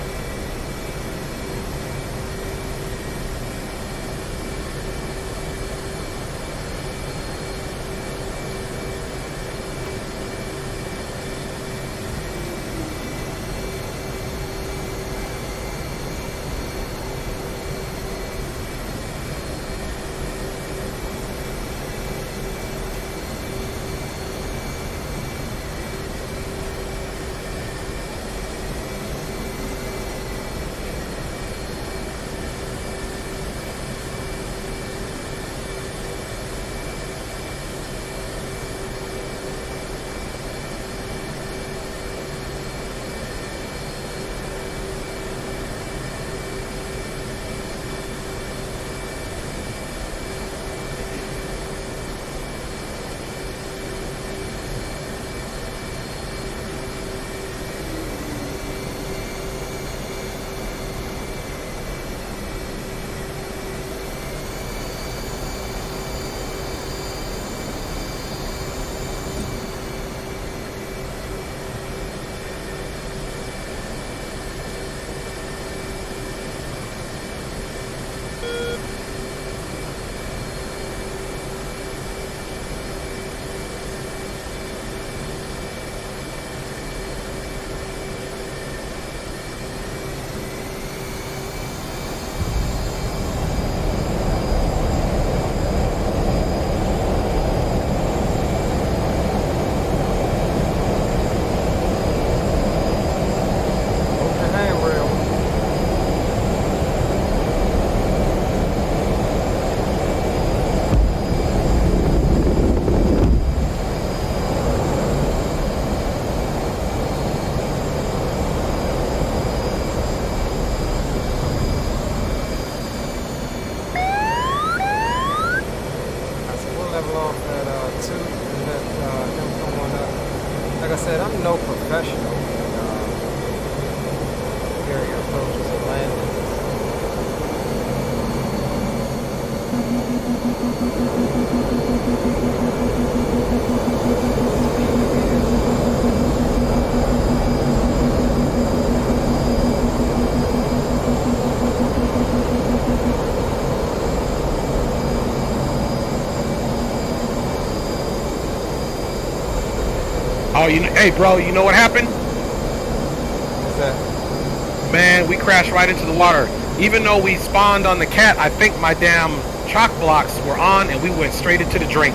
Oh, hey, bro, you know what happened? What's that? Man, we crashed right into the water. Even though we spawned on the cat, I think my damn chalk blocks were on and we went straight into the drink.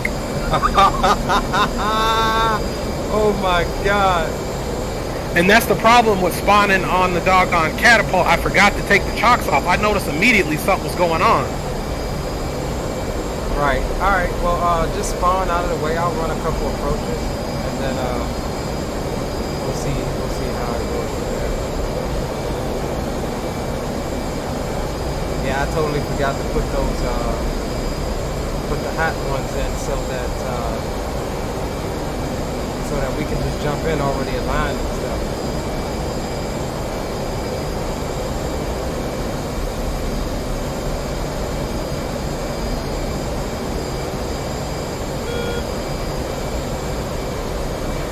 Oh my god. And that's the problem with spawning on the doggone catapult. I forgot to take the chocks off. I noticed immediately something was going on. Right. Alright, well, just spawn out of the way. I'll run a couple approaches and then we'll see how it goes from there. Yeah, I totally forgot to put those put the hot ones in so that we can just jump in already aligned and stuff.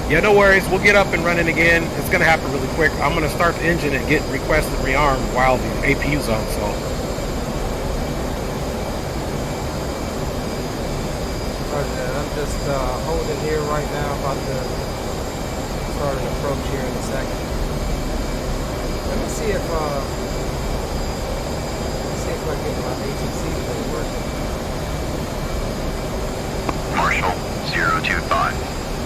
Yeah, no worries. We'll get up and running again. It's going to happen really quick. I'm going to start the engine and get requested rearmed while the APU's on, so. I'm just holding here right now, about to start an approach here in a second. Let me see if I get my ATC thing working. Marshall 025.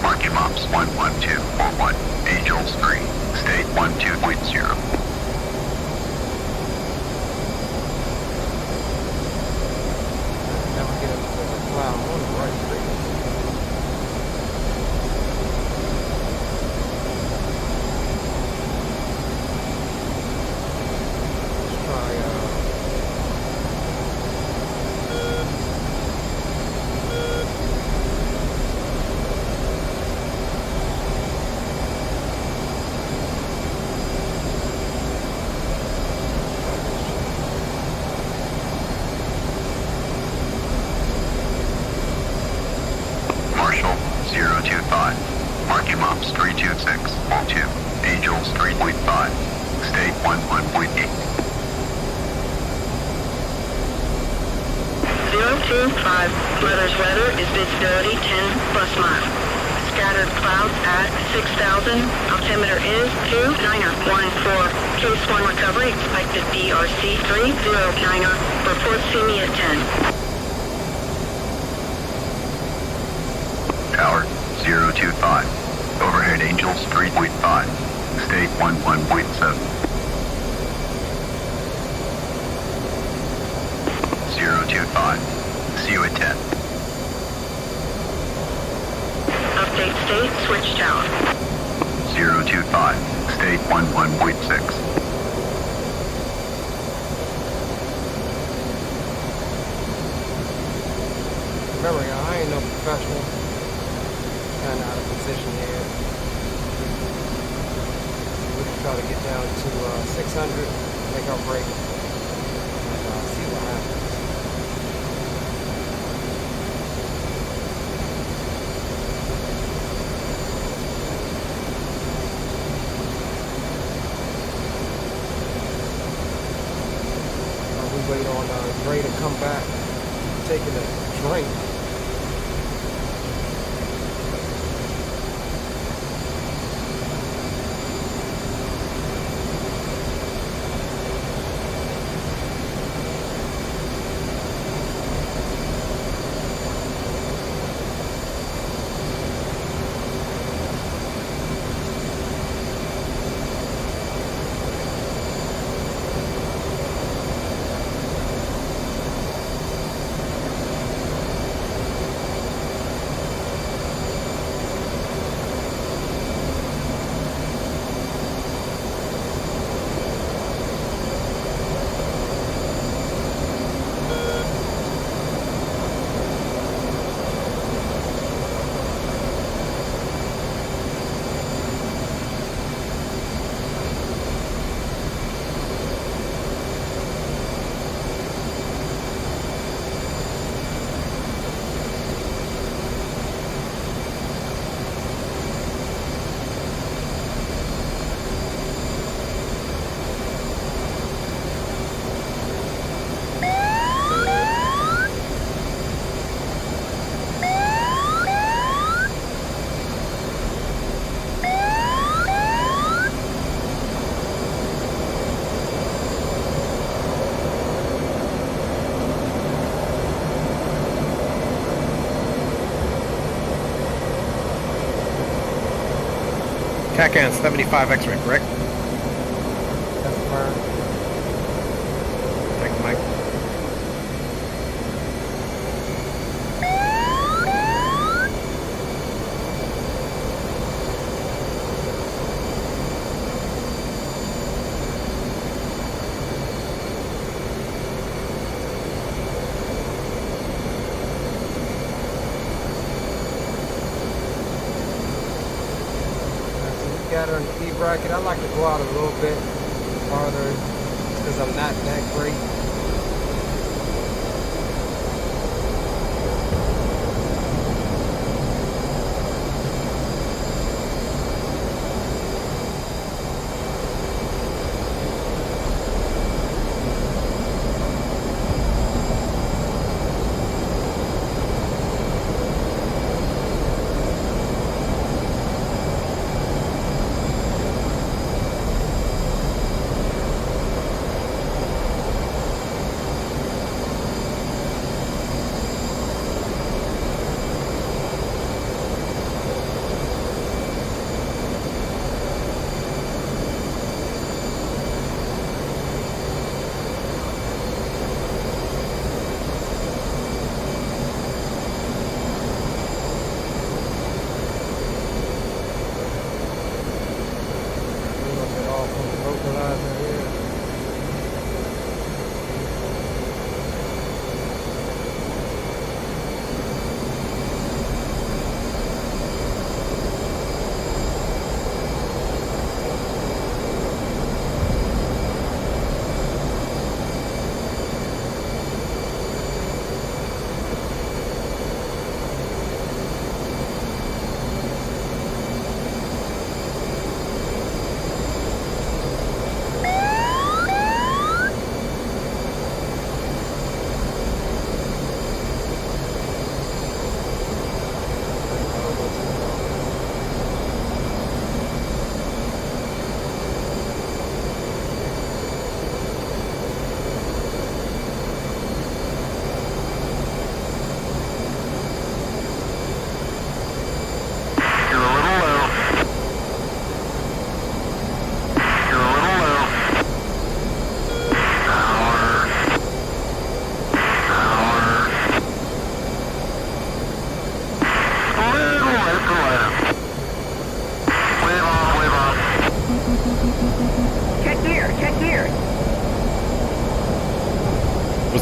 Marking mops 11241. Angels 3. State 12.0. Never get up to the cloud. I'm on the right street. Let's try 025. Marking MOPS 32642. Angels 3.5. State 11.8. 025. Weather's weather is visibility 10 plus mile. Scattered clouds at 6,000. Altimeter is 2914. Case 1 recovery expected DRC 309. Report see me at 10. Tower 025. Overhead Angels 3.5. State 11.7. 025. See you at 10. Update state, switch tower. 025. State 11.6. Remember, y'all, I ain't no professional. Kind of out of position here. We can try to get down to 600, make our break, and see what happens. We wait on Gray to come back, taking a drink. TACAN 75 X-ray, correct? That's fine. Thank you, Mike. Got her in the B bracket. I like to go out a little bit farther because I'm not that great.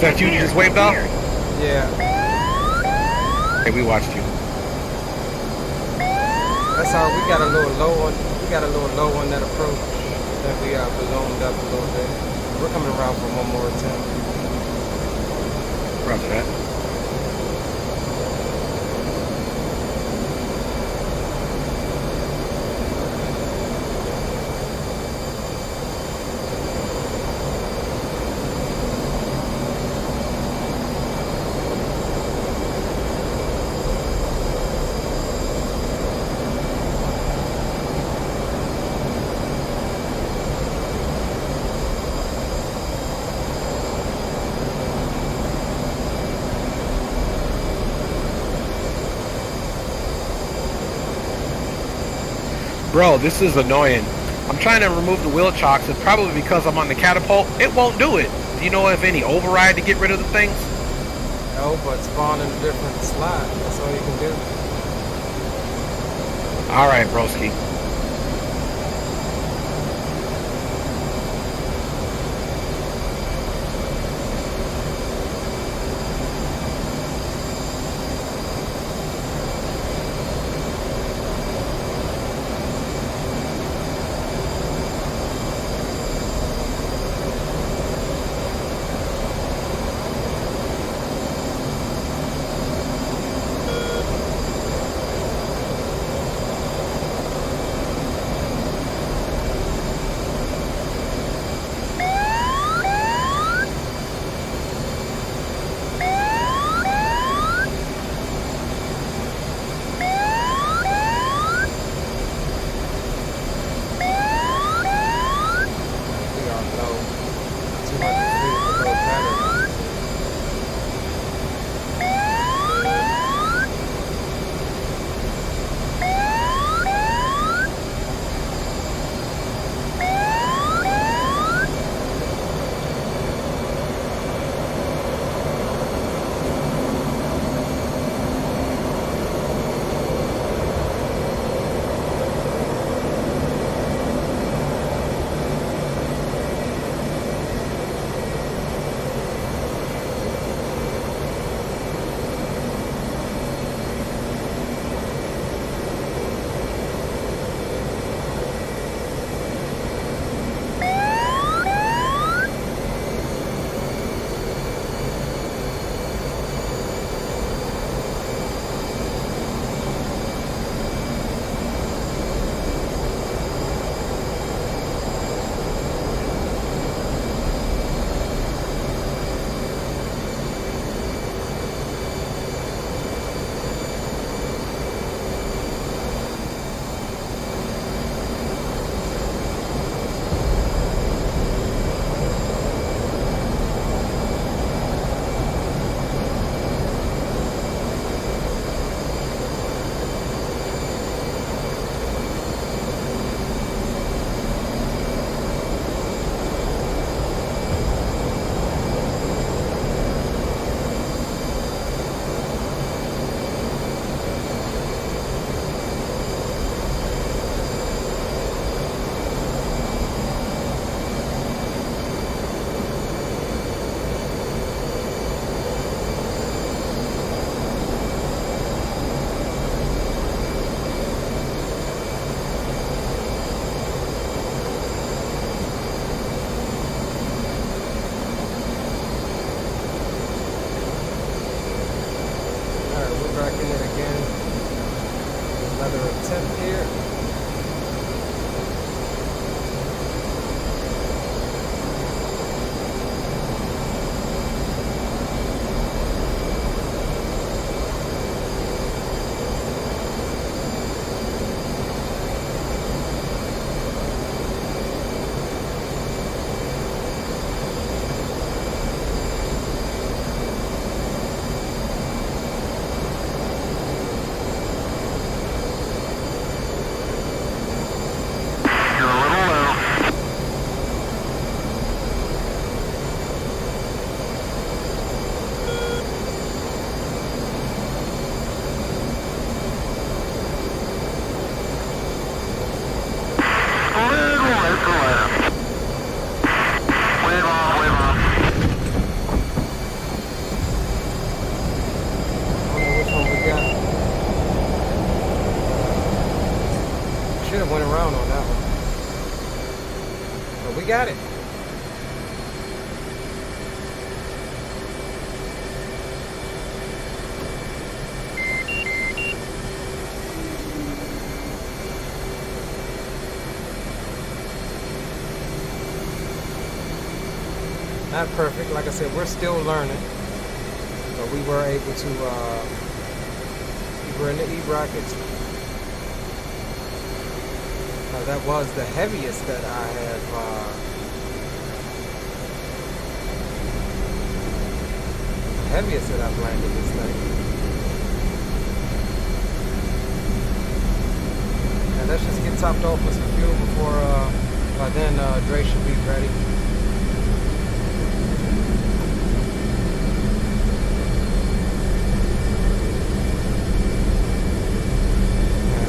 Was that you just waved off? Yeah. Hey, we watched you. That's how we got a little low on. We got a little low on that approach. That we ballooned up a little bit. We're coming around for one more attempt. Roger that. Bro, this is annoying. I'm trying to remove the wheel chocks, and probably because I'm on the catapult, it won't do it. Do you know if any override to get rid of the things? No, but spawn in a different slot. That's all you can do. Alright, broski. We got it. Not perfect. Like I said, we're still learning. But we were able to, we were in the E-brackets. That was the heaviest that I have, heaviest that I've landed this thing. And let's just get topped off with some fuel before, by then, Dre should be ready.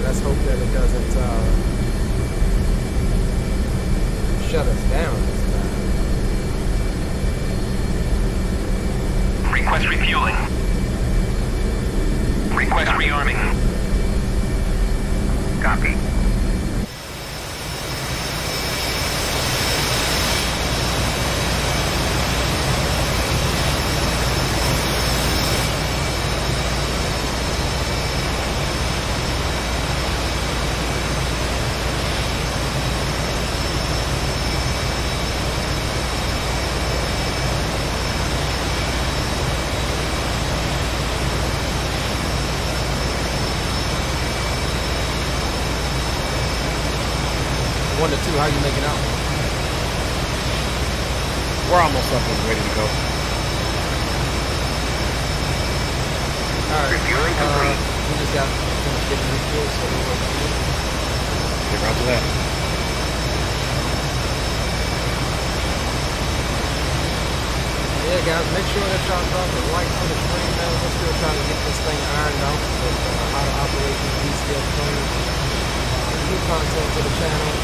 Let's hope that it doesn't shut us down this time. Request refueling. Request rearming. Copy. One to two, how you making out? We're almost up and ready to go. Alright, Refueling complete. we just got finished getting refuel, so we're going to Get right to that. yeah, guys, make sure that y'all drop a like on the screen, man. We're still trying to get this thing ironed out with how to operate these DCS planes. New content to the channel, and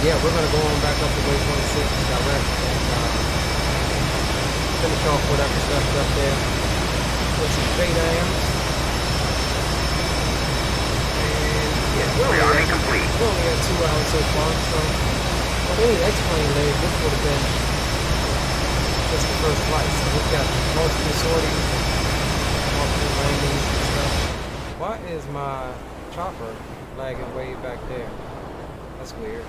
yeah, we're gonna go on back up to waypoint 6 direct and finish off whatever stuff up there with some JDAMs. And yeah, Rearming complete. we're only at 2 hours so far, so on any X-plane day, this would have been just the first flight. So we've got multiple sorties, multiple landings and stuff. Why is my chopper lagging way back there? That's weird.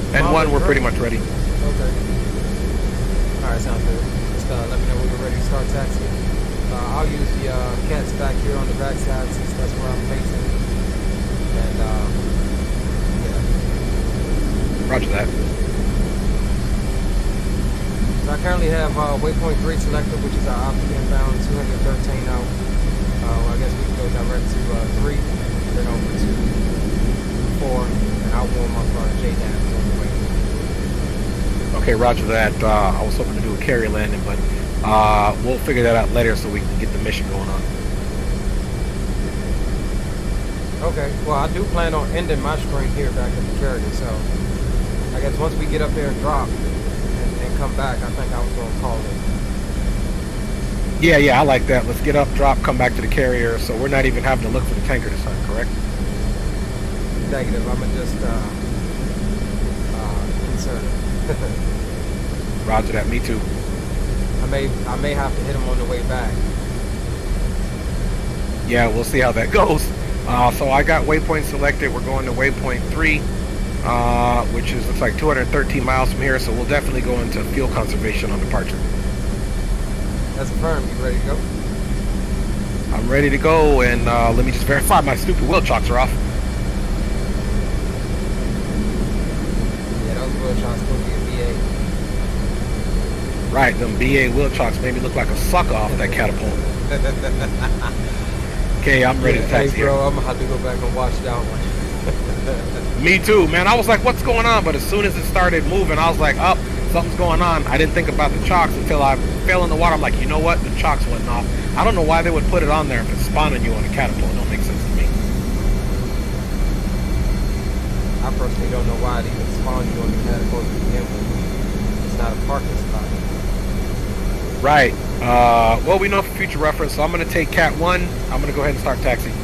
And one, we're pretty much ready. Okay. Alright, sounds good. Just let me know when you're ready to start taxiing. I'll use the cats back here on the backside since that's where I'm facing. And yeah. Roger that. So I currently have waypoint 3 selected, which is our optic inbound, 213 out. I guess we can go direct to 3, then over to 4, and I'll warm up JDAMs on the way. Okay, roger that. I was hoping to do a carrier landing, but we'll figure that out later so we can get the mission going on. Okay, well I do plan on ending my screen here back at the carrier, so I guess once we get up there and drop and come back, I think I was going to call it. Yeah, I like that. Let's get up, drop, come back to the carrier, so we're not even having to look for the tanker this time, correct? Negative, I'm going to just insert it. Roger that, me too. I may have to hit him on the way back. Yeah, we'll see how that goes. So I got waypoint selected. We're going to waypoint 3. which is looks like 213 miles from here. So we'll definitely go into fuel conservation on departure. That's affirmed. You ready to go? I'm ready to go, and let me just verify my stupid wheel chocks are off. Yeah, those wheel chocks supposed to be a BA. Right, them BA wheel chocks made me look like a sucker off that catapult. Okay, I'm ready to taxi Hey, bro, here. I'm gonna have to go back and watch that one. Me too, man. I was like, what's going on? But as soon as it started moving, I was like, oh, something's going on. I didn't think about the chocks until I fell in the water. I'm like, you know what? The chocks went off. I don't know why they would put it on there if it's spawning you on a catapult. It don't make sense to me. I personally don't know why it even spawned you on the catapult to begin with. It's not a parking spot. Right. Well, we know for future reference, so I'm going to take Cat 1. I'm going to go ahead and start taxi. Right.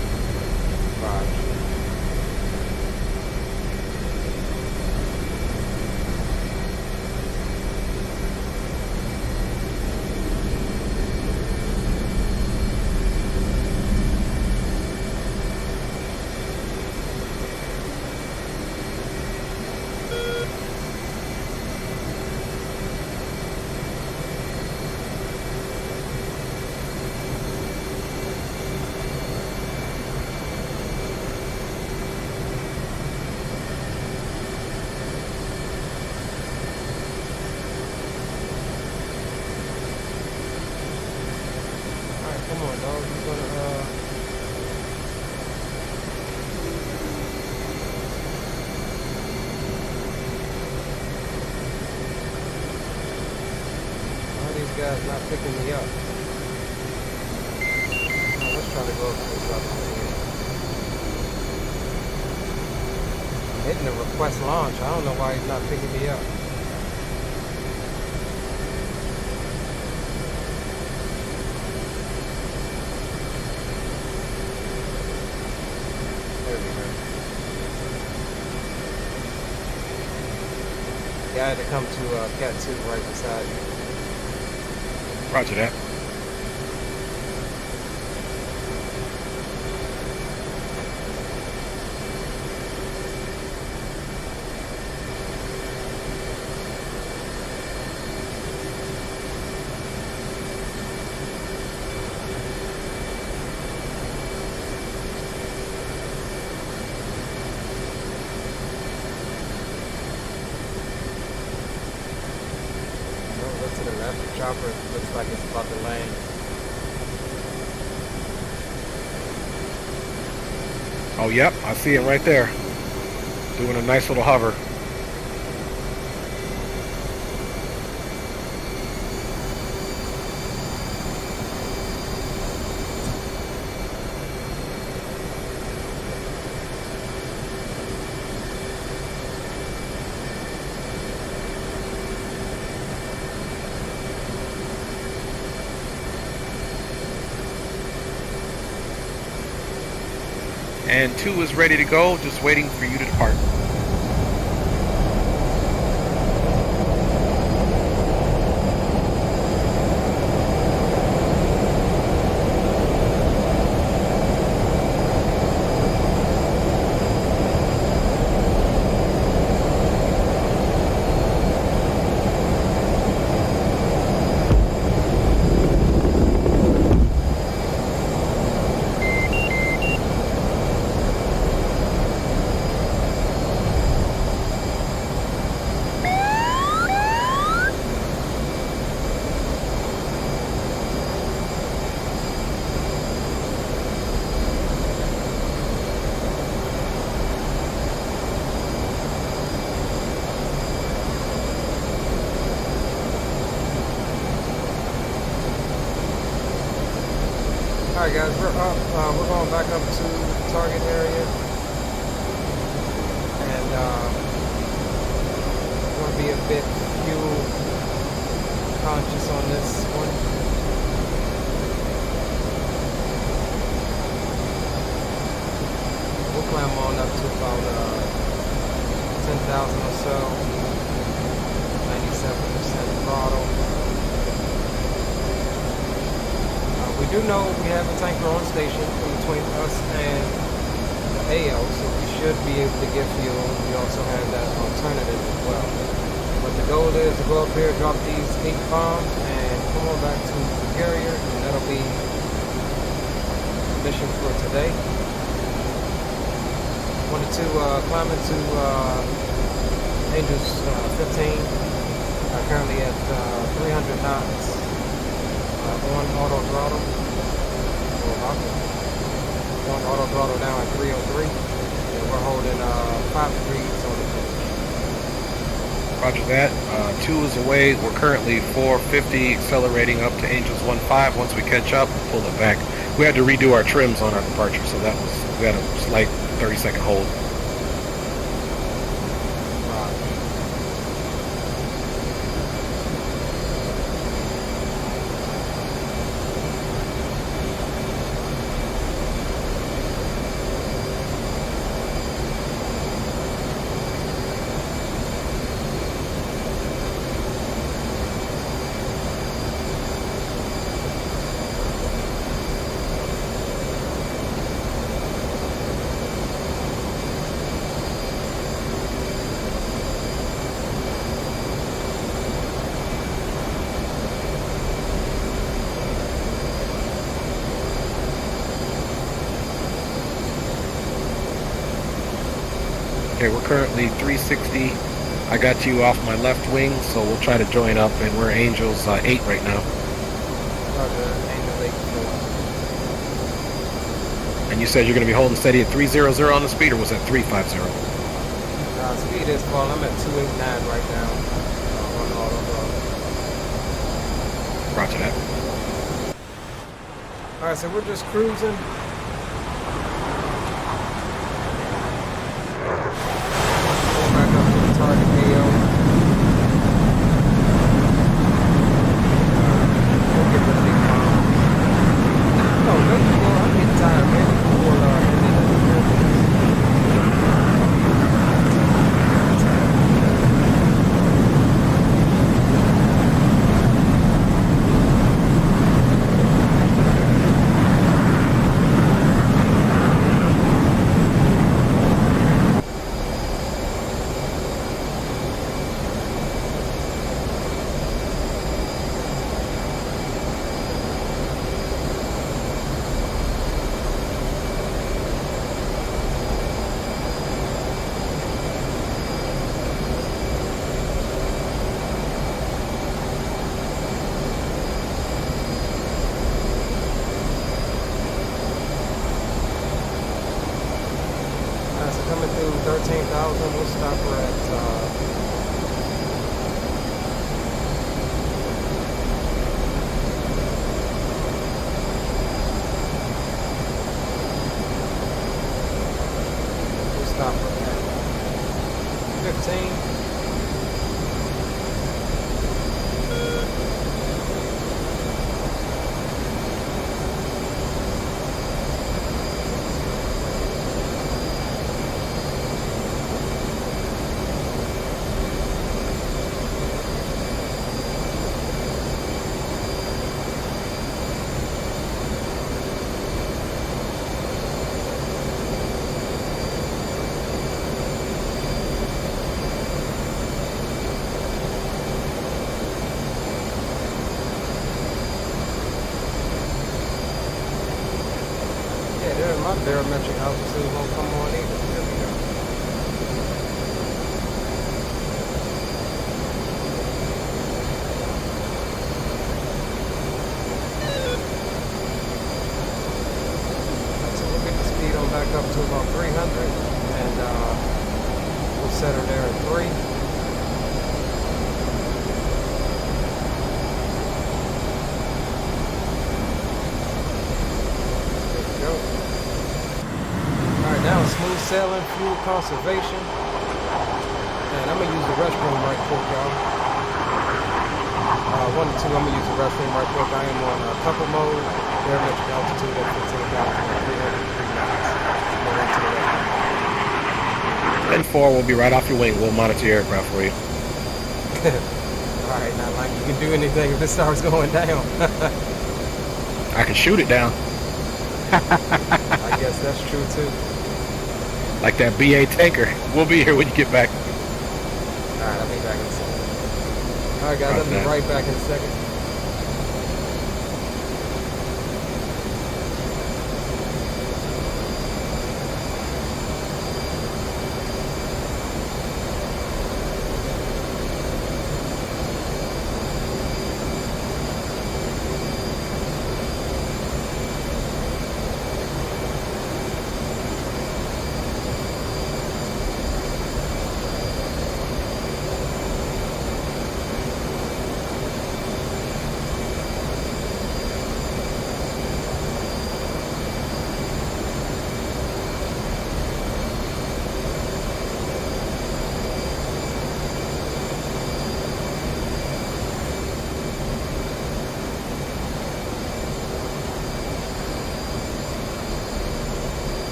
Come on, dog. You're gonna, Why are these guys not picking me up? Oh, let's try to go to this other thing. I'm hitting the request launch. I don't know why he's not picking me up. Yeah, I had to come to Cat 2 right beside you. Roger that. To the left, the chopper looks like it's about to land. Oh, yep. I see it right there. Doing a nice little hover. And 2 is ready to go, just waiting for you to depart. Alright guys, we're up. We're going back up to the target area. And we're going to be a bit fuel conscious on this one. We'll climb on up to about 10,000 or so. 97% throttle. We do know we have a tanker on station in between us and the AO, so we should be able to get fuel. We also have that alternative as well. But the goal is to go up here, drop these 8 bombs, and come on back to the carrier, and that'll be the mission for today. Wanted to climb into Angels 15, currently at 300 knots on auto throttle. On auto throttle now at 303, and we're holding 5 degrees on the finish. Roger that. 2 is away. We're currently 450, accelerating up to Angels 15. Once we catch up, we'll pull it back. We had to redo our trims on our departure, so that was, we had a slight 30-second hold. Okay, we're currently 360. I got you off my left wing, so we'll try to join up, and we're Angels 8 right now. Angels 8. And you said you're going to be holding steady at 300 on the speed, or was that 350? Speed is falling. I'm at 289 right now on auto throttle. Roger that. Alright, so we're just cruising. Back up to the target AO. We'll get rid of these bombs. No, I'm getting tired, man. Coming through 13,000, we'll stop her at we'll stop her at 15. My barometric altitude won't come on either. There we go. So we'll get the speed on back up to about 300, and we'll set her there at 3. Now smooth sailing, fuel conservation, and I'm gonna use the restroom right quick, y'all. 1 to 2, I'm gonna use the restroom right quick. I am on couple mode, barometric altitude at 15,303 knots. Go right to the restroom. And 4 will be right off your wing. We'll monitor your aircraft for you. All right, not like you can do anything if it starts going down. I can shoot it down. I guess that's true too. Like that BA tanker. We'll be here when you get back. Alright, I'll be back in a second. Alright guys, I'll be Okay. right back in a second.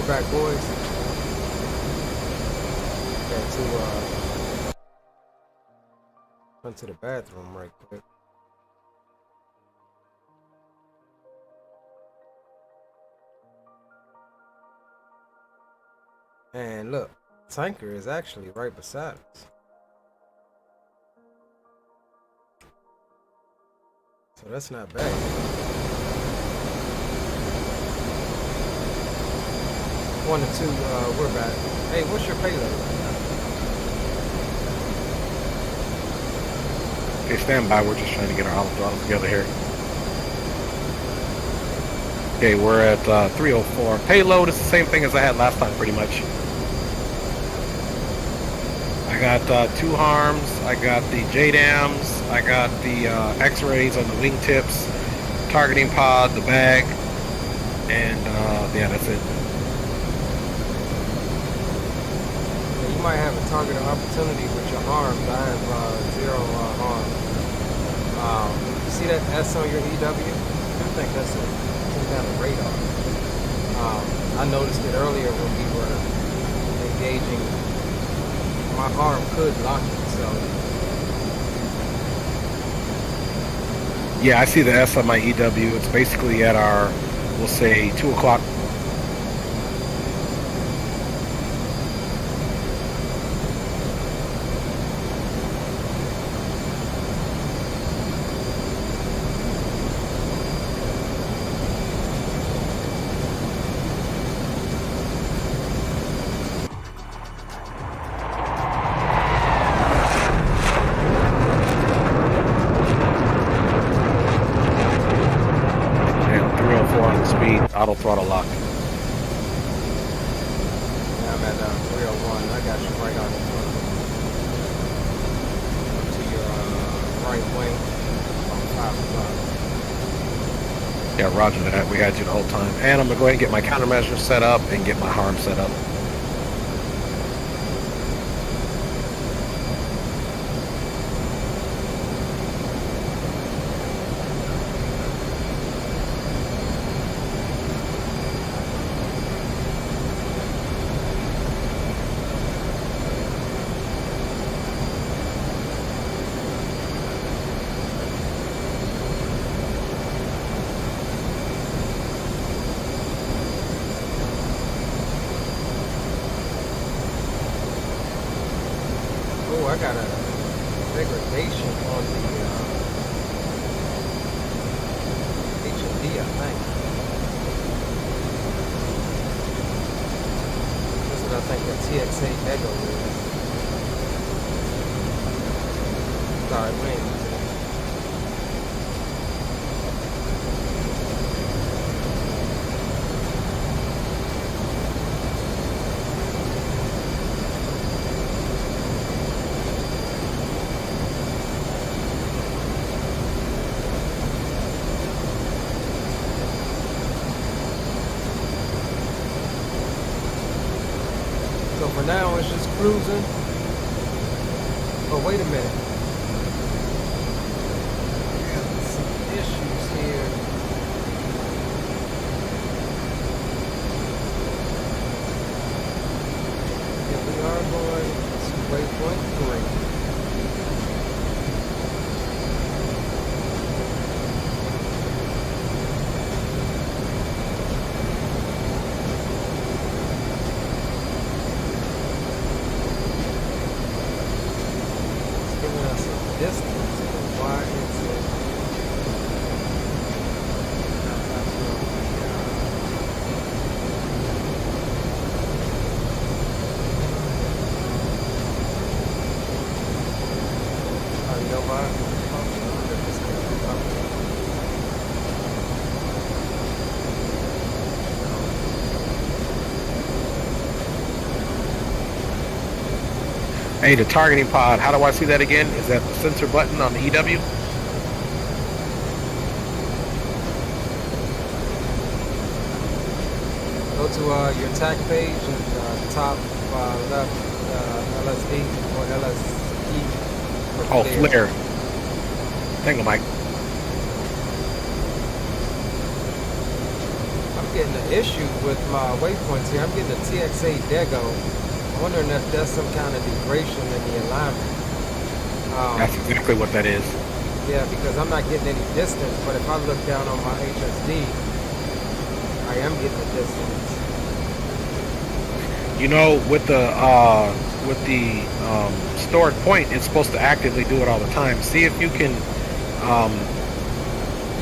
Back, boys. Got to run to the bathroom right quick. And look, tanker is actually right beside us. So that's not bad. 1 and 2, we're back. Hey, what's your payload right now? Okay, stand by. We're just trying to get our auto throttle together here. Okay, we're at 304. Payload is the same thing as I had last time, pretty much. I got 2 harms. I got the JDAMs. I got the X-rays on the wingtips, targeting pod, the bag, and yeah, that's it. You might have a target opportunity with your arms. I have 0 harm. You see that S on your EW? I think that's some kind of radar. I noticed it earlier when we were engaging. My arm could lock it, so. Yeah, I see the S on my EW. It's basically at our, we'll say, 2 o'clock. Auto throttle lock. Yeah, I'm at 301. I got you right on the front. Up to your right wing on 5 o'clock. Yeah, roger that. We had you the whole time. And I'm going to go ahead and get my countermeasures set up and get my harm set up. I got a degradation on the H&D, I think. This is what I think the TXA Ego is. Sorry, we ain't using it. So for now, it's just cruising. Oh, wait a minute. Got some issues here. Yeah, we are going to waypoint 3. Distance, why is it you know why? Hey, the targeting pod, how do I see that again? Is that the sensor button on the EW? Go to your attack page and top left LSD or LSE. Oh, flare. Hang on, Mike. I'm getting an issue with my waypoints here. I'm getting a TXA Dego. I'm wondering if that's some kind of degradation in the alignment. That's exactly what that is. Yeah, because I'm not getting any distance, but if I look down on my HSD, I am getting a distance. You know, with the stored point, it's supposed to actively do it all the time. See if you can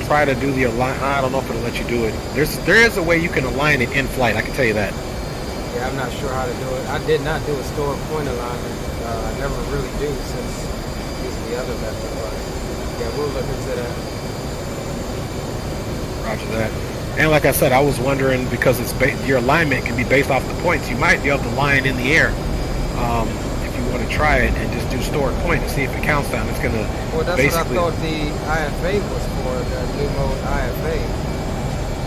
try to do the align. I don't know if it'll let you do it. There is a way you can align it in flight. I can tell you that. Yeah, I'm not sure how to do it. I did not do a stored point alignment. I never really do since using the other method. But yeah, we'll look into that. Roger that. And like I said, I was wondering because it's your alignment can be based off the points. You might be able to line in the air if you want to try it and just do stored point and see if it counts down. It's gonna. Well, that's basically what I thought the IFA was for. The new mode IFA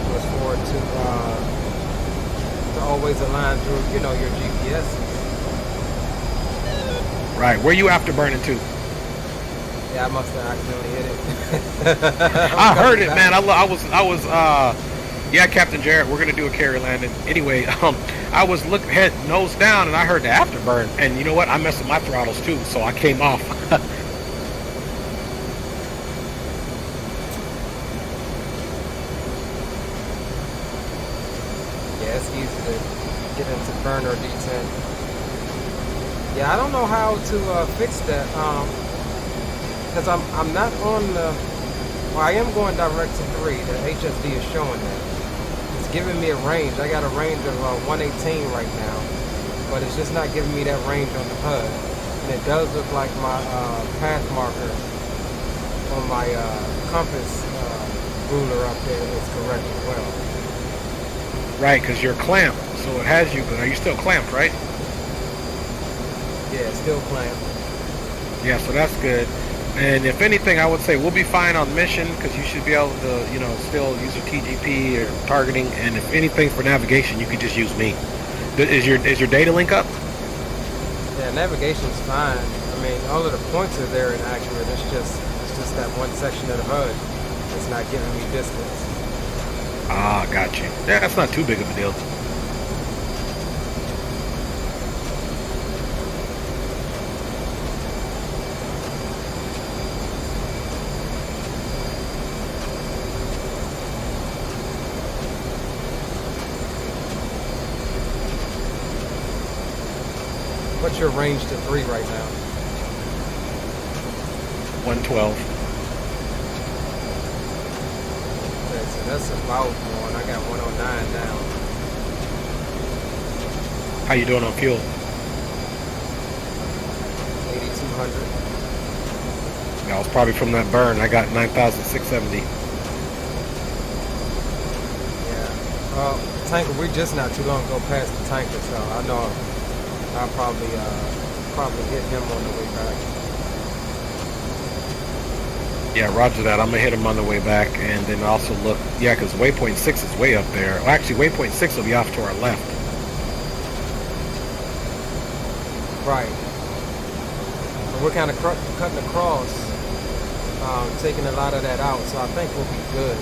was for to always align through, you know, your GPS. Right. Where you afterburning to? Yeah, I must have accidentally hit it. I heard it, man. I was. Yeah, Captain Jarrett, we're gonna do a carrier landing. Anyway, I was looking head nose down, and I heard the afterburn. And you know what? I messed with my throttles too, so I came off. Yeah, it's easy to get into burn or detent. Yeah, I don't know how to fix that. Because I'm not on the. Well, I am going direct to 3. The HSD is showing that. It's giving me a range. I got a range of 118 right now, but it's just not giving me that range on the HUD. And it does look like my path marker on my compass ruler up there is correct as well. Right, because you're clamped, so it has you. But are you still clamped, right? Yeah, it's still clamped. Yeah, so that's good. And if anything, I would say we'll be fine on mission because you should be able to, you know, still use your TGP or targeting. And if anything for navigation, you could just use me. Is your data link up? Yeah, navigation's fine. I mean, all of the points are there and accurate. It's just that one section of the HUD that's not giving me distance. Ah, got you. Yeah, that's not too big of a deal. What's your range to 3 right now? 112. Okay, so that's about one. I got 109 now. How you doing on fuel? 8,200. Yeah, I was probably from that burn. I got 9,670. Yeah. Tanker, we just not too long ago past the tanker, so I know I'll probably hit him on the way back. Yeah, roger that. I'm gonna hit him on the way back, and then also look. Yeah, because waypoint 6 is way up there. Well, actually, waypoint 6 will be off to our left. Right. And we're kind of cutting across, taking a lot of that out, so I think we'll be good.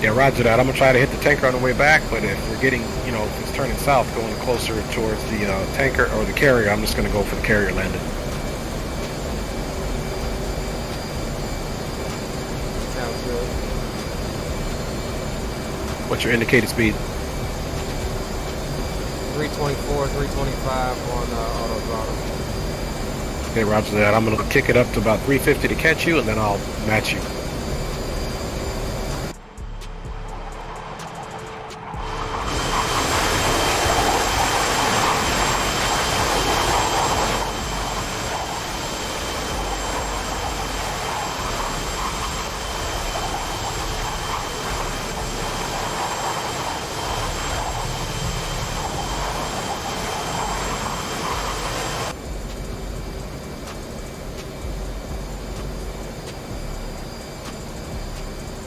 Yeah, roger that. I'm gonna try to hit the tanker on the way back, but if we're getting, you know, if it's turning south, going closer towards the tanker or the carrier, I'm just gonna go for the carrier landing. Sounds good. What's your indicated speed? 324, 325 on auto throttle. Okay, roger that. I'm gonna kick it up to about 350 to catch you, and then I'll match you.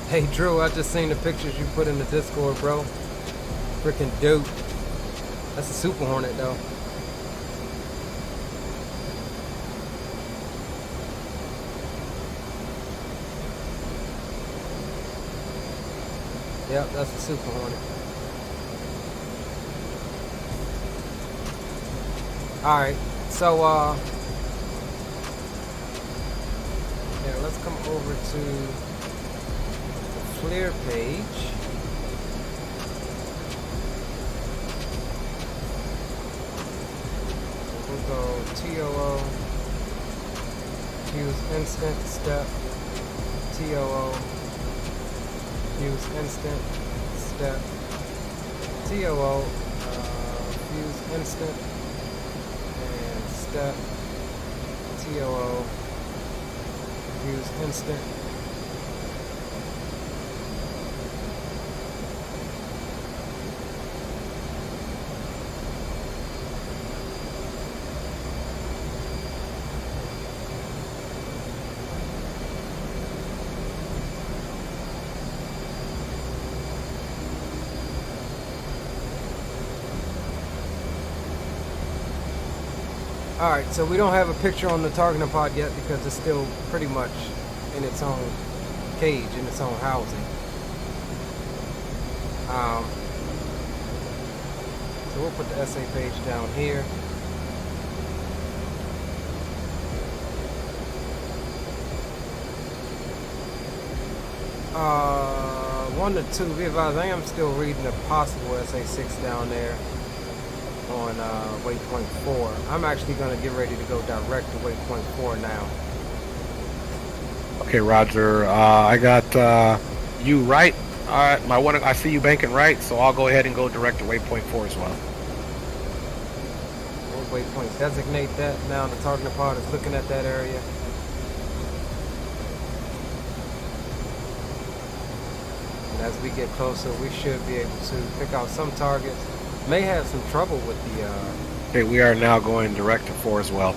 Hey Drew, I just seen the pictures you put in the Discord, bro. Freaking dope. That's a Super Hornet though. Yep, that's a Super Hornet. Alright, so yeah, let's come over to clear page. We'll go TOO, fuse instant, step, TOO, fuse instant, step, TOO, fuse instant, and step, TOO, fuse instant. Alright, so we don't have a picture on the targeting pod yet because it's still pretty much in its own cage, in its own housing. So we'll put the SA page down here. One to two, be advised, I am still reading a possible SA6 down there on waypoint 4. I'm actually going to get ready to go direct to waypoint 4 now. Okay, roger. I got you right. All right, I see you banking right, so I'll go ahead and go direct to waypoint 4 as well. Waypoint, designate that. Now the targeting pod is looking at that area. And as we get closer, we should be able to pick out some targets. May have some trouble with the Okay, we are now going direct to 4 as well.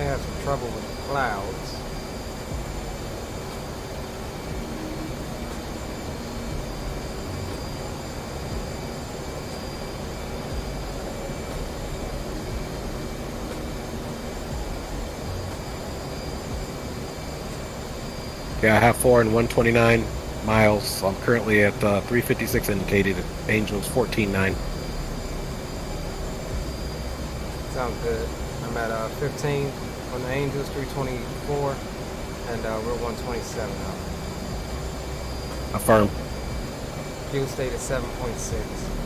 They have some trouble with the clouds. Yeah, I have 4 and 129 miles. I'm currently at 356 indicated. Angels 14.9. Sounds good. I'm at 15 on the Angels, 324, and we're 127 now. Affirm. Fuel state is 7.6.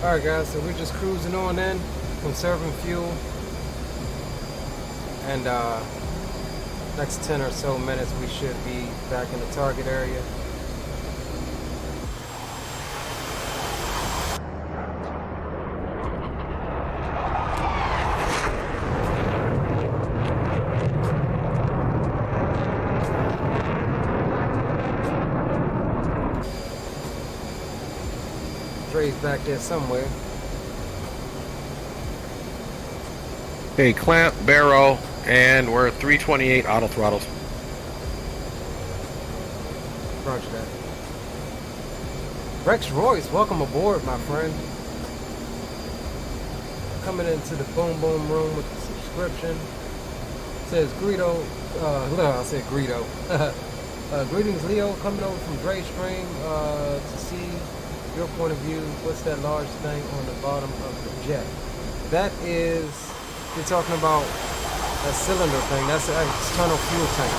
Alright guys, so we're just cruising on in, conserving fuel, and next 10 or so minutes we should be back in the target area. Dre's back there somewhere. Okay, clamp, barrel, and we're 328 auto throttles. Roger that. Rex Royce, welcome aboard, my friend. Coming into the boom boom room with the subscription. Says Greedo, I said Greedo. Greetings, Leo, coming over from Dre Stream to see your point of view. What's that large thing on the bottom of the jet? That is, you're talking about that cylinder thing. That's an external fuel tank,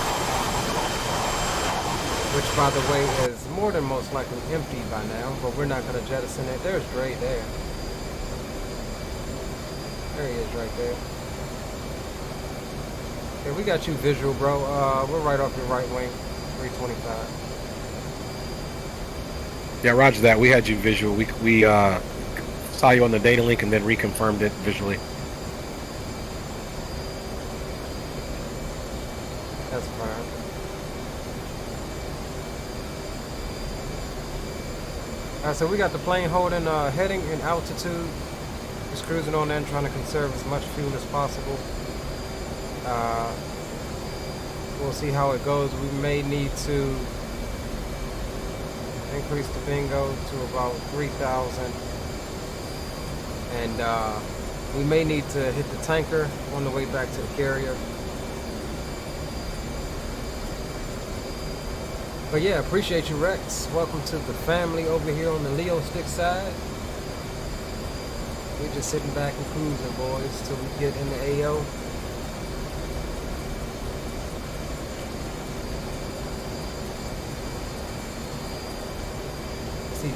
which, by the way, is more than most likely empty by now, but we're not going to jettison it. There's Dre there. There he is right there. Okay, we got you visual, bro. We're right off your right wing, 325. Yeah, roger that. We had you visual. We saw you on the data link and then reconfirmed it visually. That's fine. Alright, so we got the plane holding heading in altitude. Just cruising on in, trying to conserve as much fuel as possible. We'll see how it goes. We may need to increase the bingo to about 3,000, and we may need to hit the tanker on the way back to the carrier. But yeah, appreciate you, Rex. Welcome to the family over here on the Leo stick side. We're just sitting back and cruising, boys, till we get in the AO.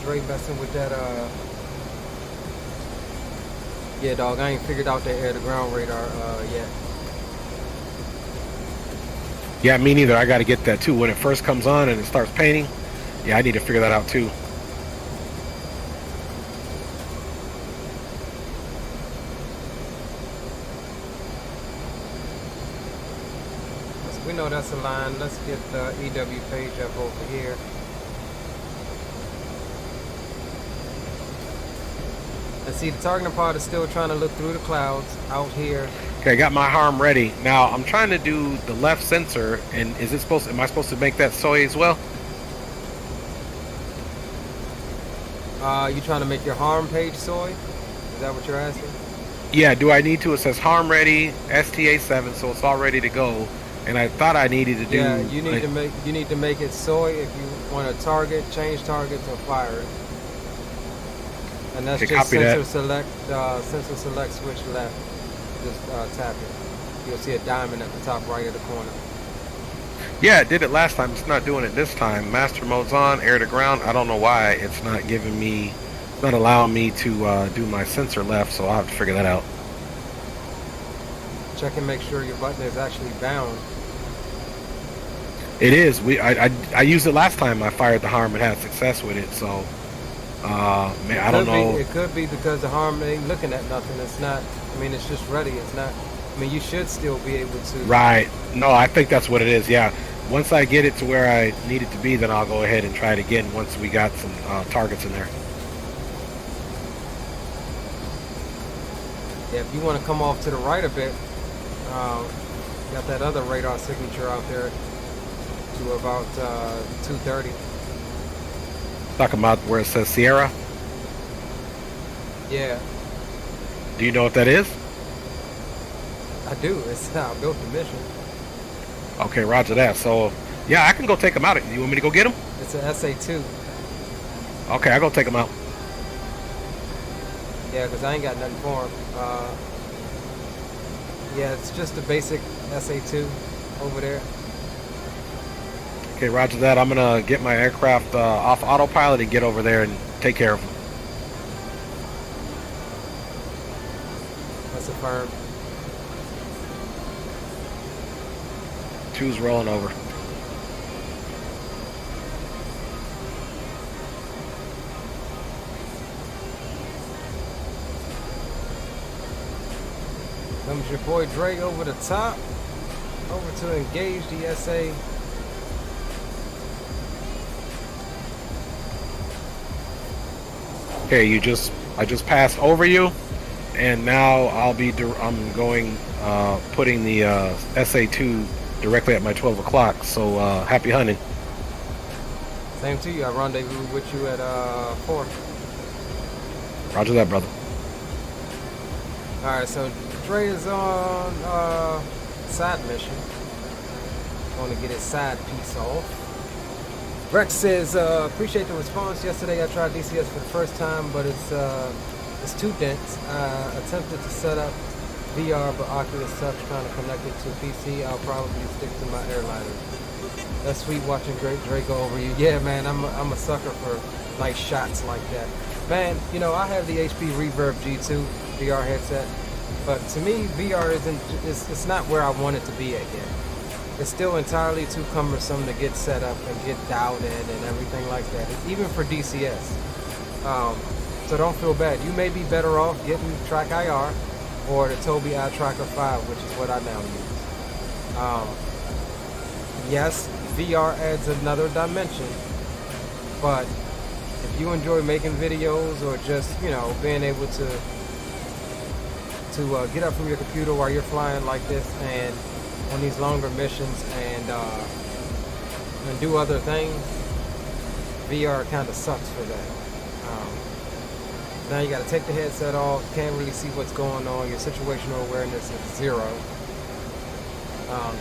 Dre messing with that yeah, dog, I ain't figured out that air to ground radar yet. Yeah, me neither. I got to get that too. When it first comes on and it starts painting, yeah, I need to figure that out too. So we know that's a line. Let's get the EW page up over here. See, the targeting pod is still trying to look through the clouds out here. Okay, I got my harm ready. Now I'm trying to do the left sensor, and is it supposed? Am I supposed to make that soy as well? You trying to make your harm page soy? Is that what you're asking? Yeah. Do I need to? It says harm ready, STA7, so it's all ready to go. And I thought I needed to do. Yeah, you need to make it soy if you want to target, change targets, or fire it. And that's okay, just sensor select, switch left. Just tap it. You'll see a diamond at the top right of the corner. Yeah, it did it last time. It's not doing it this time. Master mode's on, air to ground. I don't know why it's not giving me, it's not allowing me to do my sensor left, so I'll have to figure that out. Check and make sure your button is actually bound. It is. I used it last time. I fired the harm and had success with it. So, man, I don't know. It could be because the harm ain't looking at nothing. It's not. I mean, it's just ready. It's not. I mean, you should still be able to. Right. No, I think that's what it is. Yeah. Once I get it to where I need it to be, then I'll go ahead and try it again once we got some targets in there. Yeah, if you want to come off to the right a bit, got that other radar signature out there to about 230. Talking about where it says Sierra. Yeah, Do you know what that is? I do. It's I built the mission. Okay, roger that. So, yeah, I can go take them out. You want me to go get them? It's an SA2. Okay, I'll go take them out. Yeah, because I ain't got nothing for him. Yeah, it's just a basic SA2 over there. Okay, roger that. I'm going to get my aircraft off autopilot and get over there and take care of them. That's affirmed. 2's rolling over. Comes your boy Dre over the top. Over to engage the SA. Okay, I just passed over you, and now I'm going putting the SA2 directly at my 12 o'clock. So happy hunting. Same to you. I rendezvous with you at 4. Roger that, brother. All right, so Dre is on side mission. Want to get his side piece off. Rex says, appreciate the response. Yesterday I tried DCS for the first time, but it's too dense. I attempted to set up VR, but Oculus sucks trying to connect it to PC. I'll probably stick to my airliner. That's sweet watching Dre go over you. Yeah, man, I'm a sucker for nice shots like that. Man, you know, I have the HP Reverb G2 VR headset, but to me, VR it's not where I want it to be at yet. It's still entirely too cumbersome to get set up and get dialed in and everything like that, even for DCS. So don't feel bad. You may be better off getting Track IR or the Tobii Eye Tracker 5, which is what I now use. Yes, VR adds another dimension, but if you enjoy making videos or just, you know, being able to get up from your computer while you're flying like this and on these longer missions and do other things, VR kind of sucks for that. Now you got to take the headset off. You can't really see what's going on. Your situational awareness is 0.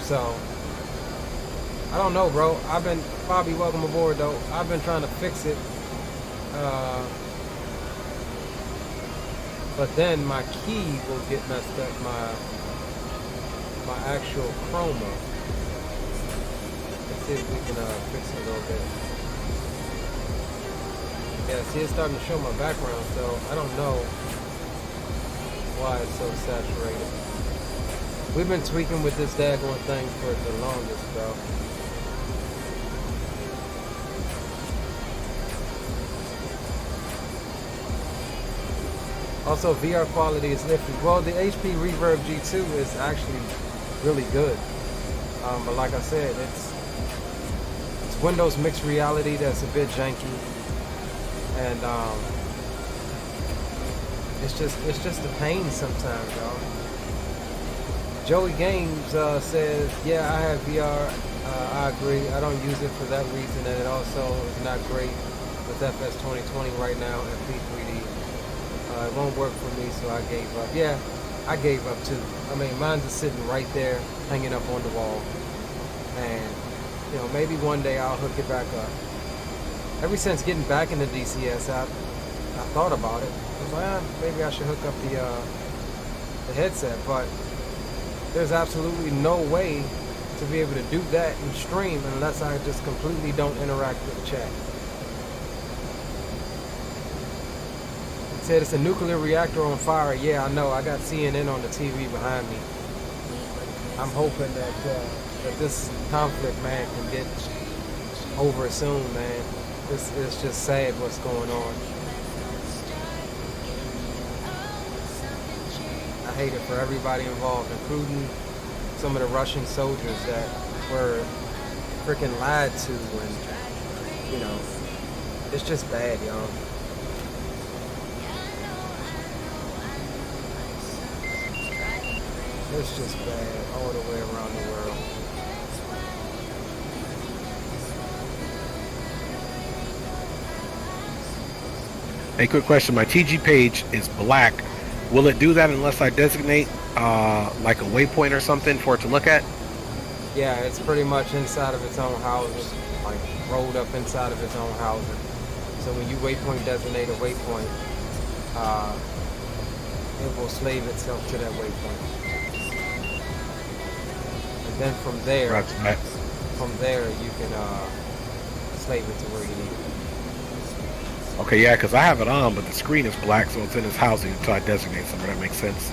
So I don't know, bro. Bobby, welcome aboard, though. I've been trying to fix it, but then my key will get messed up. My actual chroma. Let's see if we can fix it a little bit. Yeah, see, it's starting to show my background, so I don't know why it's so saturated. We've been tweaking with this daggone thing for the longest, bro. Also, VR quality is iffy. Well, the HP Reverb G2 is actually really good, but like I said, it's Windows mixed reality that's a bit janky, and it's just a pain sometimes, y'all. Joey Games says, yeah, I have VR. I agree. I don't use it for that reason, and it also is not great with FS 2020 right now and P3D. It won't work for me, so I gave up. Yeah, I gave up too. I mean, mine's just sitting right there, hanging up on the wall. And, you know, maybe one day I'll hook it back up. Ever since getting back into DCS, I thought about it. I was like, maybe I should hook up the headset. But there's absolutely no way to be able to do that and stream unless I just completely don't interact with the chat. It said it's a nuclear reactor on fire. Yeah, I know. I got CNN on the TV behind me. I'm hoping that that this conflict, man, can get over soon, man. This is just sad what's going on. I hate it for everybody involved, including some of the Russian soldiers that were freaking lied to, and you know, it's just bad, y'all. It's just bad all the way around the world. Hey, quick question. My TG page is black. Will it do that unless I designate like a waypoint or something for it to look at? Yeah, it's pretty much inside of its own housing, like rolled up inside of its own housing. So when you waypoint designate a waypoint, it will slave itself to that waypoint. And then from there, you can slave it to where you need it. Okay, yeah, because I have it on, but the screen is black, so it's in its housing until I designate somewhere. That makes sense.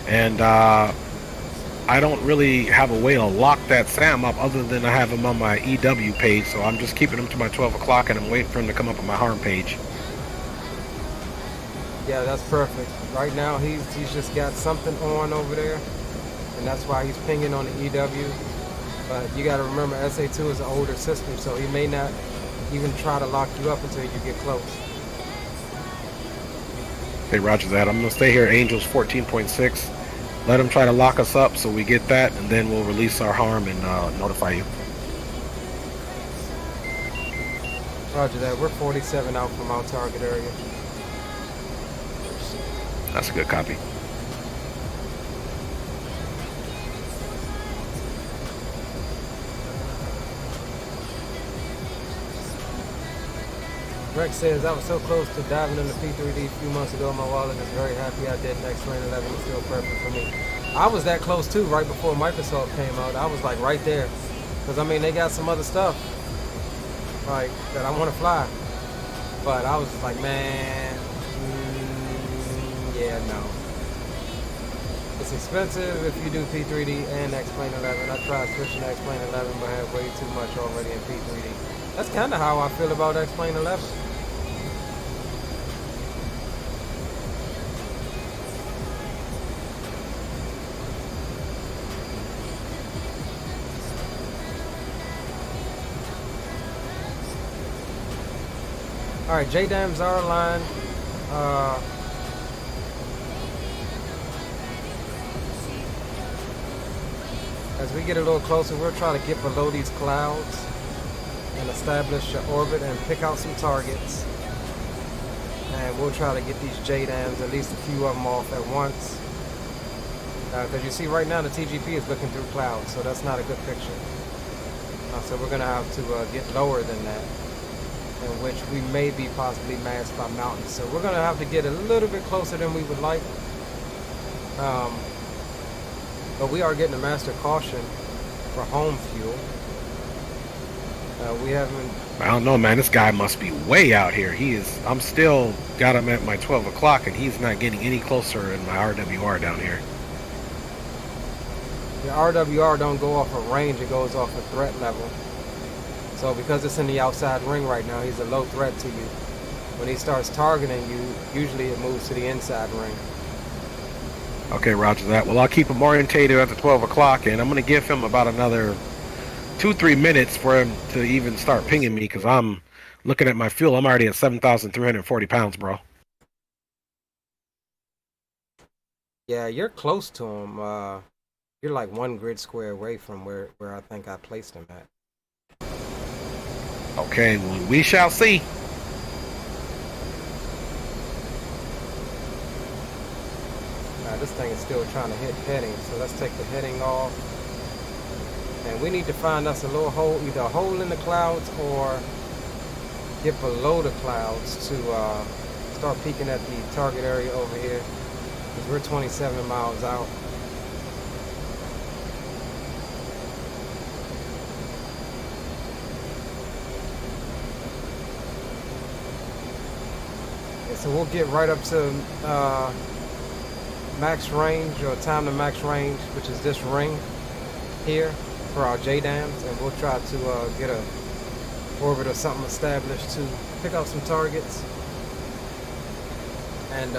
And I don't really have a way to lock that SAM up other than I have him on my EW page, so I'm just keeping him to my 12 o'clock, and I'm waiting for him to come up on my harm page. Yeah, that's perfect. Right now, he's just got something on over there, and that's why he's pinging on the EW. But you got to remember, SA2 is an older system, so he may not even try to lock you up until you get close. Hey, roger that. I'm going to stay here, Angels 14.6. Let him try to lock us up so we get that, and then we'll release our harm and notify you. Roger that. We're 47 out from our target area. That's a good copy. Rex says, I was so close to diving into P3D a few months ago. My wallet is very happy I did. Next Plane 11 is still perfect for me. I was that close too, right before Microsoft came out. I was like right there. Because I mean, they got some other stuff like that I want to fly. But I was just like, man, yeah, no. It's expensive if you do P3D and X-Plane 11. I tried switching to X-Plane 11, but had way too much already in P3D. That's kind of how I feel about X-Plane 11. All right, JDAMs are aligned. As we get a little closer, we'll try to get below these clouds and establish an orbit and pick out some targets. And we'll try to get these JDAMs, at least a few of them off at once. Because you see right now the TGP is looking through clouds, so that's not a good picture. So we're going to have to get lower than that, in which we may be possibly masked by mountains. So we're going to have to get a little bit closer than we would like. But we are getting a master caution for home fuel. We haven't... I don't know, man. This guy must be way out here. He is... I'm still got him at my 12 o'clock, and he's not getting any closer in my RWR down here. The RWR don't go off of range. It goes off of threat level. So because it's in the outside ring right now, he's a low threat to you. When he starts targeting you, usually it moves to the inside ring. Okay, roger that. Well, I'll keep him orientated at the 12 o'clock, and I'm going to give him about another 2-3 minutes for him to even start pinging me, because I'm looking at my fuel. I'm already at 7,340 pounds, bro. Yeah, you're close to him. You're like 1 grid square away from where I think I placed him at. Okay, well, we shall see. This thing is still trying to hit heading, so let's take the heading off. And we need to find us a little hole, either a hole in the clouds or get below the clouds to start peeking at the target area over here, because we're 27 miles out. So we'll get right up to max range, or time to max range, which is this ring here for our JDAMs, and we'll try to get a orbit or something established to pick up some targets and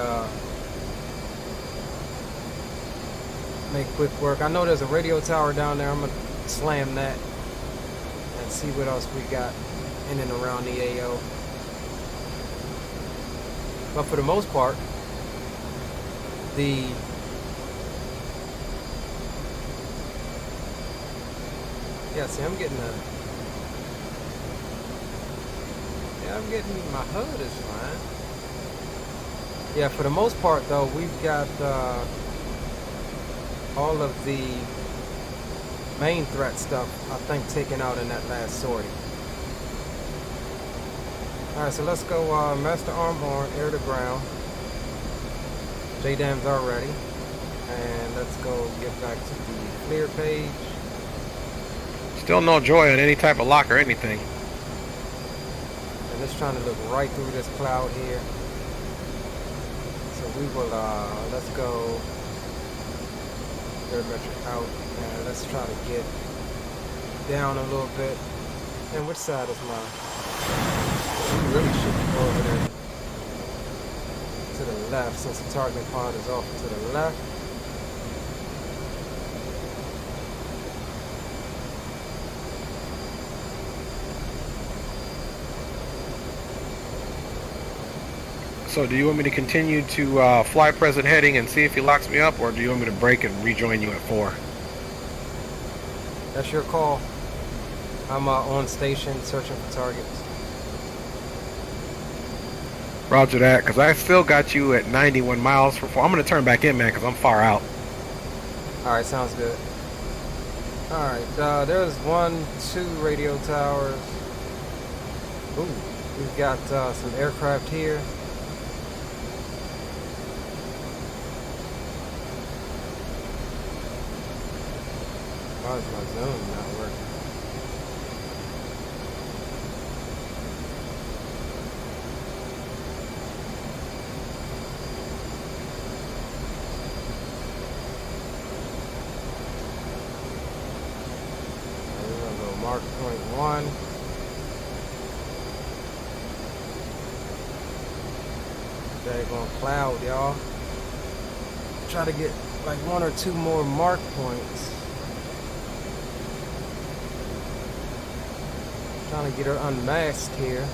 make quick work. I know there's a radio tower down there. I'm gonna slam that and see what else we got in and around the AO. But for the most part, the see, I'm getting my HUD is fine. Yeah, for the most part though, we've got all of the main threat stuff, I think, taken out in that last sortie. Alright, so let's go master armhorn, air to ground. JDAMs are ready. And let's go get back to the clear page. Still no joy on any type of lock or anything. And it's trying to look right through this cloud here. So we will, let's go barometric out, and let's try to get down a little bit. And which side is mine? We really should go over there to the left, since the targeting pod is off to the left. So do you want me to continue to fly present heading and see if he locks me up, or do you want me to break and rejoin you at 4? That's your call. I'm on station searching for targets. Roger that, because I still got you at 91 miles for 4. I'm going to turn back in, man, because I'm far out. Alright, sounds good. Alright, there's 1, 2 radio towers. Ooh, we've got some aircraft here. Why is my zone not working? We're gonna go mark point 1. Daggone cloud, y'all. Try to get like 1 or 2 more mark points. Trying to get her unmasked here.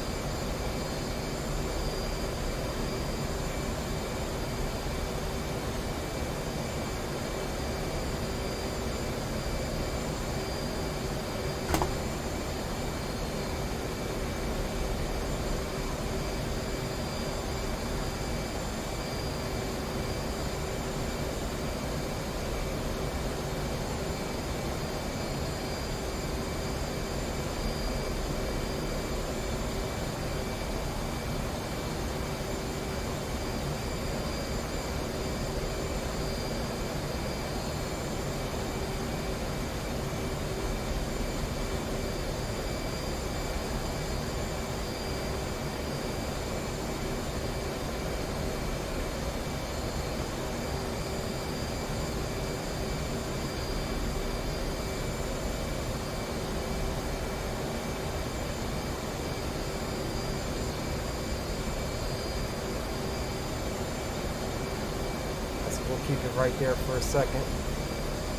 We'll keep it right there for a second.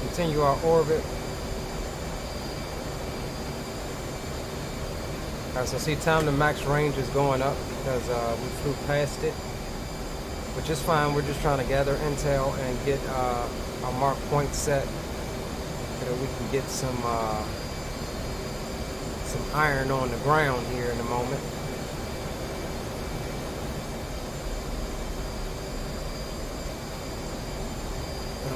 Continue our orbit. Alright, so see, time to max range is going up because we flew past it, which is fine. We're just trying to gather intel and get our mark point set so that we can get some iron on the ground here in a moment.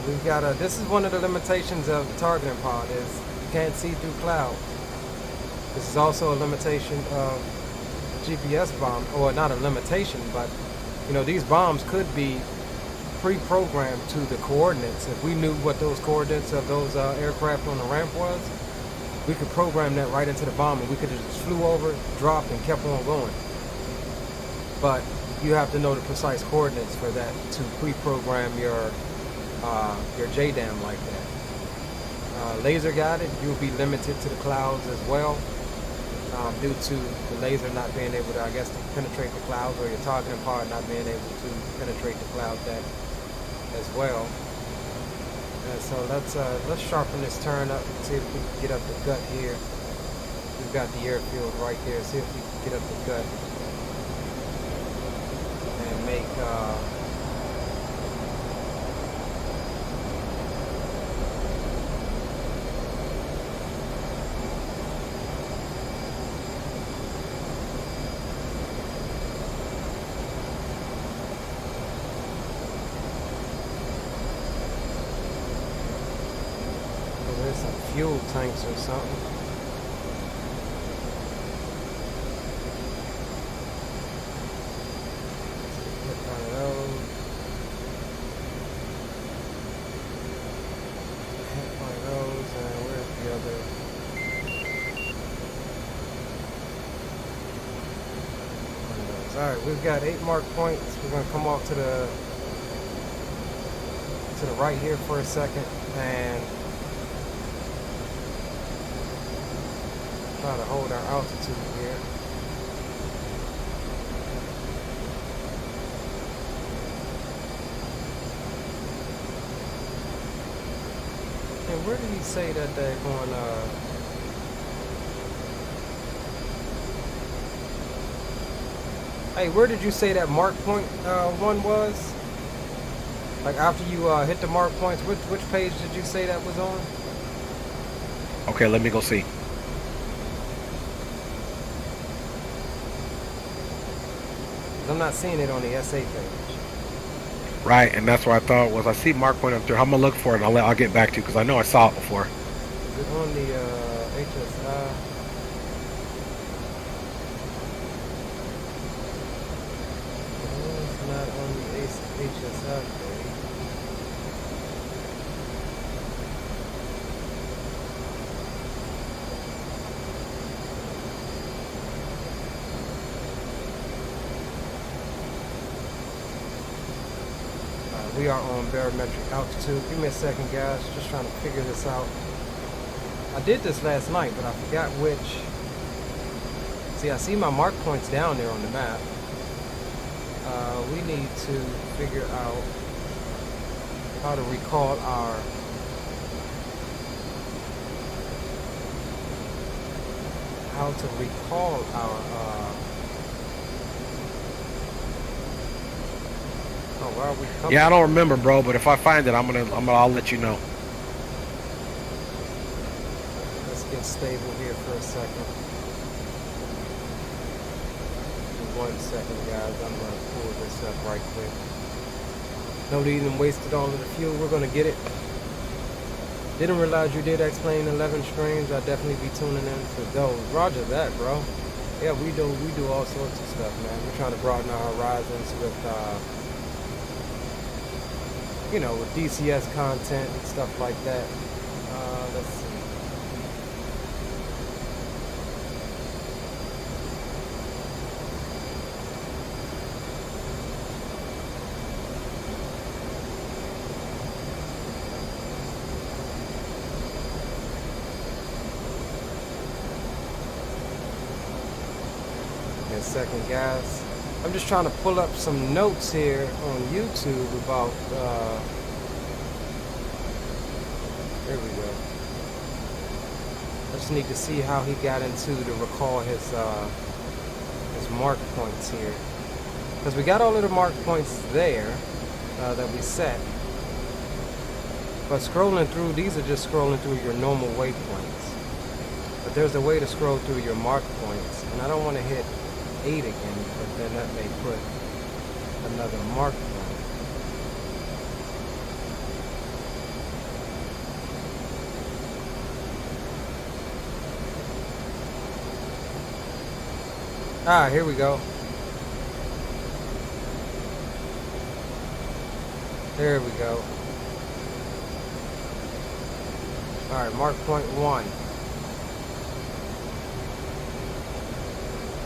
We've got this is one of the limitations of the targeting pod, is you can't see through clouds. This is also a limitation of GPS bomb, or not a limitation, but you know, these bombs could be pre-programmed to the coordinates. If we knew what those coordinates of those aircraft on the ramp was, we could program that right into the bomb, and we could have just flew over, dropped, and kept on going. But you have to know the precise coordinates for that to pre-program your JDAM like that. Laser guided, you'll be limited to the clouds as well, due to the laser not being able to, I guess, to penetrate the clouds, or your targeting part not being able to penetrate the cloud deck as well. And so let's sharpen this turn up and see if we can get up the gut here. We've got the airfield right there. See if we can get up the gut and make there's some fuel tanks or something. Alright, we've got 8 mark points. We're going to come off to the right here for a second and try to hold our altitude here. And where did he say that they're going Hey, where did you say that mark point one was? Like after you hit the mark points, which page did you say that was on? Okay, let me go see. I'm not seeing it on the SA page. Right, and that's what I thought was I see mark point up there. I'm gonna look for it and I'll get back to you because I know I saw it before. Is it on the HSI? It's not on the HSI page. We are on barometric altitude. Give me a second, guys. Just trying to figure this out. I did this last night, but I forgot which. See, I see my mark points down there on the map. We need to figure out how to recall our oh, where are we coming? Yeah, I don't remember, bro, but if I find it, I'll let you know. Let's get stable here for a second. In 1 second, guys. I'm going to pull this up right quick. No need in wasted all of the fuel. We're going to get it. Didn't realize you did explain 11 streams. I'll definitely be tuning in for those. Roger that, bro. Yeah, we do all sorts of stuff, man. We're trying to broaden our horizons with you know, with DCS content and stuff like that. Let's see. Give me a second, guys. I'm just trying to pull up some notes here on YouTube about, there we go. I just need to see how he got into to recall his mark points here. Because we got all of the mark points there that we set. But scrolling through, these are just scrolling through your normal waypoints. But there's a way to scroll through your mark points. And I don't want to hit 8 again, but then that may put another mark point. Ah, here we go. There we go. Alright, mark point 1.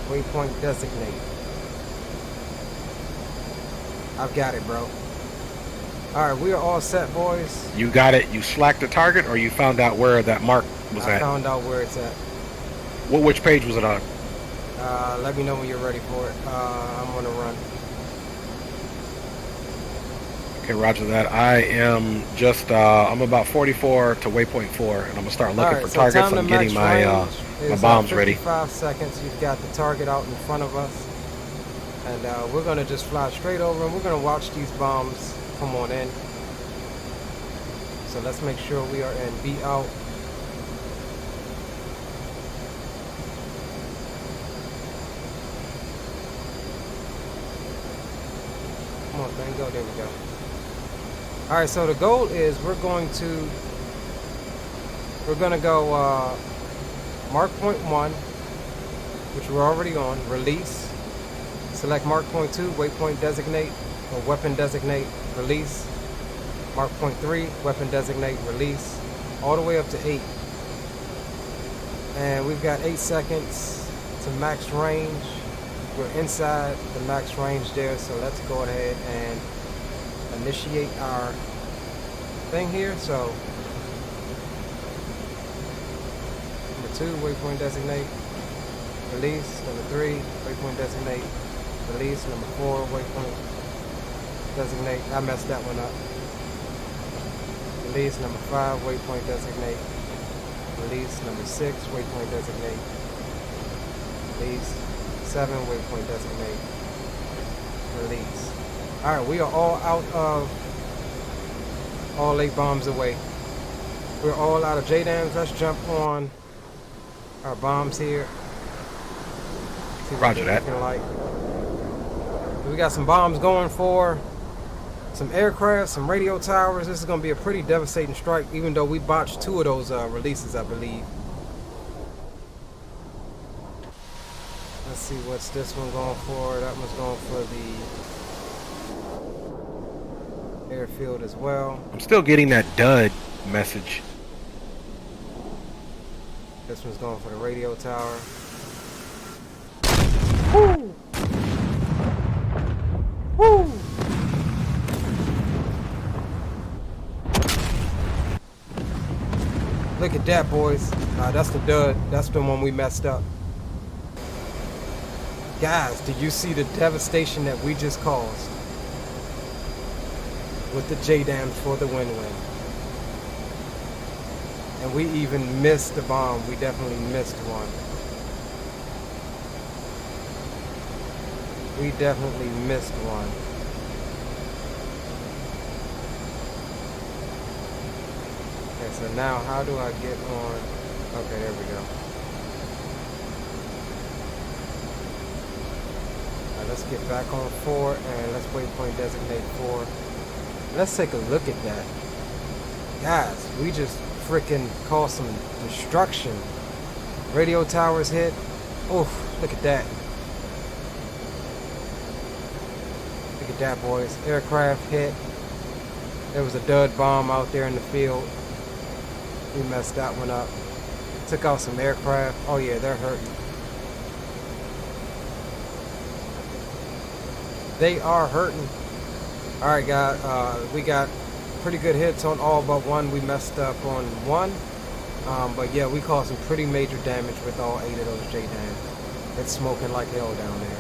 Waypoint designate. I've got it, bro. All right, we are all set, boys. You got it. You slacked the target, or you found out where that mark was I at? found out where it's at. Which page was it on? Let me know when you're ready for it. I'm gonna run. Okay, roger that. I am just, I'm about 44 to waypoint 4, and I'm going to start looking for targets. I'm getting my bombs ready. 55 seconds. You've got the target out in front of us. And we're going to just fly straight over, and we're going to watch these bombs come on in. So let's make sure we are in B out. Come on, man, go. There we go. All right, so the goal is we're going to go mark point 1, which we're already on, release, select mark point 2, waypoint designate, or weapon designate, release, mark point 3, weapon designate, release, all the way up to 8. And we've got 8 seconds to max range. We're inside the max range there, so let's go ahead and initiate our thing here. So number 2, waypoint designate, release. Number 3, waypoint designate, release. Number 4, waypoint designate. I messed that one up. Release. Number 5, waypoint designate, release. Number 6, waypoint designate, release. 7, waypoint designate, release. Alright, we are all out of all 8 bombs away. We're all out of JDAMs. Let's jump on our bombs here. See what Roger they're that. looking like. We got some bombs going for some aircraft, some radio towers. This is going to be a pretty devastating strike, even though we botched 2 of those releases, I believe. Let's see what's this one going for. That one's going for the airfield as well. I'm still getting that dud message. This one's going for the radio tower. Woo! Woo! Look at that, boys. That's the dud. That's the one we messed up. Guys, did you see the devastation that we just caused with the JDAMs for the win-win? And we even missed the bomb. We definitely missed one. We definitely missed one. Okay, so now how do I get on? Okay, there we go. Let's get back on 4 and let's waypoint designate 4. Let's take a look at that. Guys, we just freaking caused some destruction. Radio towers hit. Oof, look at that. Look at that, boys. Aircraft hit. There was a dud bomb out there in the field. We messed that one up. Took out some aircraft. Oh yeah, they're hurting. They are hurting. Alright, guys, we got pretty good hits on all but one. We messed up on 1. But yeah, we caused some pretty major damage with all 8 of those JDAMs. It's smoking like hell down there.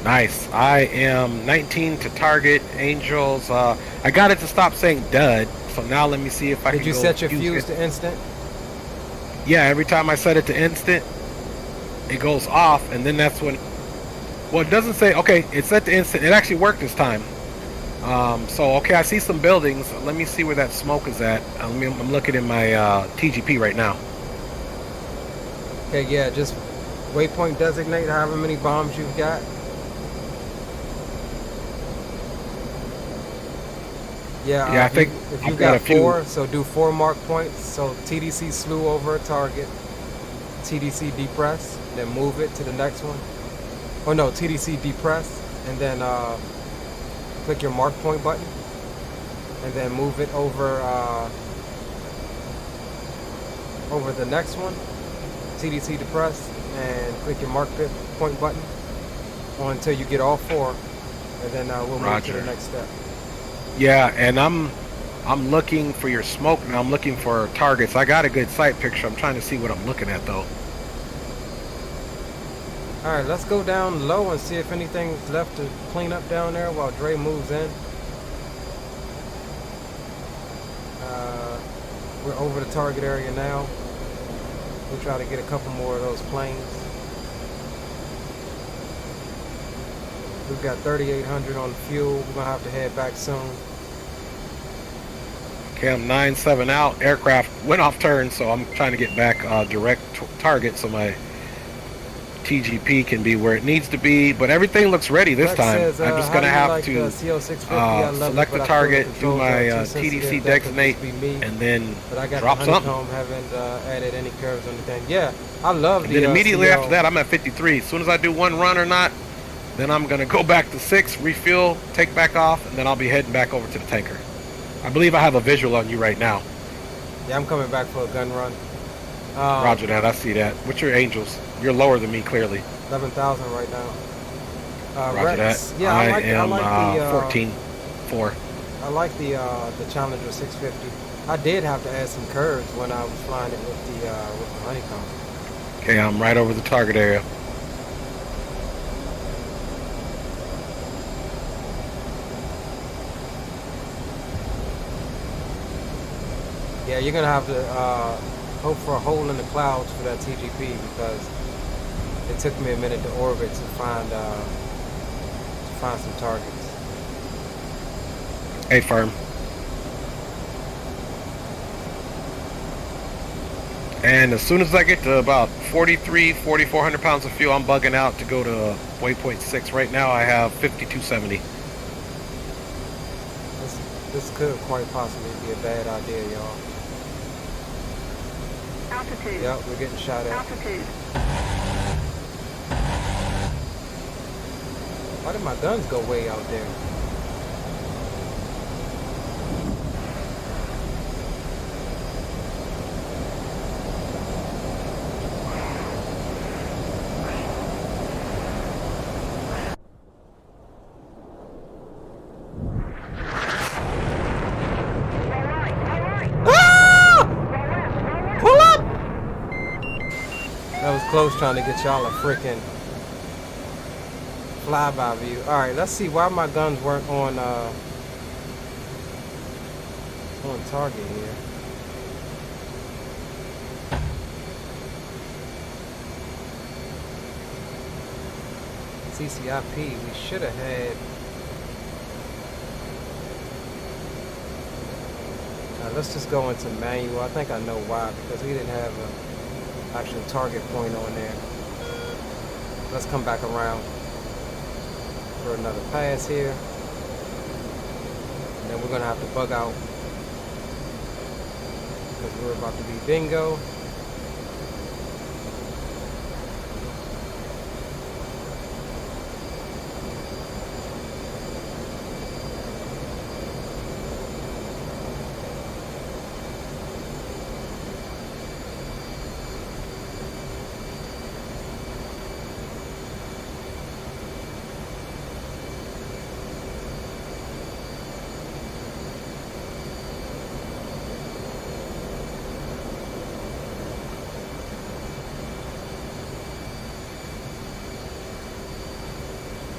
Nice. I am 19 to target. Angels. I got it to stop saying dud. So now let me see if I can Did you set your fuse to instant? Yeah, every time I set it to instant, it goes off, and then that's when... Well, it doesn't say... Okay, it's set to instant. It actually worked this time. So, okay, I see some buildings. Let me see where that smoke is at. I'm looking in my TGP right now. Okay, yeah, just waypoint designate however many bombs you've got. Yeah, I think if you've got 4, so do 4 mark points. So TDC slew over a target, TDC depress, then move it to the next one. Oh no, TDC depress, and then click your mark point button, and then move it over over the next one. TDC depress, and click your mark point button, or until you get all 4, and then we'll move to Roger. the next step. Yeah, and I'm looking for your smoke now. I'm looking for targets. I got a good sight picture. I'm trying to see what I'm looking at though. All right, let's go down low and see if anything's left to clean up down there while Dre moves in. We're over the target area now. We'll try to get a couple more of those planes. We've got 3,800 on fuel. We're gonna have to head back soon. Okay, I'm 9-7 out. Aircraft went off turn, so I'm trying to get back direct target so my TGP can be where it needs to be. But everything looks ready this Rex time. says, I'm just how gonna do you have like to the CO650? I love select it, but the I feel target, do controls my are too sensitive. TDC That could designate, just be me. and then But I got drop the something. honeycomb, haven't added any curves or anything. Yeah, I love And the then immediately CL. after that, I'm at 53. As soon as I do one run or not, then I'm gonna go back to 6, refuel, take back off, and then I'll be heading back over to the tanker. I believe I have a visual on you right now. Yeah, I'm coming back for a gun run. Roger that, I see that. What's your angels? You're lower than me, clearly. 11,000 right now. Roger Rex, that. yeah, I like am the 14-4. I like the Challenger 650. I did have to add some curves when I was flying it with the honeycomb. Okay, I'm right over the target area. Yeah, you're gonna have to hope for a hole in the clouds for that TGP because it took me a minute to orbit to find some targets. Hey, firm. And as soon as I get to about 4,400 pounds of fuel, I'm bugging out to go to waypoint 6. Right now I have 5270. This could quite possibly be a bad idea, y'all. Altitude. Yep, we're getting shot at. Altitude. Why did my guns go way out there? That was close trying to get y'all a freaking flyby view. Alright, let's see why my guns weren't on target here. CCIP, we should have had. Let's just go into manual. I think I know why, because we didn't have an actual target point on there. Let's come back around for another pass here. And then we're gonna have to bug out because we're about to be bingo.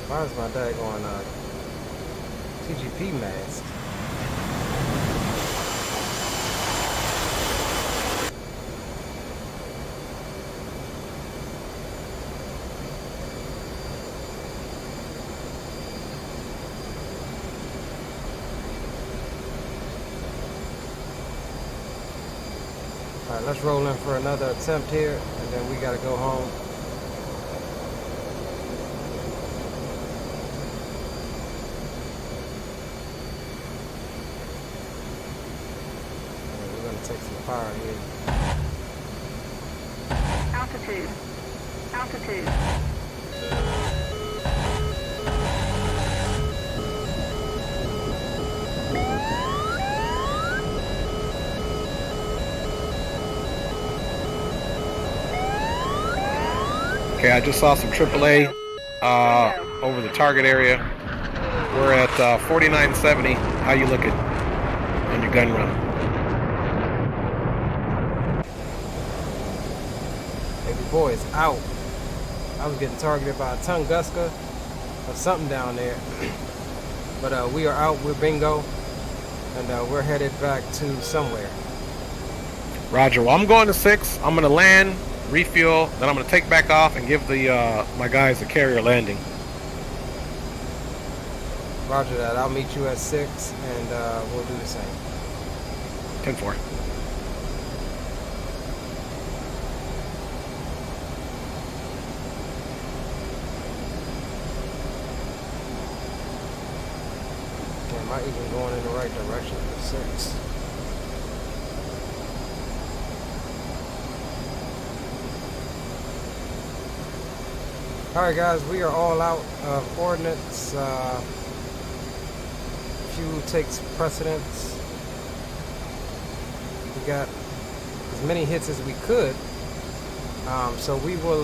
Why is my daggone TGP masked? Alright, let's roll in for another attempt here, and then we gotta go home. Take some fire here. Altitude. Altitude. Okay, I just saw some AAA over the target area. We're at 4970. How you looking on your gun run? Baby boy is out. I was getting targeted by a Tunguska or something down there. But we are out with bingo, and we're headed back to somewhere. Roger. Well, I'm going to 6. I'm going to land, refuel, then I'm going to take back off and give the my guys a carrier landing. Roger that. I'll meet you at 6, and we'll do the same. 10-4. Am I even going in the right direction for 6? Alright guys, we are all out of Hornets. Fuel takes precedence. We got as many hits as we could. So we will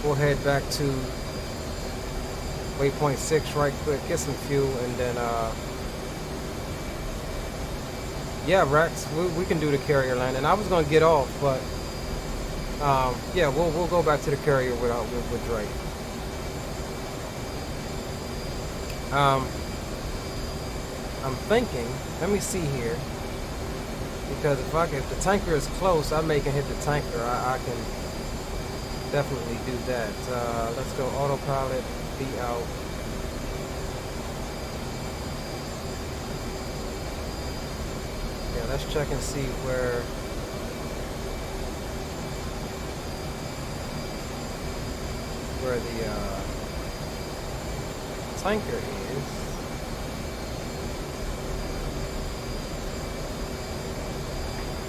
we'll head back to waypoint 6 right quick, get some fuel, and then yeah, Rex, we can do the carrier landing. I was gonna get off, but yeah, we'll go back to the carrier with Drake. I'm thinking, let me see here, because if the tanker is close, I may can hit the tanker. I can definitely do that. Let's go autopilot, be out. Yeah, let's check and see where the tanker is.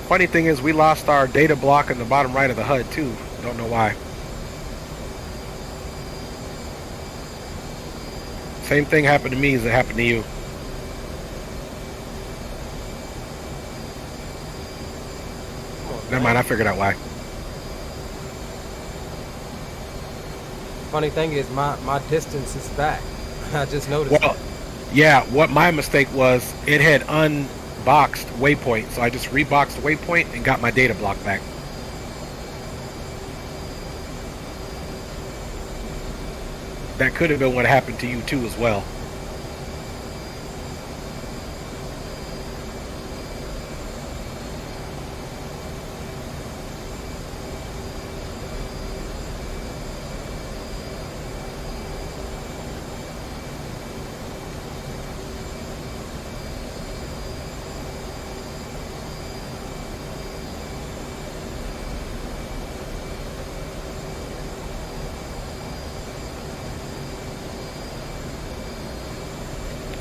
Funny thing is, we lost our data block in the bottom right of the HUD too. Don't know why. Same thing happened to me as it happened to you. Never mind, I figured out why. Funny thing is, my distance is back. I just noticed. Well, yeah, what my mistake was, it had unboxed waypoint, so I just reboxed waypoint and got my data block back. That could have been what happened to you too as well.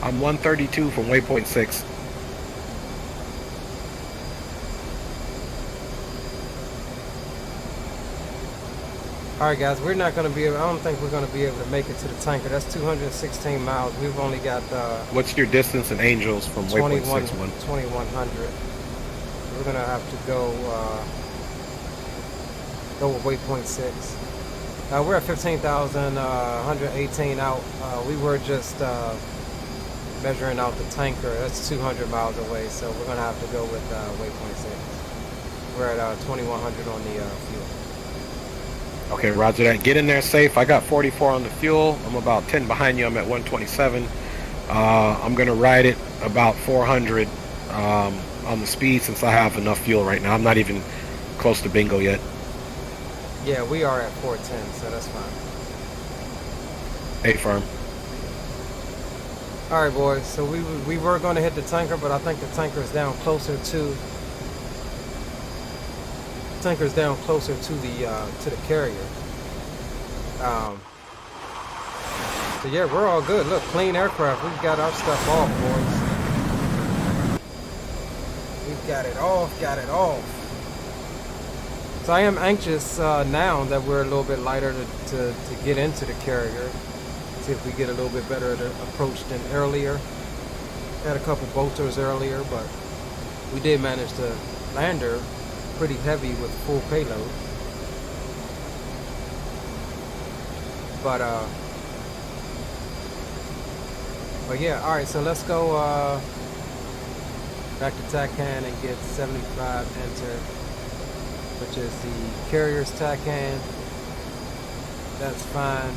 I'm 132 from waypoint 6. Alright guys, we're not going to be able, I don't think we're going to be able to make it to the tanker. That's 216 miles. We've only got What's your distance in Angels from waypoint 6? 2100. We're going to have to go with waypoint 6. We're at 15,118 out. We were just measuring out the tanker. That's 200 miles away, so we're going to have to go with waypoint 6. We're at 2100 on the fuel. Okay, roger that. Get in there safe. I got 44 on the fuel. I'm about 10 behind you. I'm at 127. I'm going to ride it about 400 on the speed since I have enough fuel right now. I'm not even close to bingo yet. Yeah, we are at 410, so that's fine. Hey, firm. All right, boys. So we were going to hit the tanker, but I think the tanker is down closer to the carrier. So yeah, we're all good. Look, clean aircraft. We've got our stuff off, boys. We've got it off. So I am anxious now that we're a little bit lighter to get into the carrier. See if we get a little bit better at an approach than earlier. Had a couple bolters earlier, but we did manage to land her pretty heavy with full payload. But yeah, all right, so let's go back to TACAN and get 75 enter, which is the carrier's TACAN. That's fine.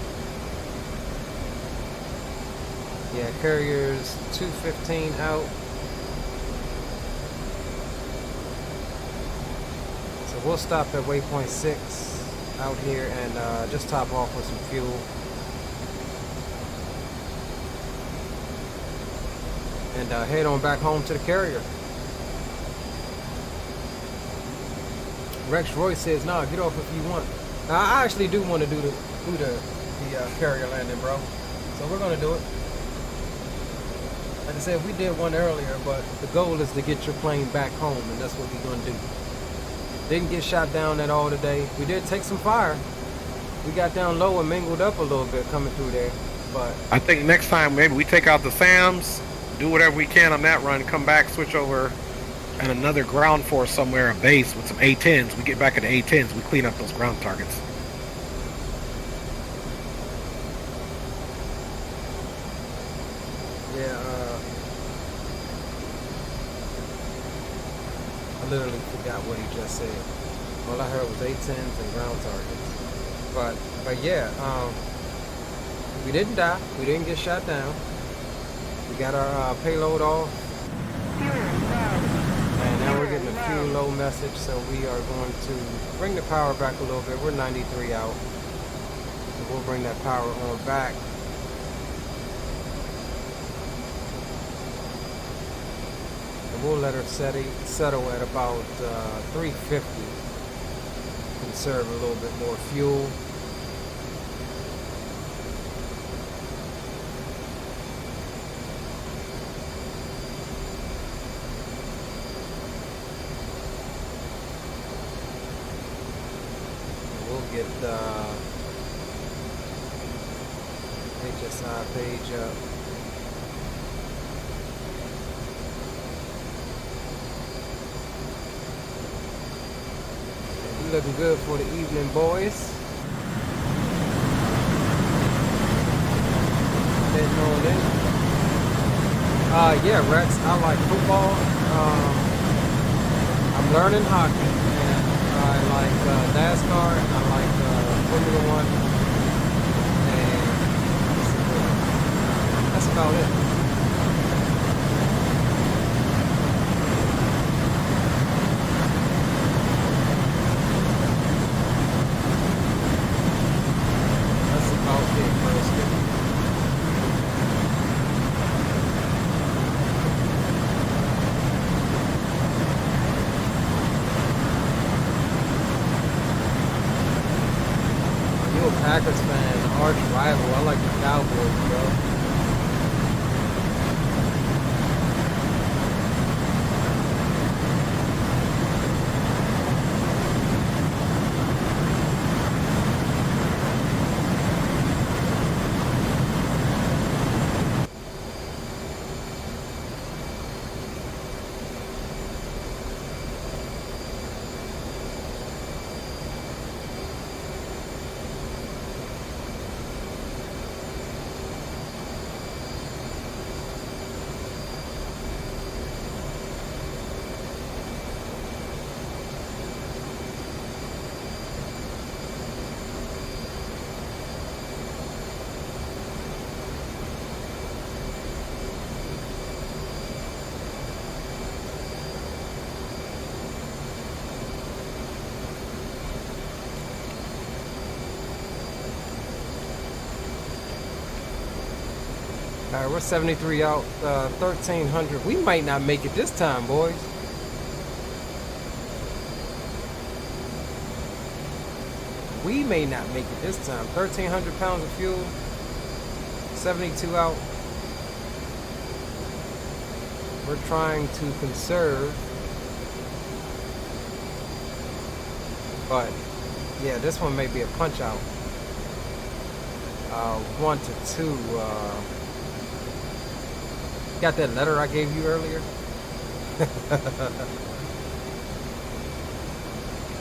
Yeah, carrier's 215 out. So we'll stop at waypoint 6 out here and just top off with some fuel. And head on back home to the carrier. Rex Roy says, "Nah, get off if you want." Now, I actually do want to do the carrier landing, bro. So we're gonna do it. Like I said, we did one earlier, but the goal is to get your plane back home, and that's what we're gonna do. Didn't get shot down at all today. We did take some fire. We got down low and mingled up a little bit coming through there, but I think next time maybe we take out the SAMs, do whatever we can on that run, come back, switch over at another ground force somewhere, a base with some A-10s. We get back at the A-10s, we clean up those ground targets. yeah, I literally forgot what he just said. All I heard was A-10s and ground targets. But yeah, we didn't die. We didn't get shot down. We got our payload off. And now we're getting a fuel low message, so we are going to bring the power back a little bit. We're 93 out. So we'll bring that power on back. And we'll let her settle at about 350. Conserve a little bit more fuel. Get the HSI page up. We looking good for the evening, boys. Heading on in. Yeah, Rex, I like football. I'm learning hockey. I like NASCAR, and I like Formula 1, and that's about it. That's about it, bro. Packers fan, arch rival. I like the Cowboys, bro. Alright, we're 73 out, 1300. We might not make it this time, boys. We may not make it this time. 1,300 pounds of fuel, 72 out. We're trying to conserve. But, yeah, this one may be a punch out. 1 to 2. Got that letter I gave you earlier?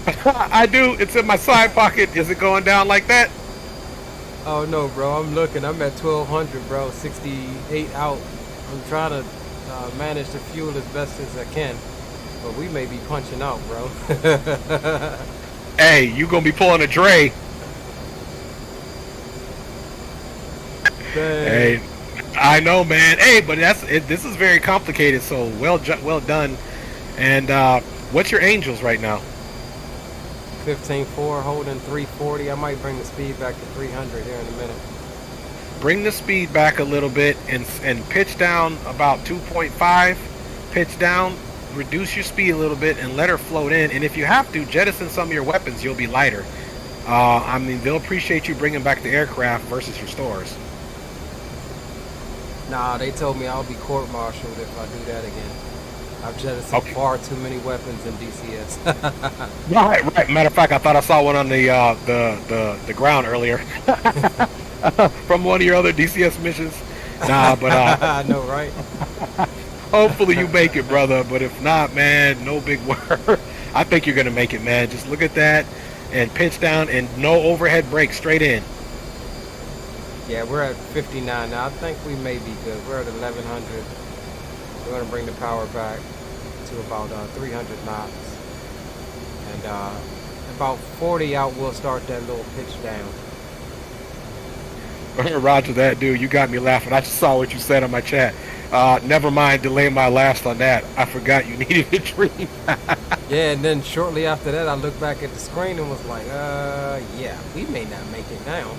I do. It's in my side pocket. Is it going down like that? Oh no, bro. I'm looking. I'm at 1200, bro. 68 out. I'm trying to manage the fuel as best as I can, but we may be punching out, bro. Hey, you gonna be pulling a Dre? Dang. Hey, I know, man. Hey, but this is very complicated. So well done. And what's your angels right now? 15.4, holding 340. I might bring the speed back to 300 here in a minute. Bring the speed back a little bit and pitch down about 2.5. Pitch down, reduce your speed a little bit, and let her float in. And if you have to, jettison some of your weapons. You'll be lighter. I mean, they'll appreciate you bringing back the aircraft versus your stores. Nah, they told me I'll be court-martialed if I do that again. I've jettisoned far too many weapons in DCS. Right. Matter of fact, I thought I saw one on the ground earlier from one of your other DCS missions. Nah, but I know, right? hopefully you make it, brother. But if not, man, no big word. I think you're gonna make it, man. Just look at that and pitch down and no overhead brakes, straight in. Yeah, we're at 59 now. I think we may be good. We're at 1100. We're going to bring the power back to about 300 knots. And about 40 out, we'll start that little pitch down. Roger that, dude. You got me laughing. I just saw what you said on my chat. Never mind, delay my last on that. I forgot you needed a dream. Yeah, and then shortly after that, I looked back at the screen and was like, yeah, we may not make it down.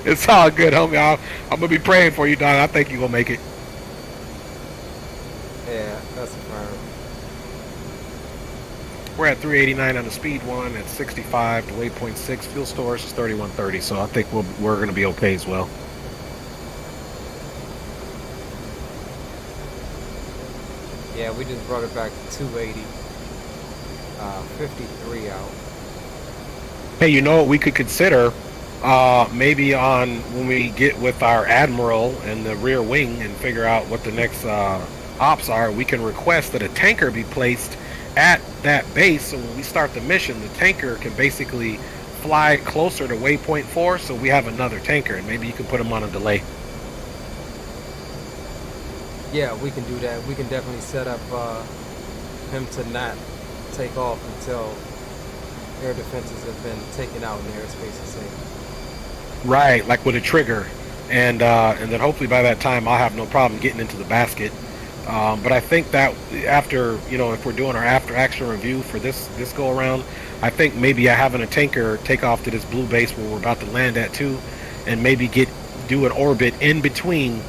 It's all good, homie. I'm going to be praying for you, Don. I think you're going to make it. Yeah, that's a firm. We're at 389 on the speed one, at 65 to waypoint 6. Fuel storage is 3130, so I think we're going to be okay as well. Yeah, we just brought it back to 280. 53 out. Hey, you know what we could consider? Maybe on when we get with our admiral and the rear wing and figure out what the next ops are, we can request that a tanker be placed at that base, so when we start the mission, the tanker can basically fly closer to waypoint 4, so we have another tanker, and maybe you can put him on a delay. Yeah, we can do that. We can definitely set up him to not take off until air defenses have been taken out and the airspace is safe. Right, like with a trigger, and then hopefully by that time I'll have no problem getting into the basket. But I think that after, if we're doing our after action review for this go around, I think maybe having a tanker take off to this blue base where we're about to land at too, and maybe do an orbit in between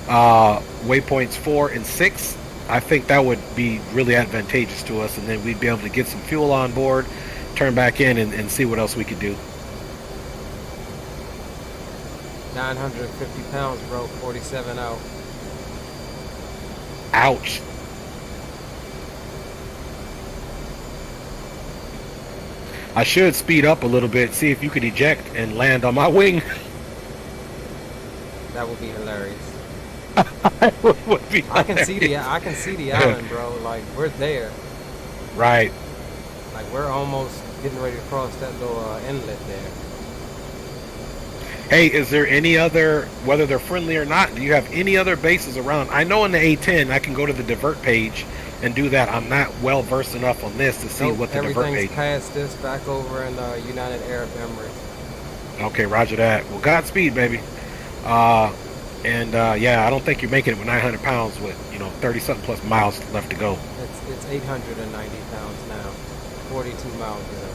waypoints 4 and 6. I think that would be really advantageous to us, and then we'd be able to get some fuel on board, turn back in, and see what else we could do. 950 pounds, bro. 47 out. Ouch. I should speed up a little bit, see if you could eject and land on my wing. That would be hilarious. Would be I can see the island, bro. Like, we're there. Right. Like, we're almost getting ready to cross that little inlet there. Hey, is there any other, whether they're friendly or not, do you have any other bases around? I know in the A-10 I can go to the divert page and do that. I'm not well versed enough on this to see what the divert page is. Everything's past this, back over in United Arab Emirates. Okay, roger that. Well, Godspeed, baby. Yeah, I don't think you're making it with 900 pounds with 30-something plus miles left to go. It's 890 pounds now. 42 miles ago.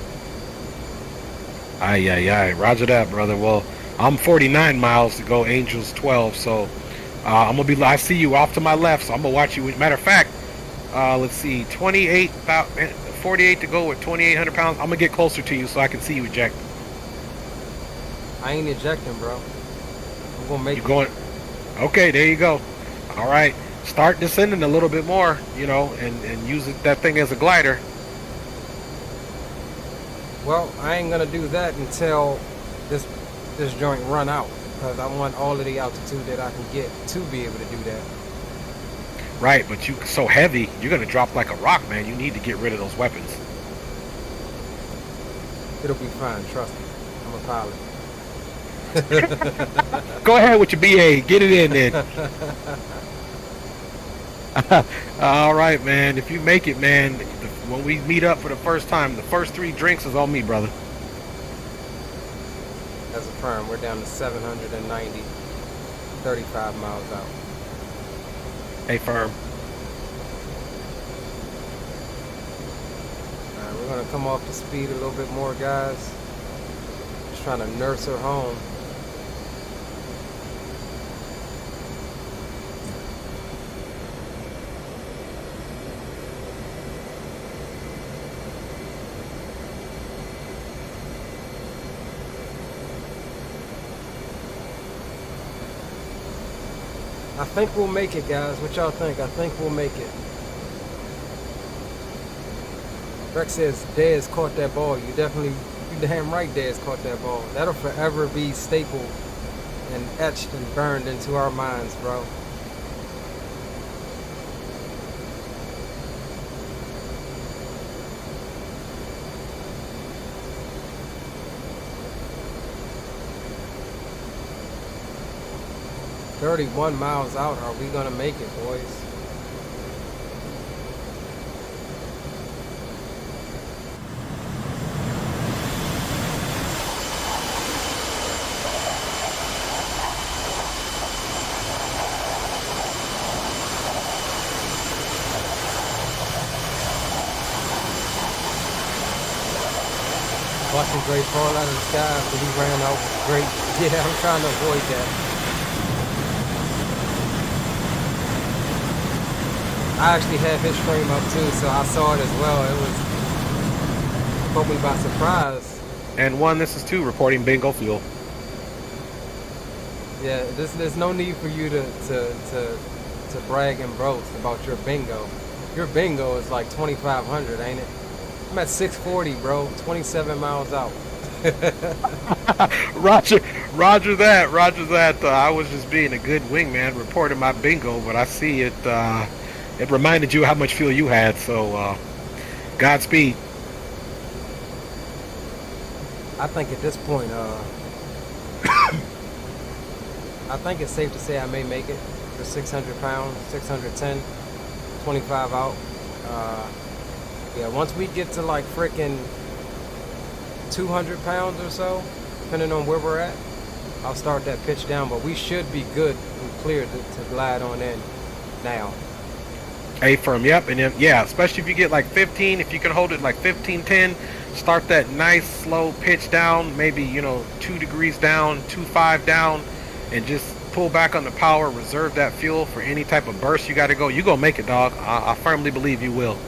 Aye. Roger that, brother. Well, I'm 49 miles to go, Angels 12, so I see you off to my left, so I'm gonna watch you. Matter of fact, let's see, 48 to go with 2,800 pounds. I'm gonna get closer to you so I can see you eject. I ain't ejecting, bro. I'm gonna make you going. Okay, there you go. All right, start descending a little bit more, and use that thing as a glider. Well, I ain't gonna do that until this joint run out, because I want all of the altitude that I can get to be able to do that. Right, but you so heavy, you're gonna drop like a rock, man. You need to get rid of those weapons. It'll be fine, trust me. I'm a pilot. Go ahead with your BA. Get it in then. All right, man. If you make it, man, when we meet up for the first time, the first 3 drinks is on me, brother. As a firm, we're down to 790, 35 miles out. Hey, firm. All right, we're gonna come off the speed a little bit more, guys. Just trying to nurse her home. I think we'll make it, guys. What y'all think? I think we'll make it. Rex says Dez caught that ball. You damn right Dez caught that ball. That'll forever be stapled and etched and burned into our minds, bro. "31 miles out. Are we gonna make it, boys?" Watching Gray fall out of the sky after he ran out was great. Yeah, I'm trying to avoid that. I actually had his frame up too, so I saw it as well. It caught me by surprise. And 1, this is 2, reporting bingo fuel. Yeah, there's no need for you to brag and boast about your bingo. Your bingo is like 2,500, ain't it? I'm at 640, bro. 27 miles out. Roger that. I was just being a good wingman, reporting my bingo, but I see it. It reminded you how much fuel you had, so Godspeed. I think at this point, I think it's safe to say I may make it for 600 pounds, 610, 25 out. Yeah, once we get to like frickin' 200 pounds or so, depending on where we're at, I'll start that pitch down, but we should be good and clear to glide on in now. A-firm, yep, and then, yeah, especially if you get like 15, if you can hold it like 15, 10, start that nice slow pitch down, maybe, 2 degrees down, 2.5 down, and just pull back on the power, reserve that fuel for any type of burst you got to go. You gonna make it, dog. I firmly believe you will.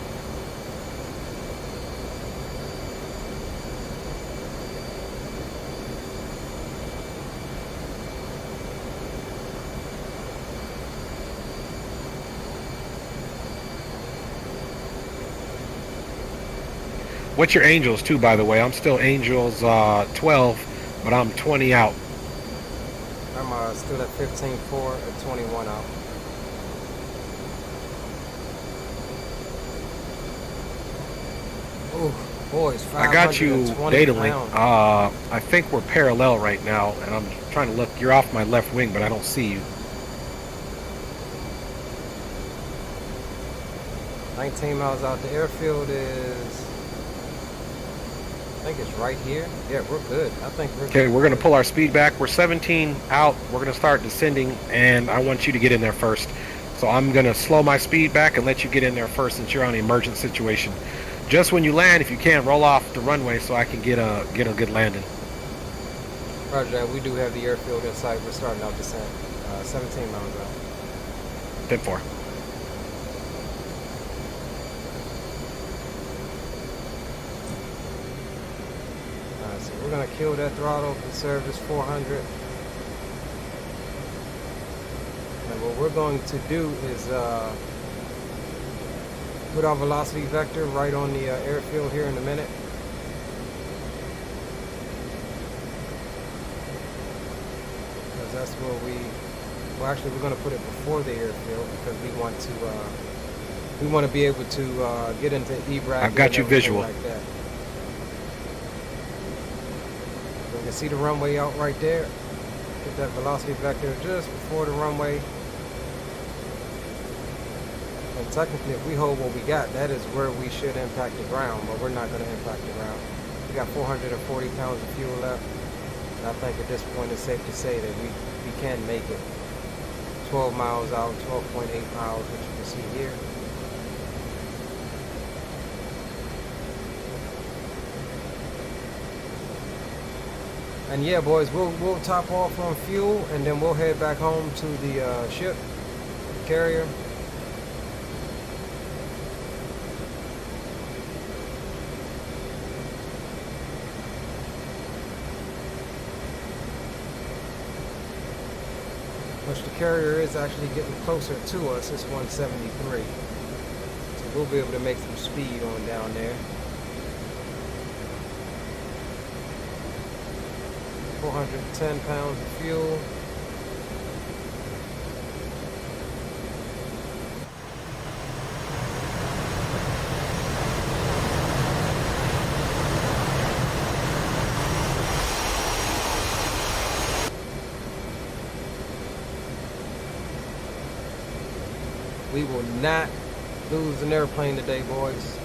What's your angels too, by the way? I'm still angels 12, but I'm 20 out. I'm still at 15.4 at 21 out. Ooh, boys, I got you data link. pounds. I think we're parallel right now, and I'm trying to look. You're off my left wing, but I don't see you. 19 miles out. The airfield is, I think it's right here. Yeah, we're good. I think we're Okay, good. we're going to pull our speed back. We're 17 out. We're going to start descending, and I want you to get in there first. So I'm going to slow my speed back and let you get in there first since you're on an emergent situation. Just when you land, if you can, roll off the runway so I can get a good landing. Roger that. We do have the airfield in sight. We're starting out descent. 17 miles out. 10-4. So we're gonna kill that throttle, conserve this 400. And what we're going to do is put our velocity vector right on the airfield here in a minute. Because that's where well actually we're gonna put it before the airfield because we want to be able to get into eVRAC. I've got you visual. Like that. can see the runway out right there. Get that velocity vector just before the runway. And technically, if we hold what we got, that is where we should impact the ground, but we're not going to impact the ground. We got 440 pounds of fuel left. And I think at this point it's safe to say that we can make it. 12 miles out, 12.8 miles, which you can see here. And yeah, boys, we'll top off on fuel, and then we'll head back home to the ship, the carrier. Which the carrier is actually getting closer to us. It's 173. So we'll be able to make some speed on down there. 410 pounds of fuel. We will not lose an airplane today, boys.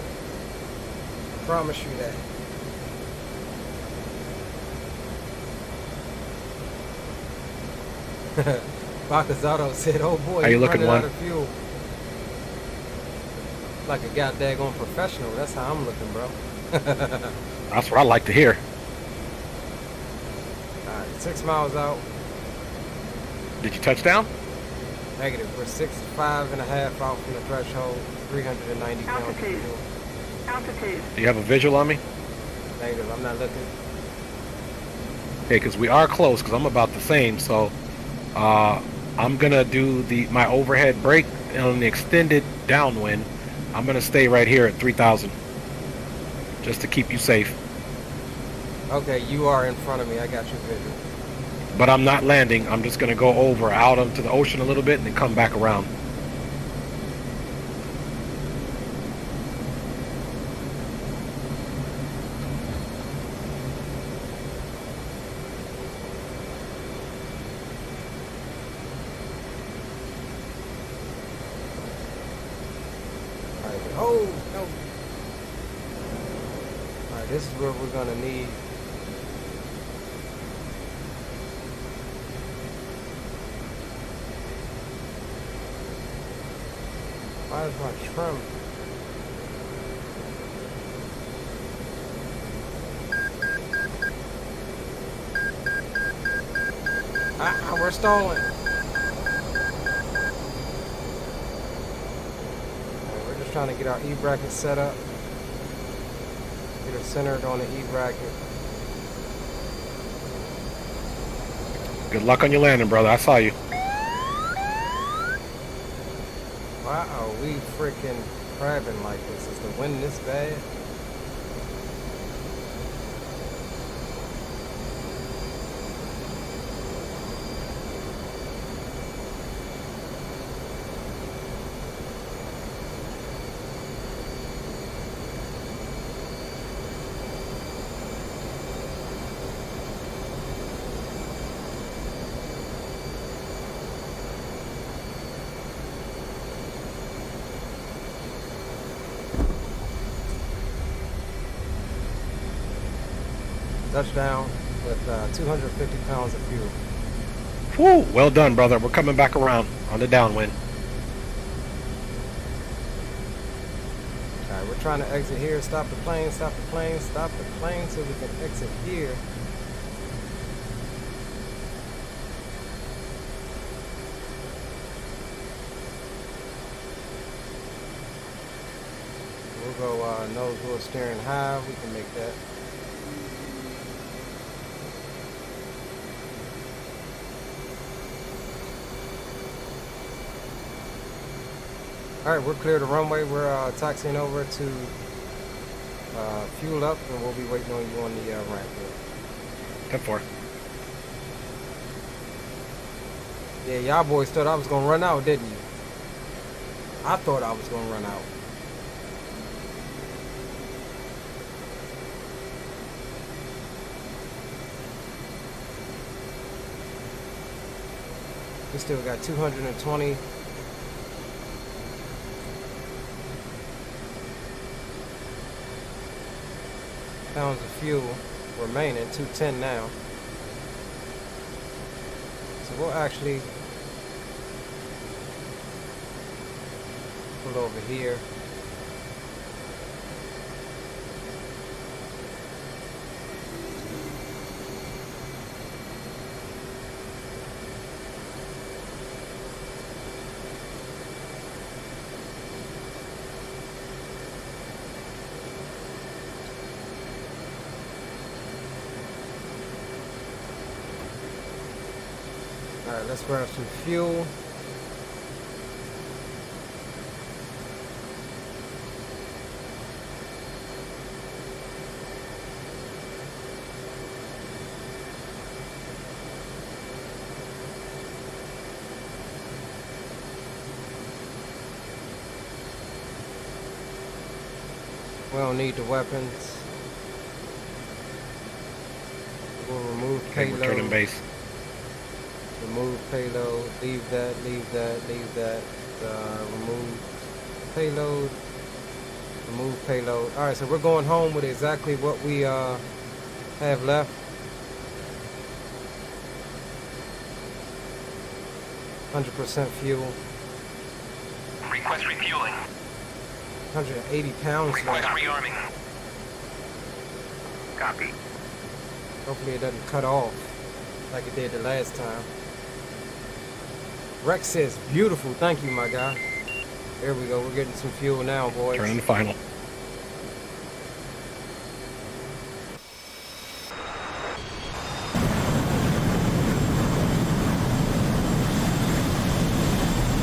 I promise you that. Bacazzato said, "Oh boy, how you looking, running one? out of fuel." Like a goddamn professional. That's how I'm looking, bro. That's what I like to hear. All right, 6 miles out. Did you touch down? Negative. We're 65.5 out from the threshold. 390 pounds of Altitude. fuel. Altitude. Do you have a visual on me? Negative. I'm not looking. Okay, because we are close, because I'm about the same, so I'm gonna do my overhead brake on the extended downwind. I'm gonna stay right here at 3,000, just to keep you safe. Okay, you are in front of me. I got your visual. But I'm not landing. I'm just gonna go over out onto the ocean a little bit and then come back around. Oh, no. Alright, this is where we're going to need. Why is my trim? We're stalling. Trying to get our E-bracket set up. Get it centered on the E-bracket. Good luck on your landing, brother. I saw you. Why are we freaking crabbing like this? Is the wind this bad? Touchdown with 250 pounds of fuel. Whew, well done, brother. We're coming back around on the downwind. Alright, we're trying to exit here. Stop the plane, stop the plane, stop the plane so we can exit here. We'll go nose wheel steering high. We can make that. Alright, we're clear the runway. We're taxiing over to fuel up, and we'll be waiting on you on the ramp here. 10-4. Yeah, y'all boys thought I was going to run out, didn't you? I thought I was going to run out. We still got 220. Pounds of fuel remaining, 210 now. So we'll actually pull over here. Alright, let's grab some fuel. We don't need the weapons. We'll remove payload. Okay, returning base. Remove payload, leave that, leave that, leave that, remove payload, remove payload. Alright, so we're going home with exactly what we have left. %% fuel. Request refueling. 180 pounds Request left. rearming. Copy. Hopefully it doesn't cut off like it did the last time. Rex says, beautiful, thank you, my guy. There we go, we're getting some fuel now, boys. Turning the final.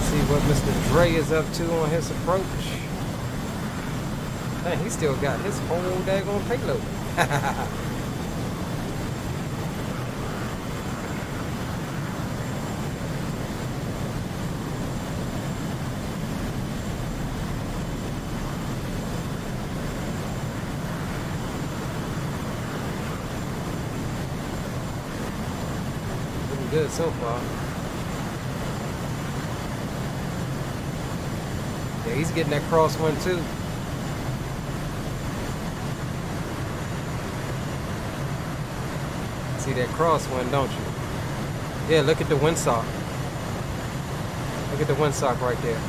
See what Mr. Dre is up to on his approach. Man, he still got his whole daggone payload. Looking good so far. Yeah, he's getting that crosswind too. See that crosswind, don't you? Yeah, look at the windsock. Look at the windsock right there.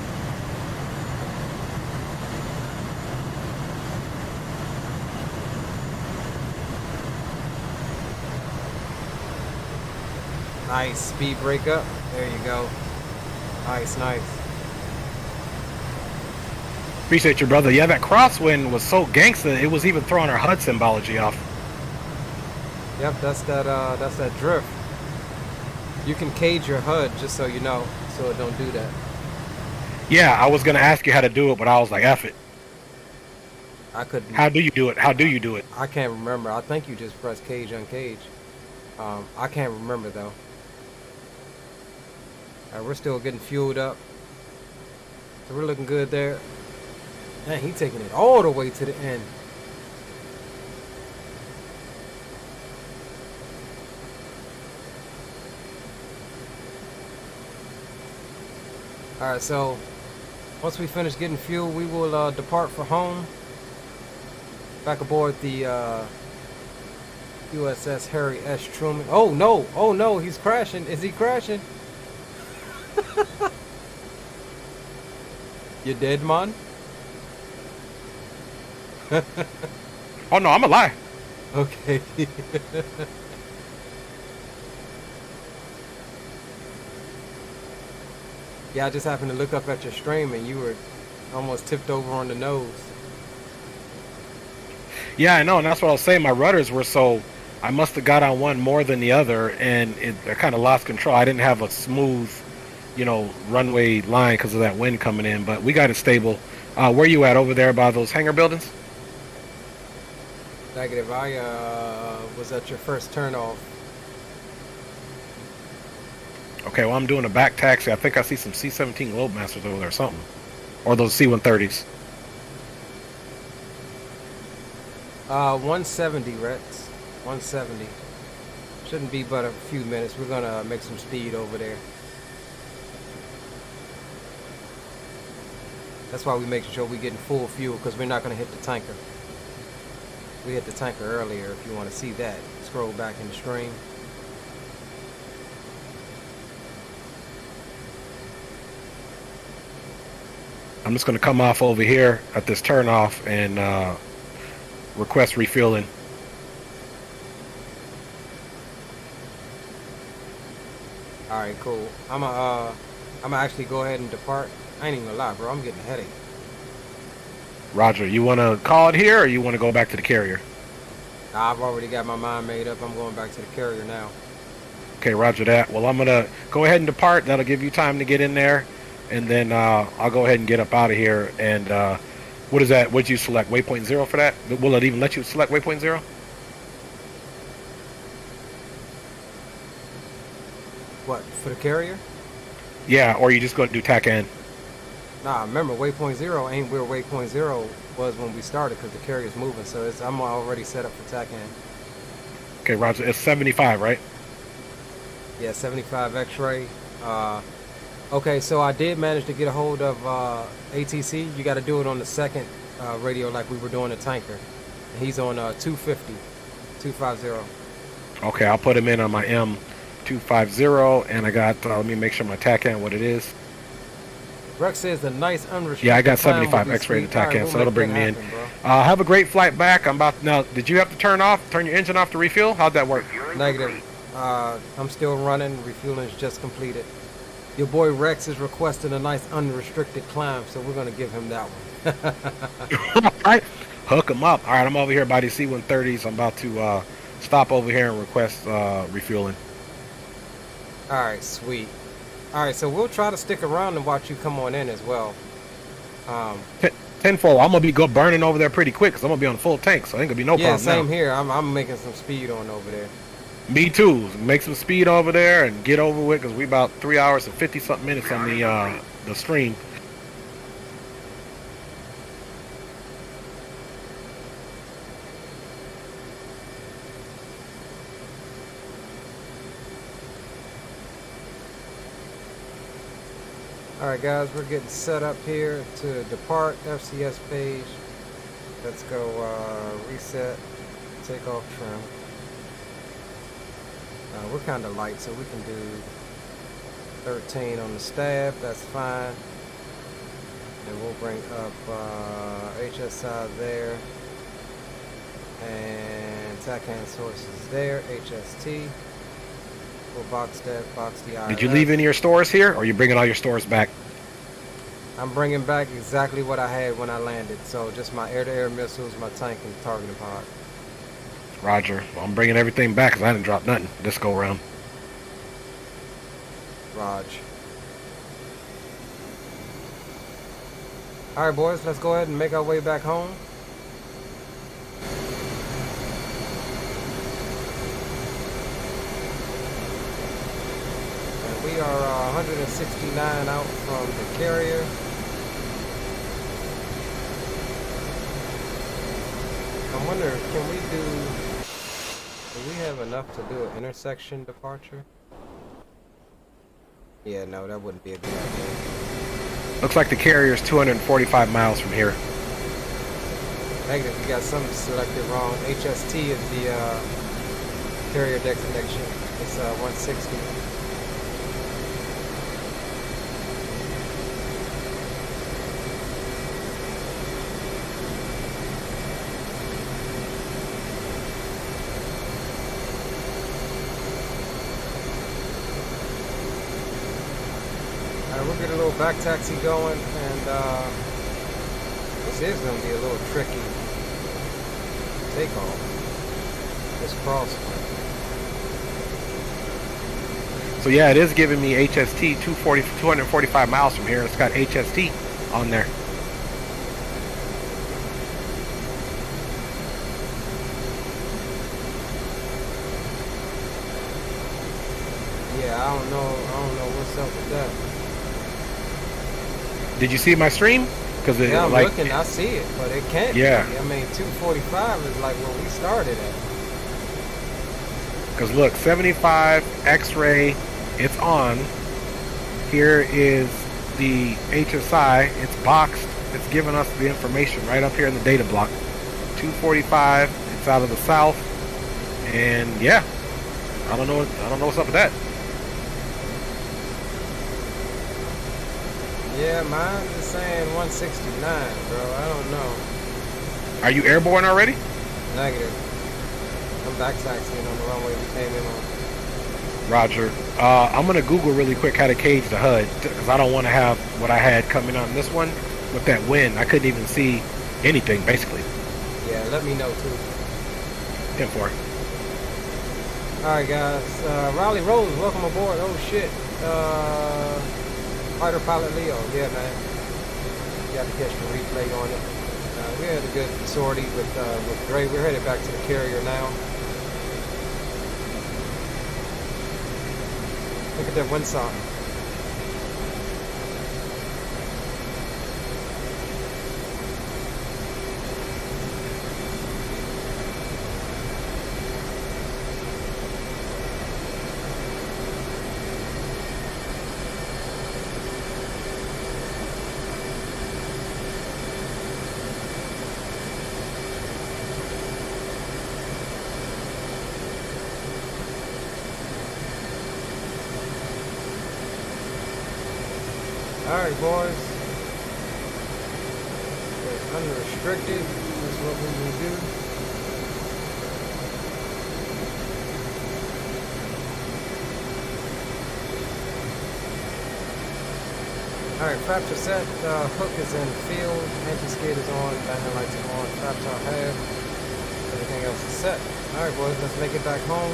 Nice speed break up. There you go. Nice, nice. Appreciate you, brother. Yeah, that crosswind was so gangsta, it was even throwing our HUD symbology off. Yep, that's that drift. You can cage your HUD, just so you know, so it don't do that. Yeah, I was gonna ask you how to do it, but I was like, F it. I couldn't. How do you do it? How do you do it? I can't remember. I think you just press cage uncage. I can't remember though. Alright, we're still getting fueled up. So we're looking good there. Man, he's taking it all the way to the end. Alright, so once we finish getting fuel, we will depart for home. Back aboard the USS Harry S. Truman. Oh no, he's crashing. Is he crashing? You dead, man? Oh no, I'm alive. Okay. Yeah, I just happened to look up at your stream and you were almost tipped over on the nose. Yeah, I know, and that's what I was saying. My rudders were so, I must have got on one more than the other, and I kind of lost control. I didn't have a smooth, you know, runway line because of that wind coming in, but we got it stable. Where you at over there by those hangar buildings? Negative. I was at your first turnoff. Okay, well, I'm doing a back taxi. I think I see some C-17 Globemasters over there or something. Or those C-130s. 170, Rex. 170. Shouldn't be but a few minutes. We're gonna make some speed over there. That's why we make sure we're getting full fuel, because we're not going to hit the tanker. We hit the tanker earlier. If you want to see that, scroll back in the stream. I'm just going to come off over here at this turnoff and request refueling. All right, cool. I'm gonna actually go ahead and depart. I ain't even gonna lie, bro. I'm getting a headache. Roger. You want to call it here, or you want to go back to the carrier? Nah, I've already got my mind made up. I'm going back to the carrier now. Okay, roger that. Well, I'm gonna go ahead and depart. That'll give you time to get in there, and then I'll go ahead and get up out of here. And what is that? What'd you select? Waypoint 0 for that? Will it even let you select waypoint 0? What, for the carrier? Yeah, or you just go to do TAC N. Nah, remember waypoint 0 ain't where waypoint 0 was when we started, because the carrier's moving. So I'm already set up for TAC-N. Okay, roger. It's 75, right? Yeah, 75 X-ray. Okay, so I did manage to get a hold of ATC. You got to do it on the second radio like we were doing the tanker. And he's on 250. Okay, I'll put him in on my M250, and I got, let me make sure my TAC-N what it is. Rex says the nice unrestricted. Yeah, I got 75 X-ray to TAC-N, so that'll bring me in. Have a great flight back. I'm about, now, did you have to turn your engine off to refuel? How'd that work? Negative. I'm still running. Refueling is just completed. Your boy Rex is requesting a nice unrestricted climb, so we're going to give him that one. All right, hook him up. All right, I'm over here by the C-130s. I'm about to stop over here and request refueling. All right, sweet. All right, so we'll try to stick around and watch you come on in as well. Tenfold. I'm gonna be burning over there pretty quick because I'm gonna be on full tank, so ain't gonna be no problem. Yeah, same here. I'm making some speed on over there. Me too. Make some speed over there and get over with, because we about 3 hours and 50-something minutes on the stream. Alright guys, we're getting set up here to depart FCS page. Let's go reset, take off trim. We're kind of light, so we can do 13 on the stab, that's fine. And we'll bring up HSI there. And TAC-N sources there, HST. We'll box that, box the ILS. Did you leave any of your stores here, or are you bringing all your stores back? I'm bringing back exactly what I had when I landed. So just my air-to-air missiles, my tank, and targeting pod. Roger. Well, I'm bringing everything back because I didn't drop nothing this go around. Raj. All right, boys, let's go ahead and make our way back home. And we are 169 out from the carrier. I wonder, can we do we have enough to do an intersection departure? Yeah, no, that wouldn't be a good idea. Looks like the carrier is 245 miles from here. Negative, you got something selected wrong. HST is the carrier destination. It's 160. We'll get a little back taxi going, and this is going to be a little tricky takeoff. This crosswind. So yeah, it is giving me HST 245 miles from here. It's got HST on there. Yeah, I don't know what's up with that. Did you see my stream? Because yeah, I'm looking. I see it, but it can't. Yeah. Be. I mean, 245 is like where we started at. Because look, 75 X-ray, it's on. Here is the HSI. It's boxed it's giving us the information right up here in the data block. 245. It's out of the south, and yeah, I don't know what's up with that. Yeah, mine is saying 169, bro. I don't know. Are you airborne already? Negative. I'm back taxiing on the runway we came in on. Roger. I'm gonna Google really quick how to cage the HUD, because I don't want to have what I had coming on this one with that wind. I couldn't even see anything basically. Yeah, let me know too. 10-4. Alright guys, Riley Rose, welcome aboard. Oh shit. Fighter pilot Leo, yeah man. Got to catch the replay on it. We had a good sortie with Dre. We're headed back to the carrier now. Look at that windsock. Alright boys, it's unrestricted, that's what we will do. Alright, flaps are set, hook is in field, anti-skid is on, landing lights are on, flaps are half, everything else is set. Alright boys, let's make it back home.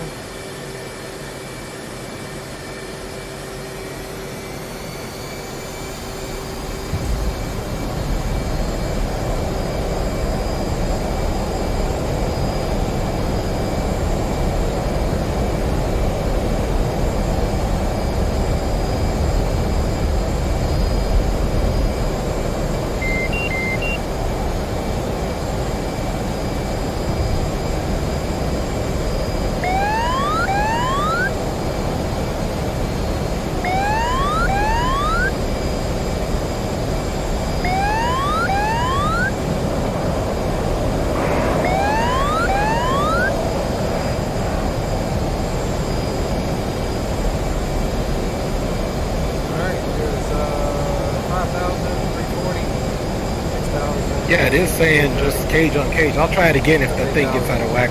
Yeah, it is saying just cage on cage. I'll try it again if the thing gets out of whack.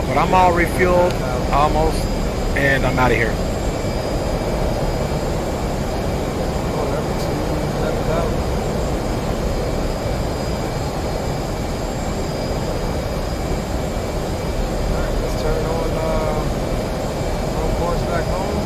But I'm all refueled, almost, and I'm out of here. Alright, let's turn on course back home.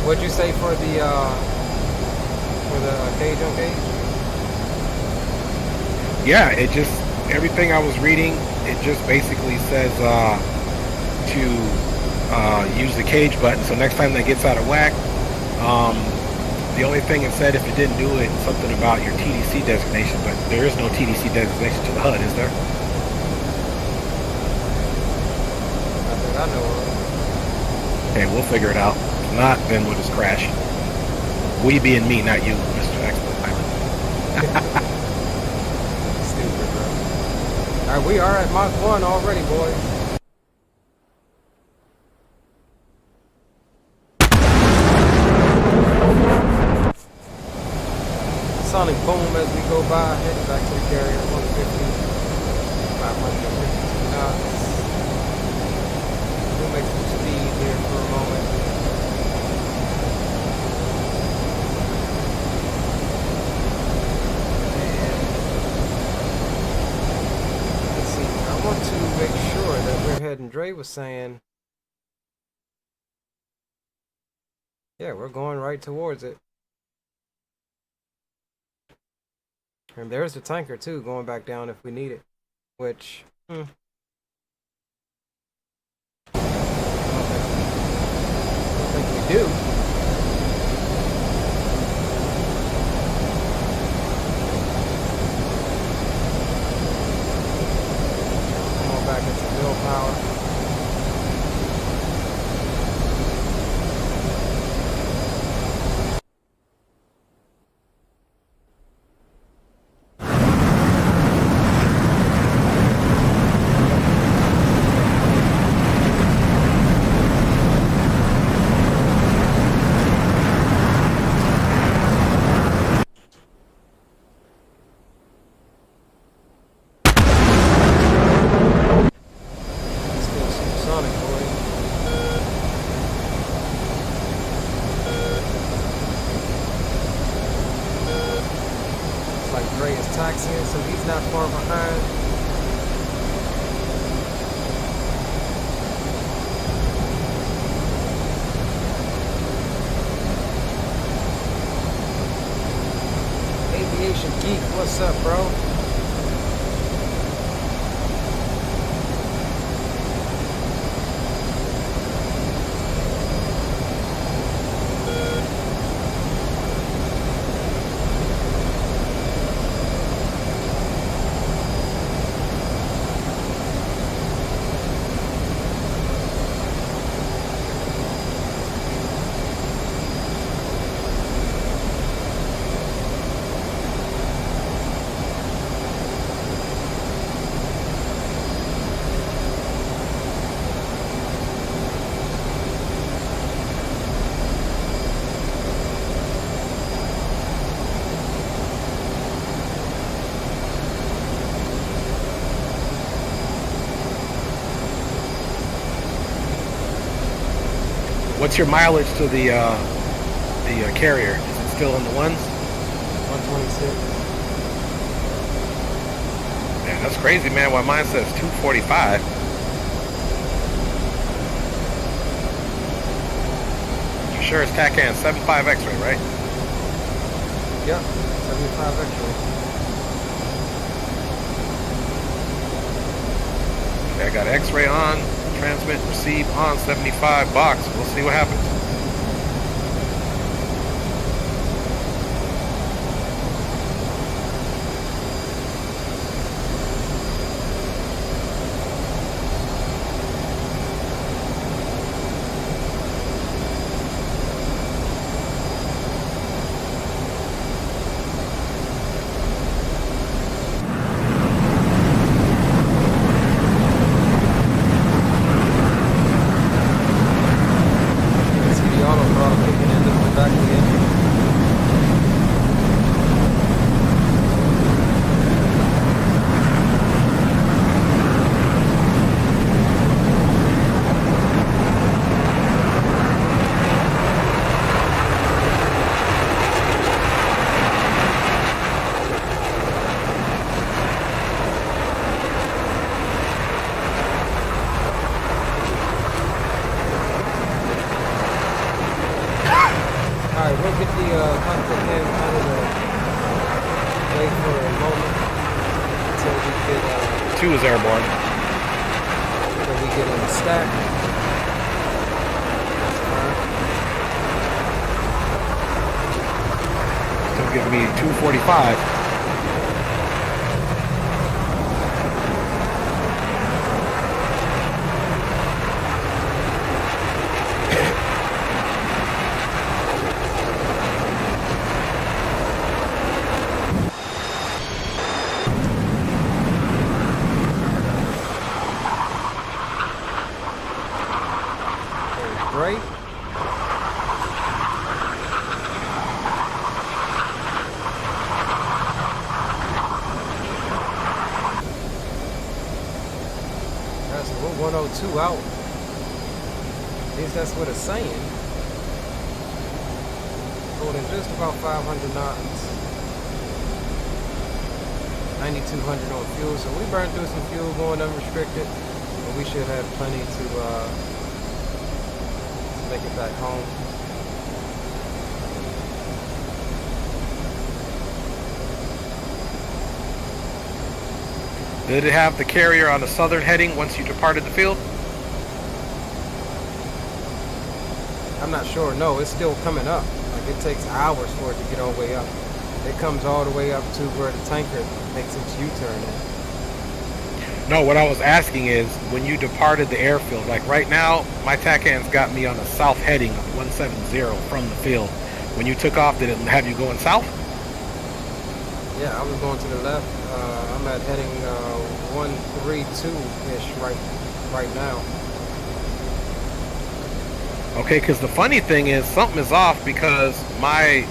What'd you say for the cage on cage? Yeah, it just, everything I was reading, it just basically says to use the cage button. So next time that gets out of whack, the only thing it said if you didn't do it, something about your TDC designation, but there is no TDC designation to the HUD, is there? I think I know it. Okay, we'll figure it out. If not, then we'll just crash. We being me, not you, Mr. Expert Pilot. Stupid, bro. Alright, we are at Mach 1 already, boys. Sonic boom as we go by, heading back to the carrier, 150, 552 knots. We'll make some speed here for a moment. I want to make sure that we're heading. Dre was saying, yeah, we're going right towards it. And there's the tanker too, going back down if we need it. Which, I don't think do. Come on back into mill power. Still supersonic, boy. Looks like Dre is taxiing, so he's not far behind. Aviation Geek, what's up, bro? What's your mileage to the carrier? Is it still in the ones? 126. Yeah, that's crazy, man. Why mine says 245? You sure it's TACAN 75 X-ray, right? Yep, 75 X-ray. Okay, I got X-ray on, transmit, receive on 75 box. We'll see what happens. Alright, we'll get the cockpit cam out of the way for a moment until we get 2 is airborne. until we get on the stack. Still giving me 245. Great. That's we're 102 out. At least that's what it's saying. Holding just about 500 knots. 9,200 on fuel, so we burned through some fuel going unrestricted, but we should have plenty to make it back home. Did it have the carrier on the southern heading once you departed the field? I'm not sure. No, it's still coming up. Like it takes hours for it to get all the way up. It comes all the way up to where the tanker makes its U-turn in. No, what I was asking is, when you departed the airfield, like right now, my TACAN's got me on a south heading of 170 from the field. When you took off, did it have you going south? Yeah, I was going to the left. I'm at heading 132-ish right now. Okay, because the funny thing is, something is off because my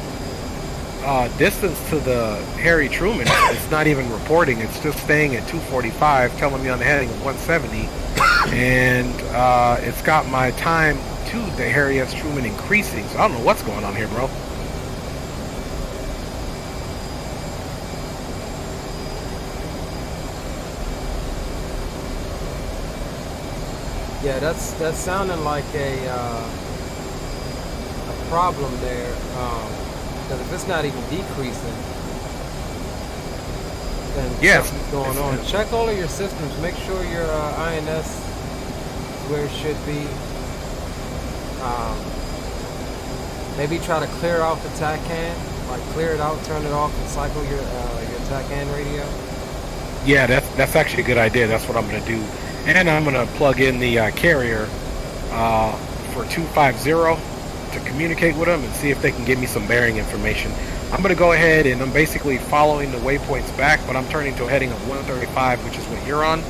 distance to the Harry Truman is not even reporting. It's just staying at 245, telling me on the heading of 170. And it's got my time to the Harry S. Truman increasing. So I don't know what's going on here, bro. Yeah, that's sounding like a problem there. Because if it's not even decreasing, then something's going on. Check all of your systems. Make sure your INS is where it should be. Maybe try to clear out the TACAN, like clear it out, turn it off, and cycle your TACAN radio. Yeah, that's actually a good idea. That's what I'm going to do. And I'm going to plug in the carrier for 250 to communicate with them and see if they can give me some bearing information. I'm going to go ahead and I'm basically following the waypoints back, but I'm turning to a heading of 135, which is what you're on.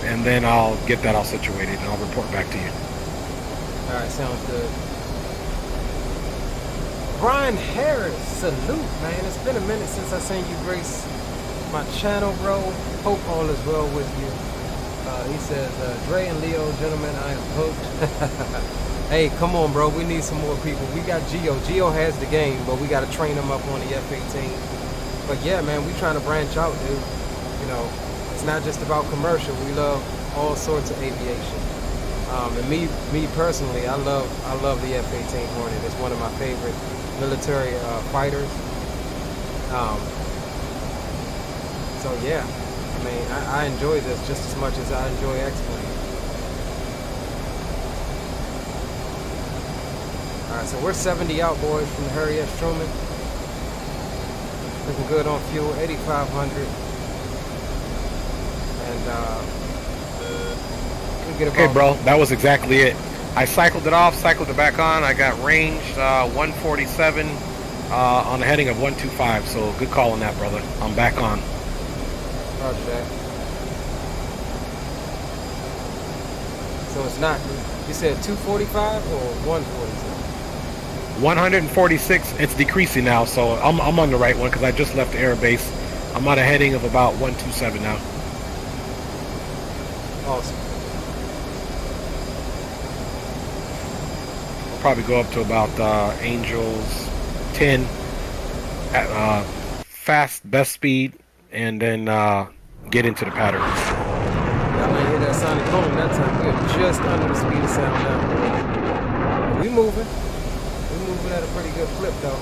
And then I'll get that all situated and I'll report back to you. All right, sounds good. Brian Harris, salute, man. It's been a minute since I seen you grace my channel, bro. Hope all is well with you. He says, Dre and Leo, gentlemen, I am hooked. Hey, come on, bro. We need some more people. We got Gio. Gio has the game, but we got to train him up on the F-18. But yeah, man, we trying to branch out, dude. You know, it's not just about commercial. We love all sorts of aviation. And me personally, I love the F-18 Hornet. It's one of my favorite military fighters. So yeah. I mean, I enjoy this just as much as I enjoy X-Plane. Alright, so we're 70 out, boys, from the Harry S. Truman. Looking good on fuel, 8,500. And, okay, bro, that was exactly it. I cycled it off, cycled it back on. I got range 147 on the heading of 125. So good call on that, brother. I'm back on. Roger that. So it's not, you said 245 or 147? 146, it's decreasing now, so I'm on the right one because I just left the air base. I'm on a heading of about 127 now. Awesome. I'll probably go up to about Angels 10 at fast best speed, and then get into the pattern. Y'all ain't hear that sonic boom that time. We are just under the speed of sound now. We moving. We moving at a pretty good clip though.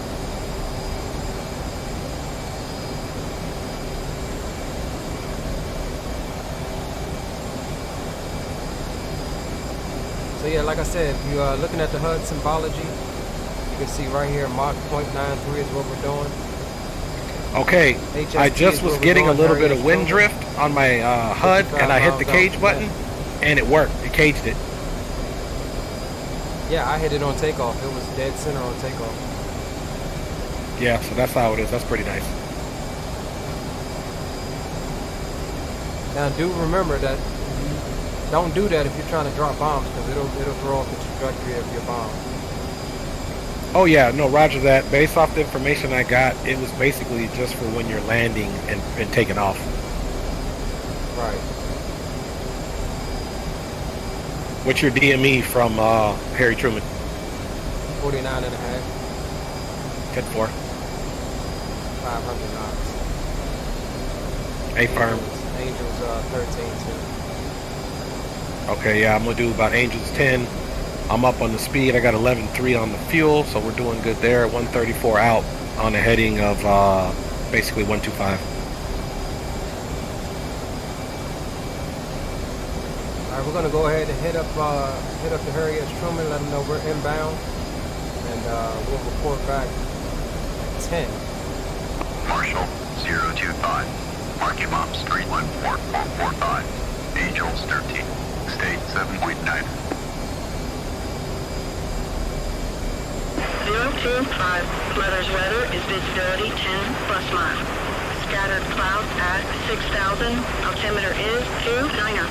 So yeah, like I said, if you are looking at the HUD symbology, you can see right here Mach 0.93 is what we're doing. Okay, I just was getting a little bit of wind drift on my HUD, and I hit the cage button, and it worked. It caged it. Yeah, I hit it on takeoff. It was dead center on takeoff. Yeah, so that's how it is. That's pretty nice. Now, do remember that don't do that if you're trying to drop bombs, because it'll throw off the trajectory of your bomb. Oh yeah, no, roger that. Based off the information I got, it was basically just for when you're landing and taking off. Right. What's your DME from Harry Truman? 49 and a half. 10-4. 500 knots. A firm. Angels 13 too. Okay, yeah, I'm gonna do about Angels 10. I'm up on the speed. I got 11.3 on the fuel, so we're doing good there. 134 out on a heading of basically 125. All right, we're gonna go ahead and hit up the Harrier Truman, let them know we're inbound, and we'll report back at 10. Marshall 025. Marking off Street 14445. Angels 13. State 7.9. 025. Letters weather is visibility 10 bus mile. Scattered clouds at 6,000. Altimeter is 2914.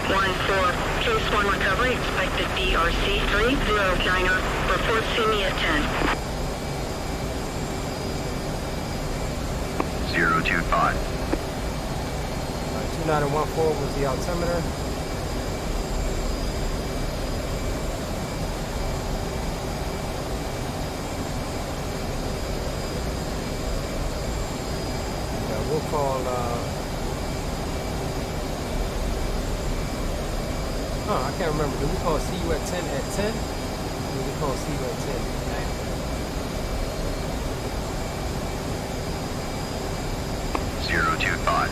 Case 1 recovery expected BRC 309er. Report see me at 10. 025. 2914 was the altimeter. We'll call, I can't remember. Did we call see you at 10 at 10? Or did we call see you at 10 at 025.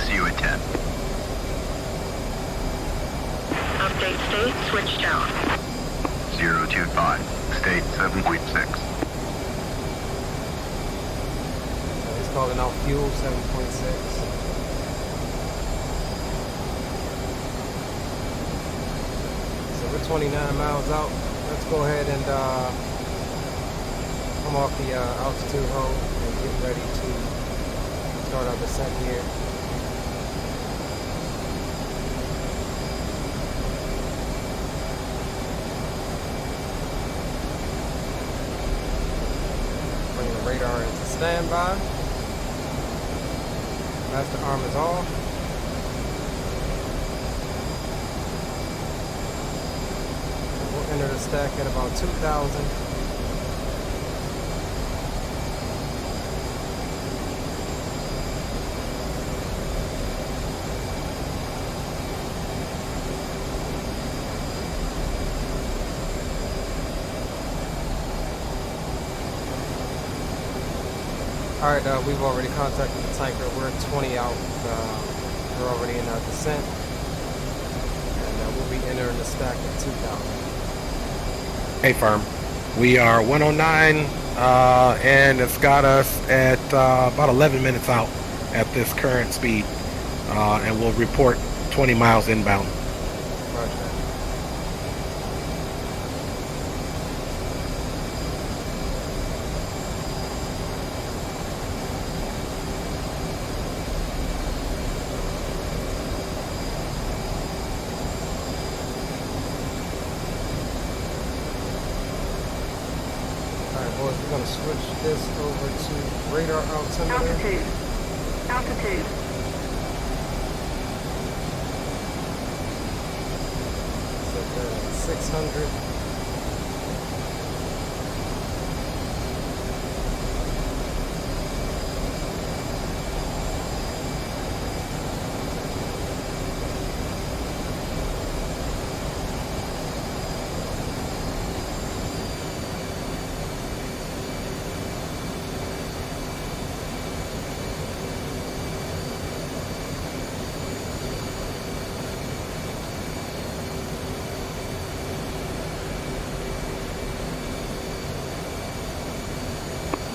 See you at 10. Update state switched out. 025. State 7.6. He's calling out fuel 7.6. So we're 29 miles out. Let's go ahead and come off the altitude hold and get ready to start our descent here. Bring the radar into standby. Master arm is off. We'll enter the stack at about 2,000. Alright, we've already contacted the tanker. We're 20 out. We're already in our descent. And we'll be entering the stack at 2,000. Hey, firm. We are 109, and it's got us at about 11 minutes out at this current speed. And we'll report 20 miles inbound. Roger that. Boys, we're going to switch this over to radar altimeter. Altitude. Altitude. Set that at 600.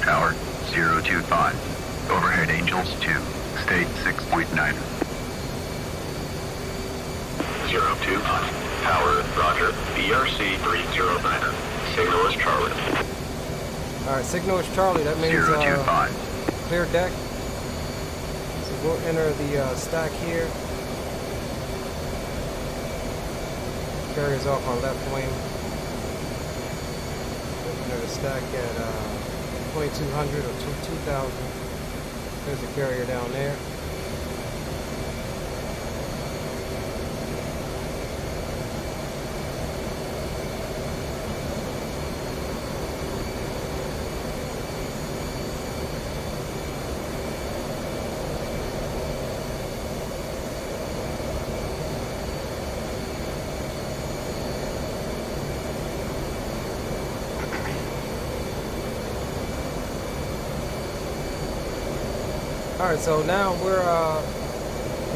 Tower 025. Overhead Angels 2. State 6.9. 025. Tower, roger. BRC 309er. Signal is Charlie. Alright, signal is Charlie. That means 025. clear deck. So we'll enter the stack here. Carrier's off our left wing. We'll enter the stack at 2,200 or 2,000. There's a carrier down there. Alright, so now we're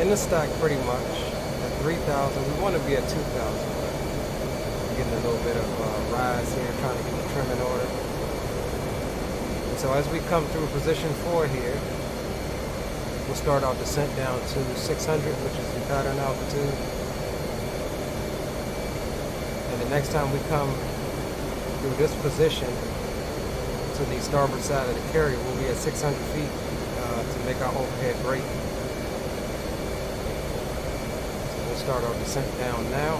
in the stack pretty much at 3,000. We want to be at 2,000. We're getting a little bit of rise here, trying to get the trim in order. And so as we come through position 4 here, we'll start our descent down to 600, which is the pattern altitude. And the next time we come through this position to the starboard side of the carrier, we'll be at 600 feet to make our overhead brake. So we'll start our descent down now.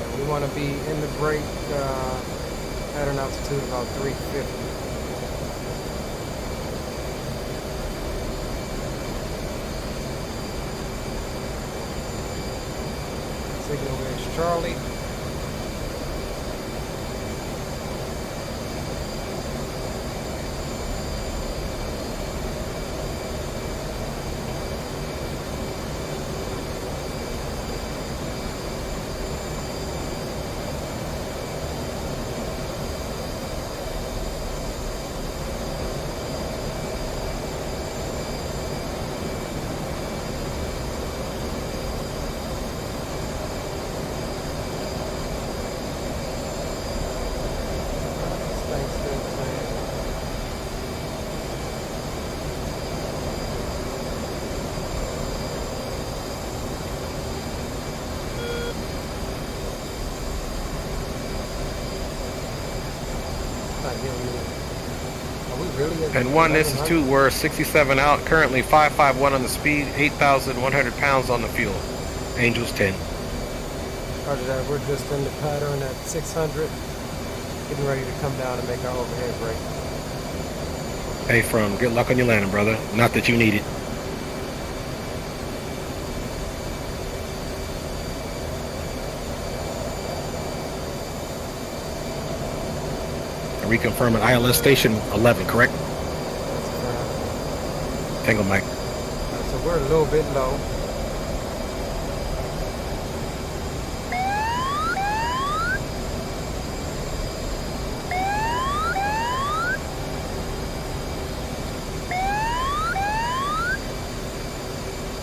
And we want to be in the brake pattern altitude about 350. Signal is Charlie. And 1, this is 2, we're 67 out, currently 551 on the speed, 8,100 pounds on the fuel. Angels 10. Roger that, we're just in the pattern at 600, getting ready to come down and make our overhead brake. Hey, From, good luck on your landing, brother. Not that you need it. Reconfirming ILS station 11, correct? Tango Mike. So we're a little bit low.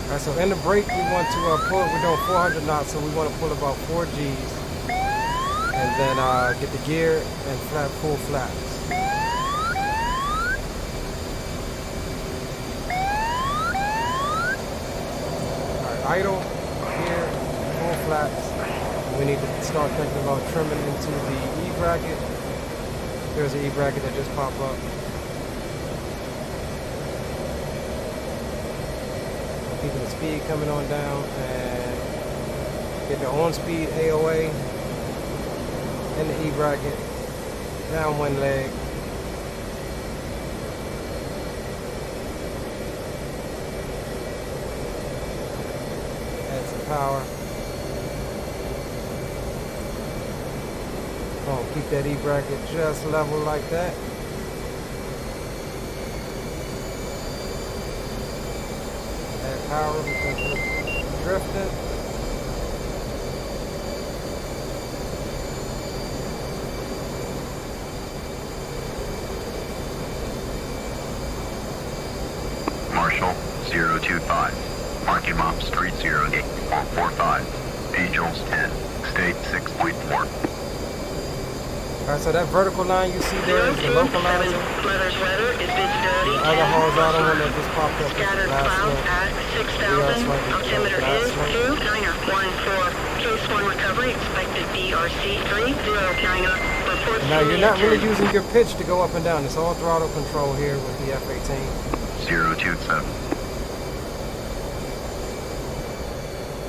Alright, so in the brake we want to pull, we're doing 400 knots, so we want to pull about 4 G's. And then get the gear and full flaps. Alright, idle, gear, full flaps. We need to start thinking about trimming into the E-bracket. There's an E-bracket that just popped up. Keeping the speed coming on down and get the on-speed AOA. In the E-bracket, down one leg. Add some power. Oh, keep that E-bracket just level like that. Add power because we're drifting. Marshall 025. Marking map street 08 445. Angels 10. State 6.4. Alright, so that vertical line you see there is the localizer. The other horizontal one that just popped up is the last one. At 6,000. Altimeter is 2914. Case 1 recovery. Expected BRC 3090. Now you're not really using your pitch to go up and down. It's all throttle control here with the F-18. 027.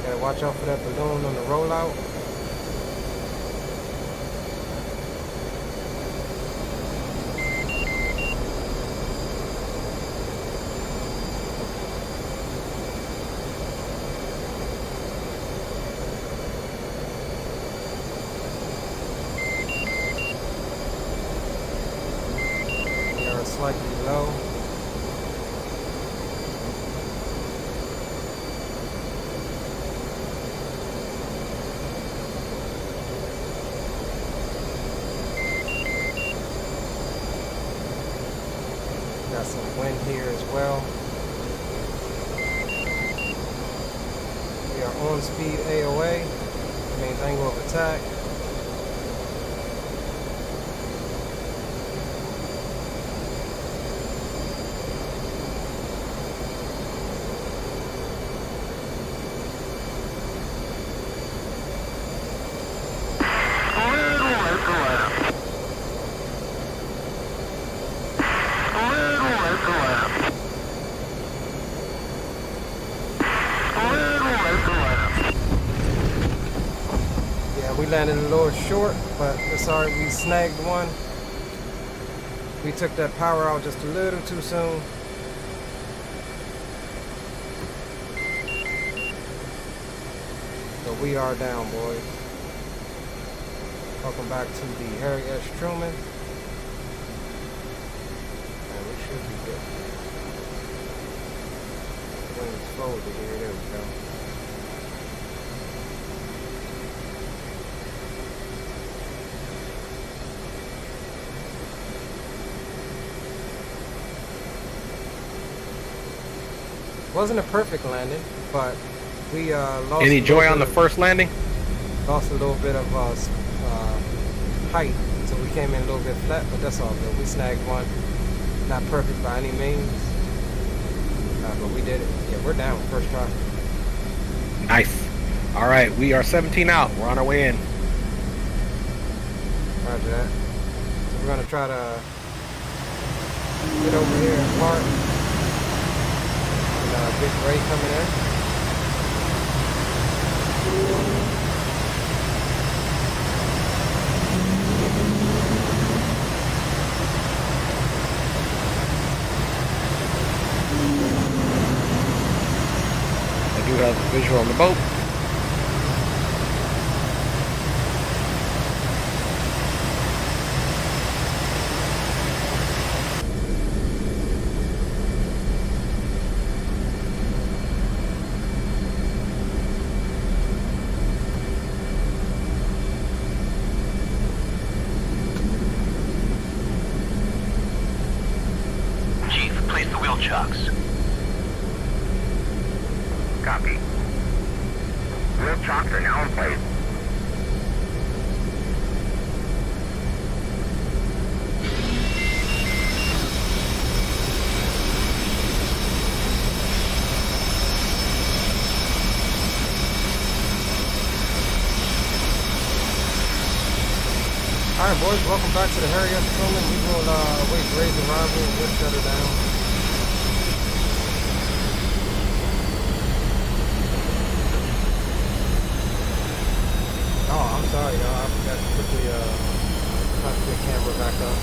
Gotta watch out for that balloon on the rollout. We are slightly low. Got some wind here as well. We are on speed AOA, means angle of attack. We landed a little short, but it's alright, we snagged one. We took that power out just a little too soon. So we are down, boys. Welcome back to the Harry S. Truman. And we should be good. Wings folded here, there we go. Wasn't a perfect landing, but we lost. Any joy on the first landing? Lost a little bit of height, so we came in a little bit flat, but that's all good. We snagged one. Not perfect by any means, but we did it. Yeah, we're down first try. Nice. All right, we are 17 out. We're on our way in. Roger that. So we're gonna try to get over here and park. Big Ray coming in. I do have a visual on the boat. Chocks. Copy. Wheel chocks are now in place. Alright boys, welcome back to the Harry S. Truman. We will wait Ray's arrival and we'll shut her down. Oh, I'm sorry, y'all. I forgot to put the cockpit camera back up.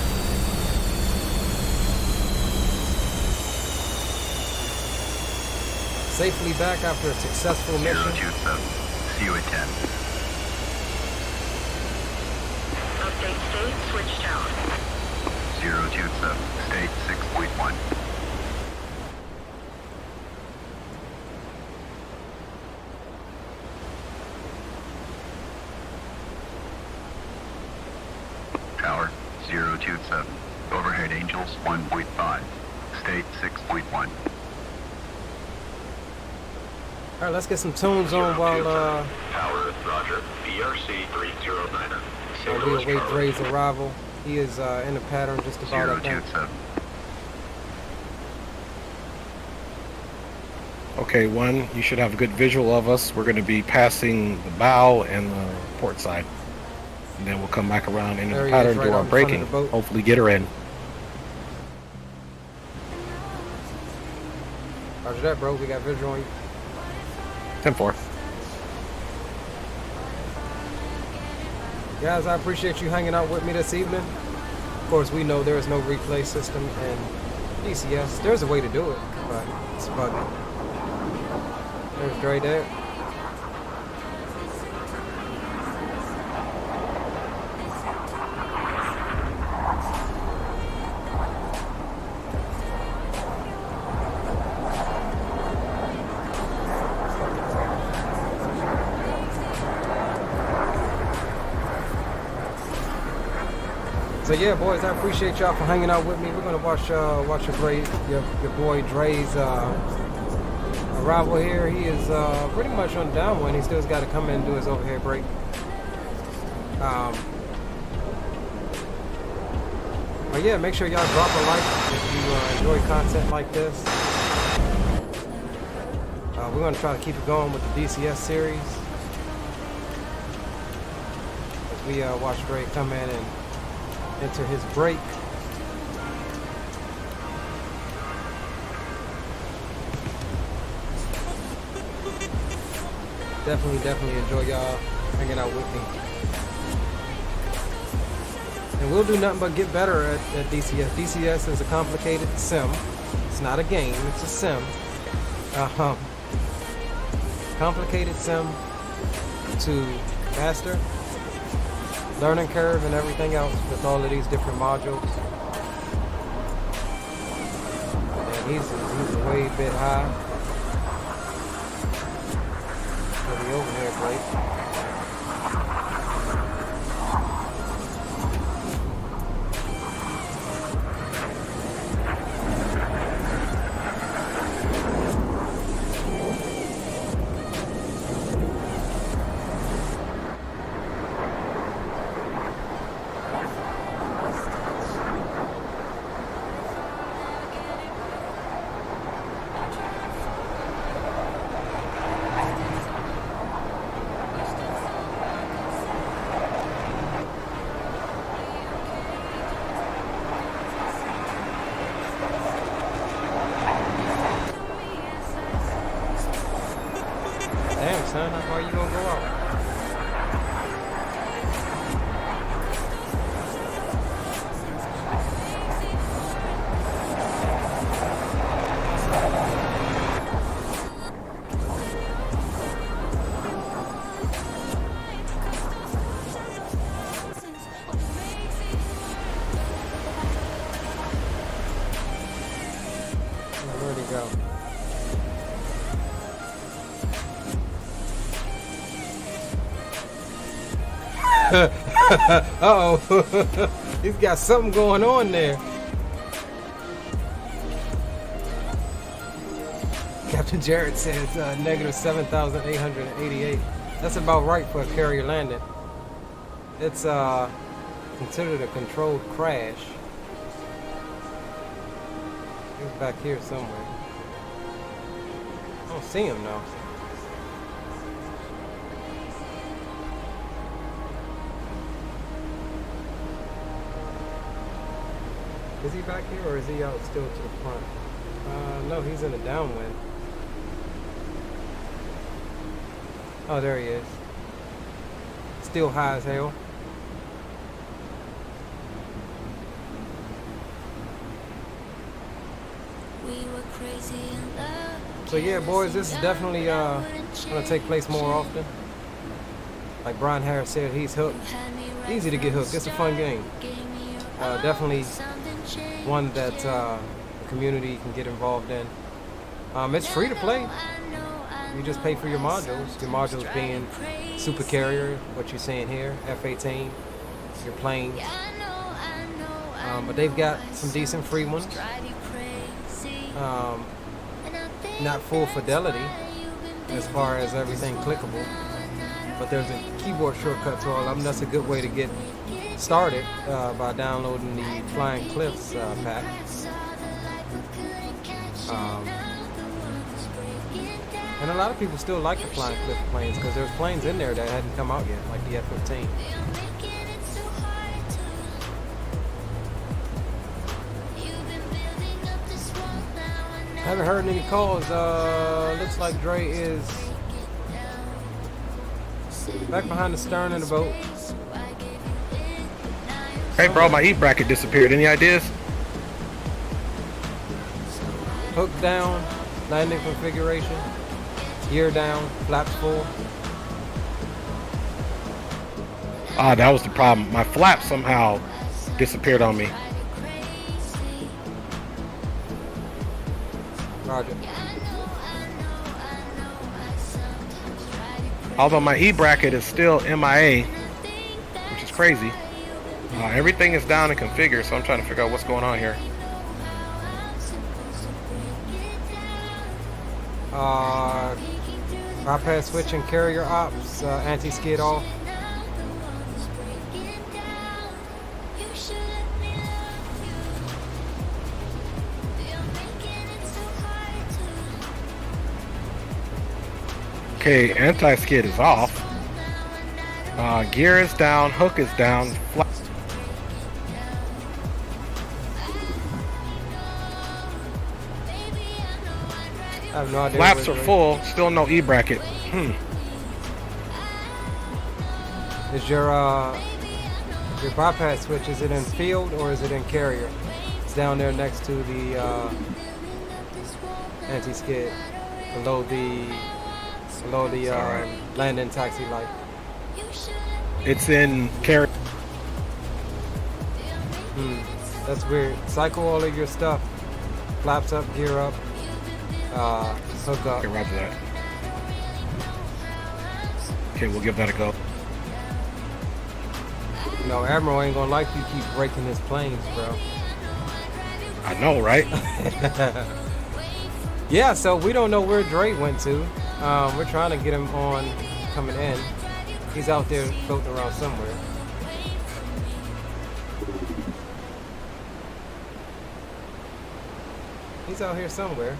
Safely back after a successful mission. 027. See you at 10. Update state, switch tower. 027. State 6.1. Tower 027. Overhead Angels 1.5. State 6.1. Alright, let's get some tunes on while Tower, Roger. BRC 309er. we await Dre's arrival. He is in the pattern just about, I think. 027. Okay, one, you should have a good visual of us. We're going to be passing the bow and the port side. And then we'll come back around into There the he is, pattern, right do our out in front of braking. the boat. Hopefully get her in. Roger that, bro. We got visual on you. 10-4. Guys, I appreciate you hanging out with me this evening. Of course, we know there is no replay system in DCS. There's a way to do it, but it's buggy. There's Dre there. So yeah, boys, I appreciate y'all for hanging out with me. We're gonna watch your boy Dre's arrival here. He is pretty much on downwind. He still's got to come in and do his overhead brake. But yeah, make sure y'all drop a like if you enjoy content like this. We're gonna try to keep it going with the DCS series. As we watch Dre come in and enter his break. Definitely enjoy y'all hanging out with me. And we'll do nothing but get better at DCS. DCS is a complicated sim. It's not a game, it's a sim. Complicated sim to master. Learning curve and everything else with all of these different modules. And he's a way bit high. For the overhead brake. Damn, son, how far you gonna go out? Where'd he go? Uh-oh. He's got something going on there. Captain Jared says negative 7,888. That's about right for a carrier landing. It's considered a controlled crash. He's back here somewhere. I don't see him now. Is he back here or is he out still to the front? No, he's in the downwind. Oh, there he is. Still high as hell. So yeah, boys, this is definitely gonna take place more often. Like Brian Harris said, he's hooked. Easy to get hooked. It's a fun game. Definitely one that the community can get involved in. It's free to play. You just pay for your modules. Your modules being Super Carrier, what you're seeing here, F-18, your planes. But they've got some decent free ones. Not full fidelity as far as everything clickable. But there's a keyboard shortcut to all of them. That's a good way to get started by downloading the Flying Cliffs pack. And a lot of people still like the Flying Cliff planes because there's planes in there that hadn't come out yet, like the F-15. Haven't heard any calls. Looks like Dre is back behind the stern of the boat. Hey bro, my E-bracket disappeared. Any ideas? Hook down, landing configuration, gear down, flaps full. Ah, that was the problem. My flap somehow disappeared on me. Roger. Although my E-bracket is still MIA, which is crazy. Everything is down and configured, so I'm trying to figure out what's going on here. Bypass switch and carrier ops, anti-skid off. Okay, anti-skid is off. Gear is down, hook is down. I have no idea. Flaps are full, still no E-bracket. Is your bypass switch, is it in field or is it in carrier? It's down there next to the anti-skid, below the landing taxi light. It's in carrier. That's weird. Cycle all of your stuff. Flaps up, gear up, hook up. Okay, roger that. Okay, we'll give that a go. No, Admiral ain't gonna like you keep breaking his planes, bro. I know, right? Yeah, so we don't know where Dre went to. We're trying to get him on coming in. He's out there floating around somewhere. He's out here somewhere.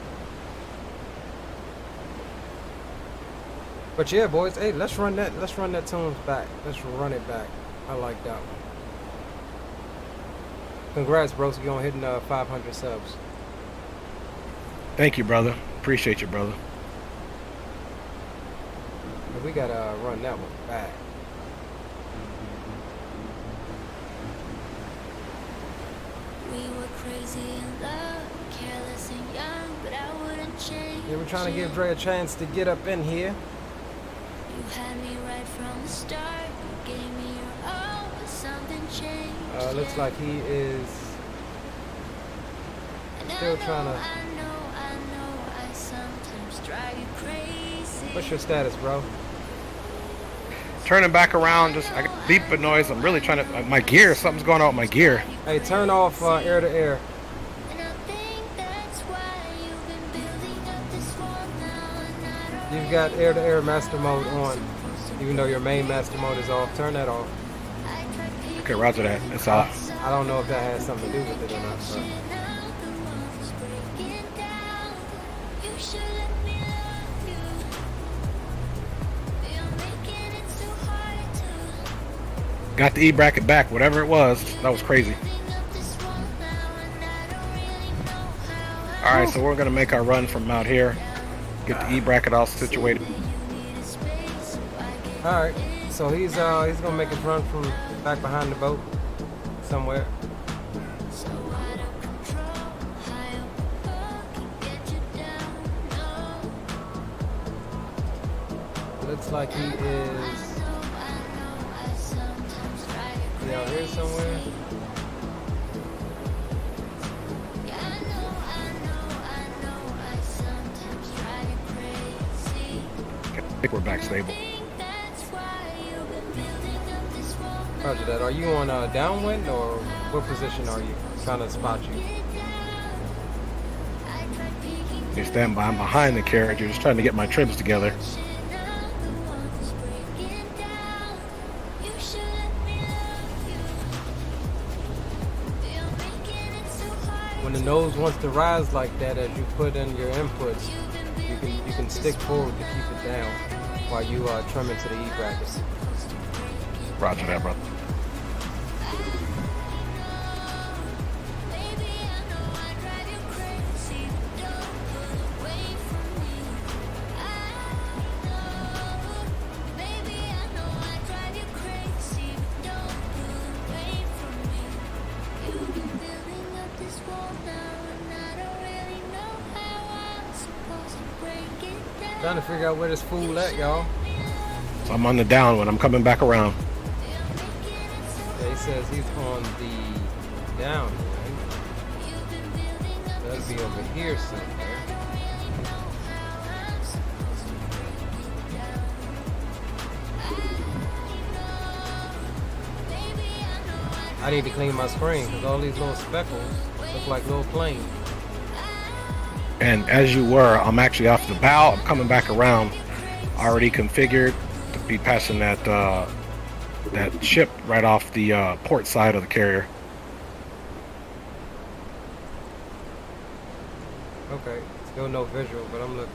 But yeah, boys, hey, let's run that tunes back. Let's run it back. I like that one. Congrats, bros, you on hitting 500 subs. Thank you, brother. Appreciate you, brother. But we gotta run that one back. We were crazy in love, careless and young, but I wouldn't change. Yeah, we're trying to give Dre a chance to get up in here. You had me right from the start. You gave me your all, but something changed. Looks like he is still trying to. I know, I sometimes drive you crazy. What's your status, bro? Turning back around, I got beeping noise. I'm really trying to. My gear, something's going on with my gear. Hey, turn off air to air. And I think that's why you've been building up this wall now, and I don't You've got air to air master mode on, even though your main master mode is off. Turn that off. Okay, roger that. It's off. I don't know if that has something to do with it or not. But. Got the E-bracket back, whatever it was. That was crazy. Alright, so we're going to make our run from out here. Get the E-bracket all situated. Alright, so he's going to make his run from back behind the boat somewhere. Looks like he is out here somewhere. I think we're back stable. Roger that. Are you on downwind or what position are you? Trying to spot you. You stand by. I'm behind the carriage. Just trying to get my trims together. When the nose wants to rise like that, as you put in your inputs, you can stick forward to keep it down while you trim into the E-brackets. Roger that, brother. Trying to figure out where this fool at, y'all. So I'm on the down one. I'm coming back around. Yeah, he says he's on the down one. That'll be over here somewhere. I need to clean my screen because all these little speckles look like little planes. And as you were, I'm actually off the bow. I'm coming back around, already configured to be passing that that ship right off the port side of the carrier. Okay, still no visual, but I'm looking.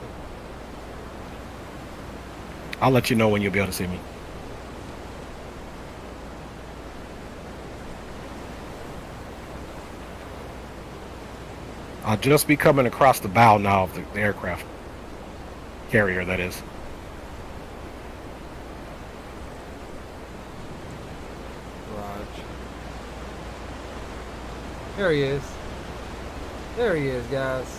I'll let you know when you'll be able to see me. I'll just be coming across the bow now of the aircraft carrier, that is. Raj. There he is. There he is, guys.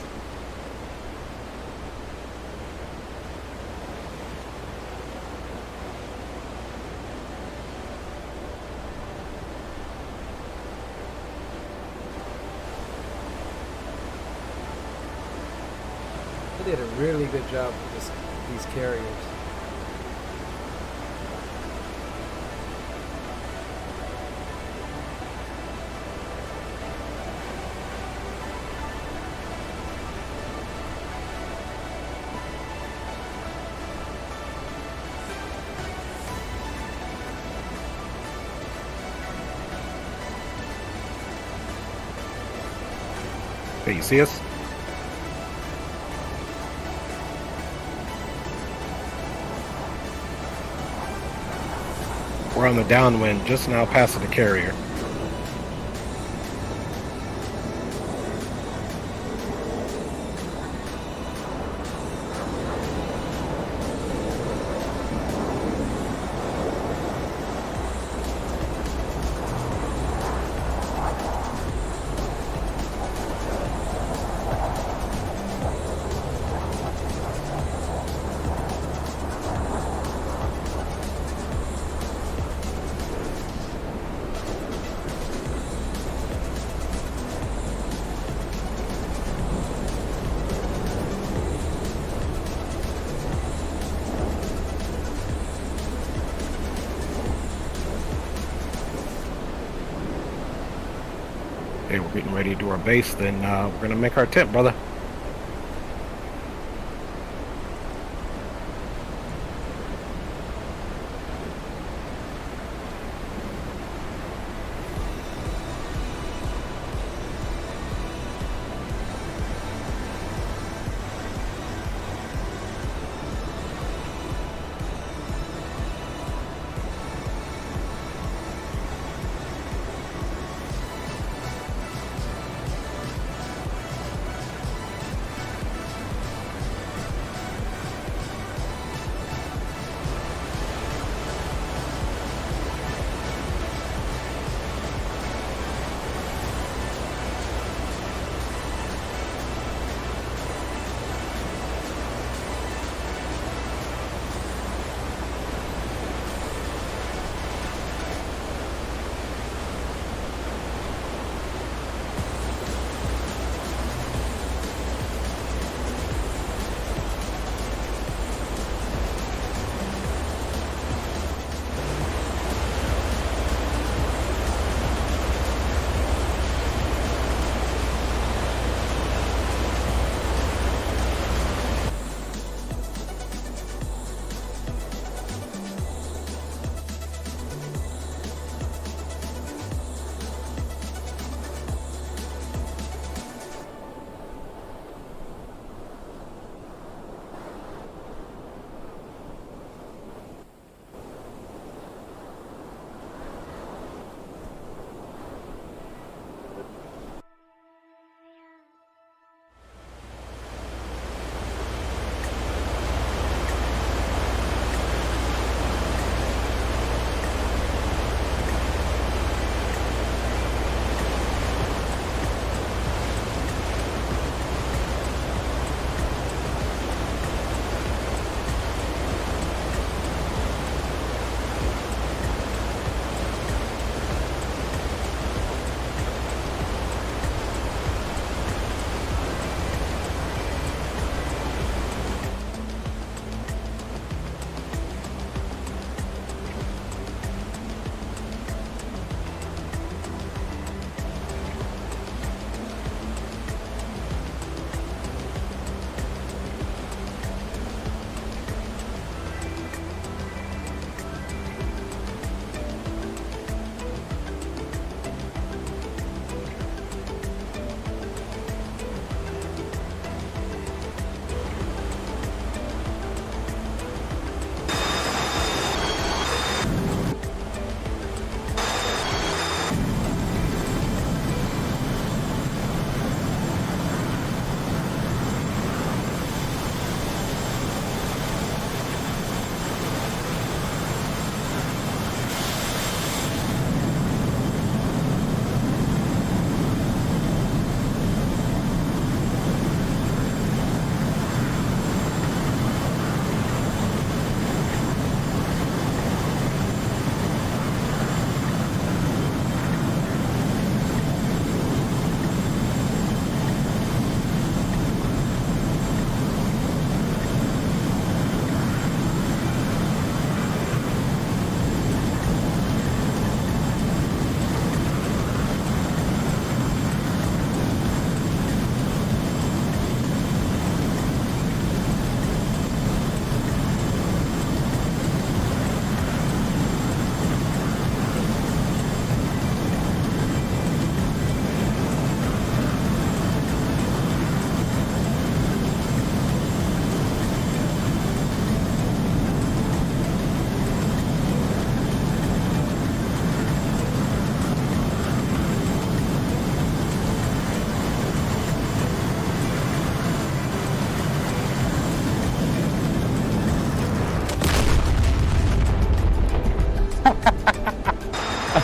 They did a really good job with these carriers. Hey, you see us? We're on the downwind, just now passing the carrier. Okay, we're getting ready to do our base, then we're gonna make our tent, brother.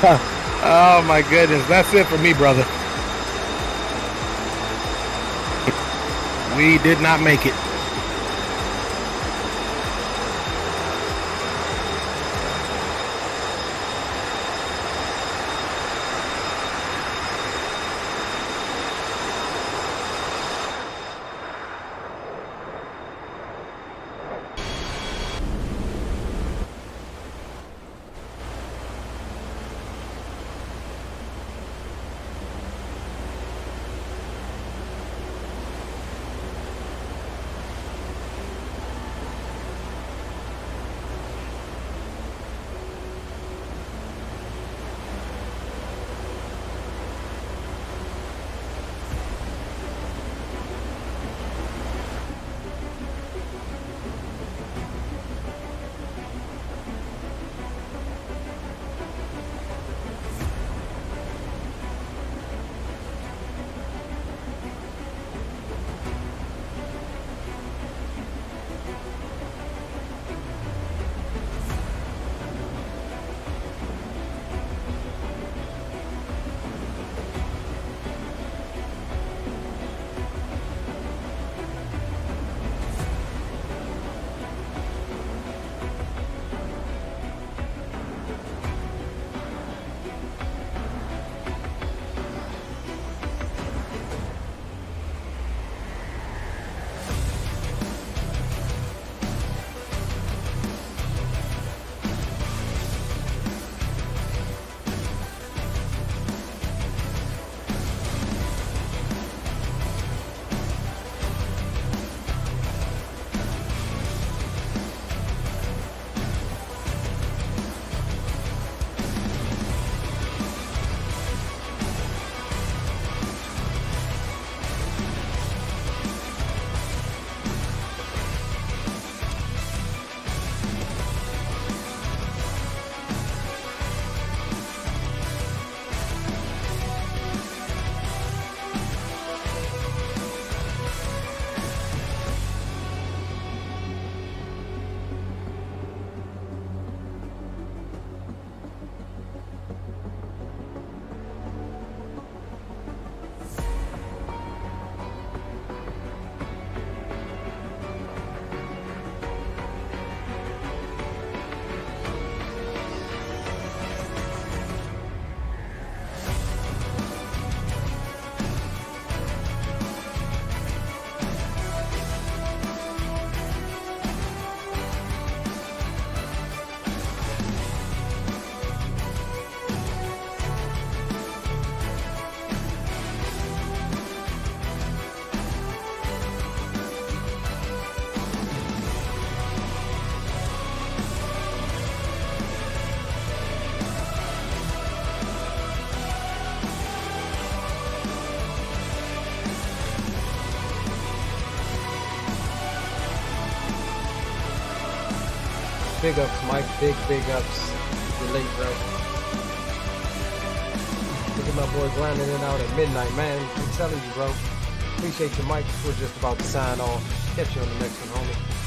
Oh my goodness, that's it for me, brother. We did not make it. Big ups, Mike. Big ups. You're late, bro. Look at my boy grinding it out at midnight, man. I'm telling you, bro. Appreciate you, Mike. We're just about to sign off. Catch you on the next one, homie.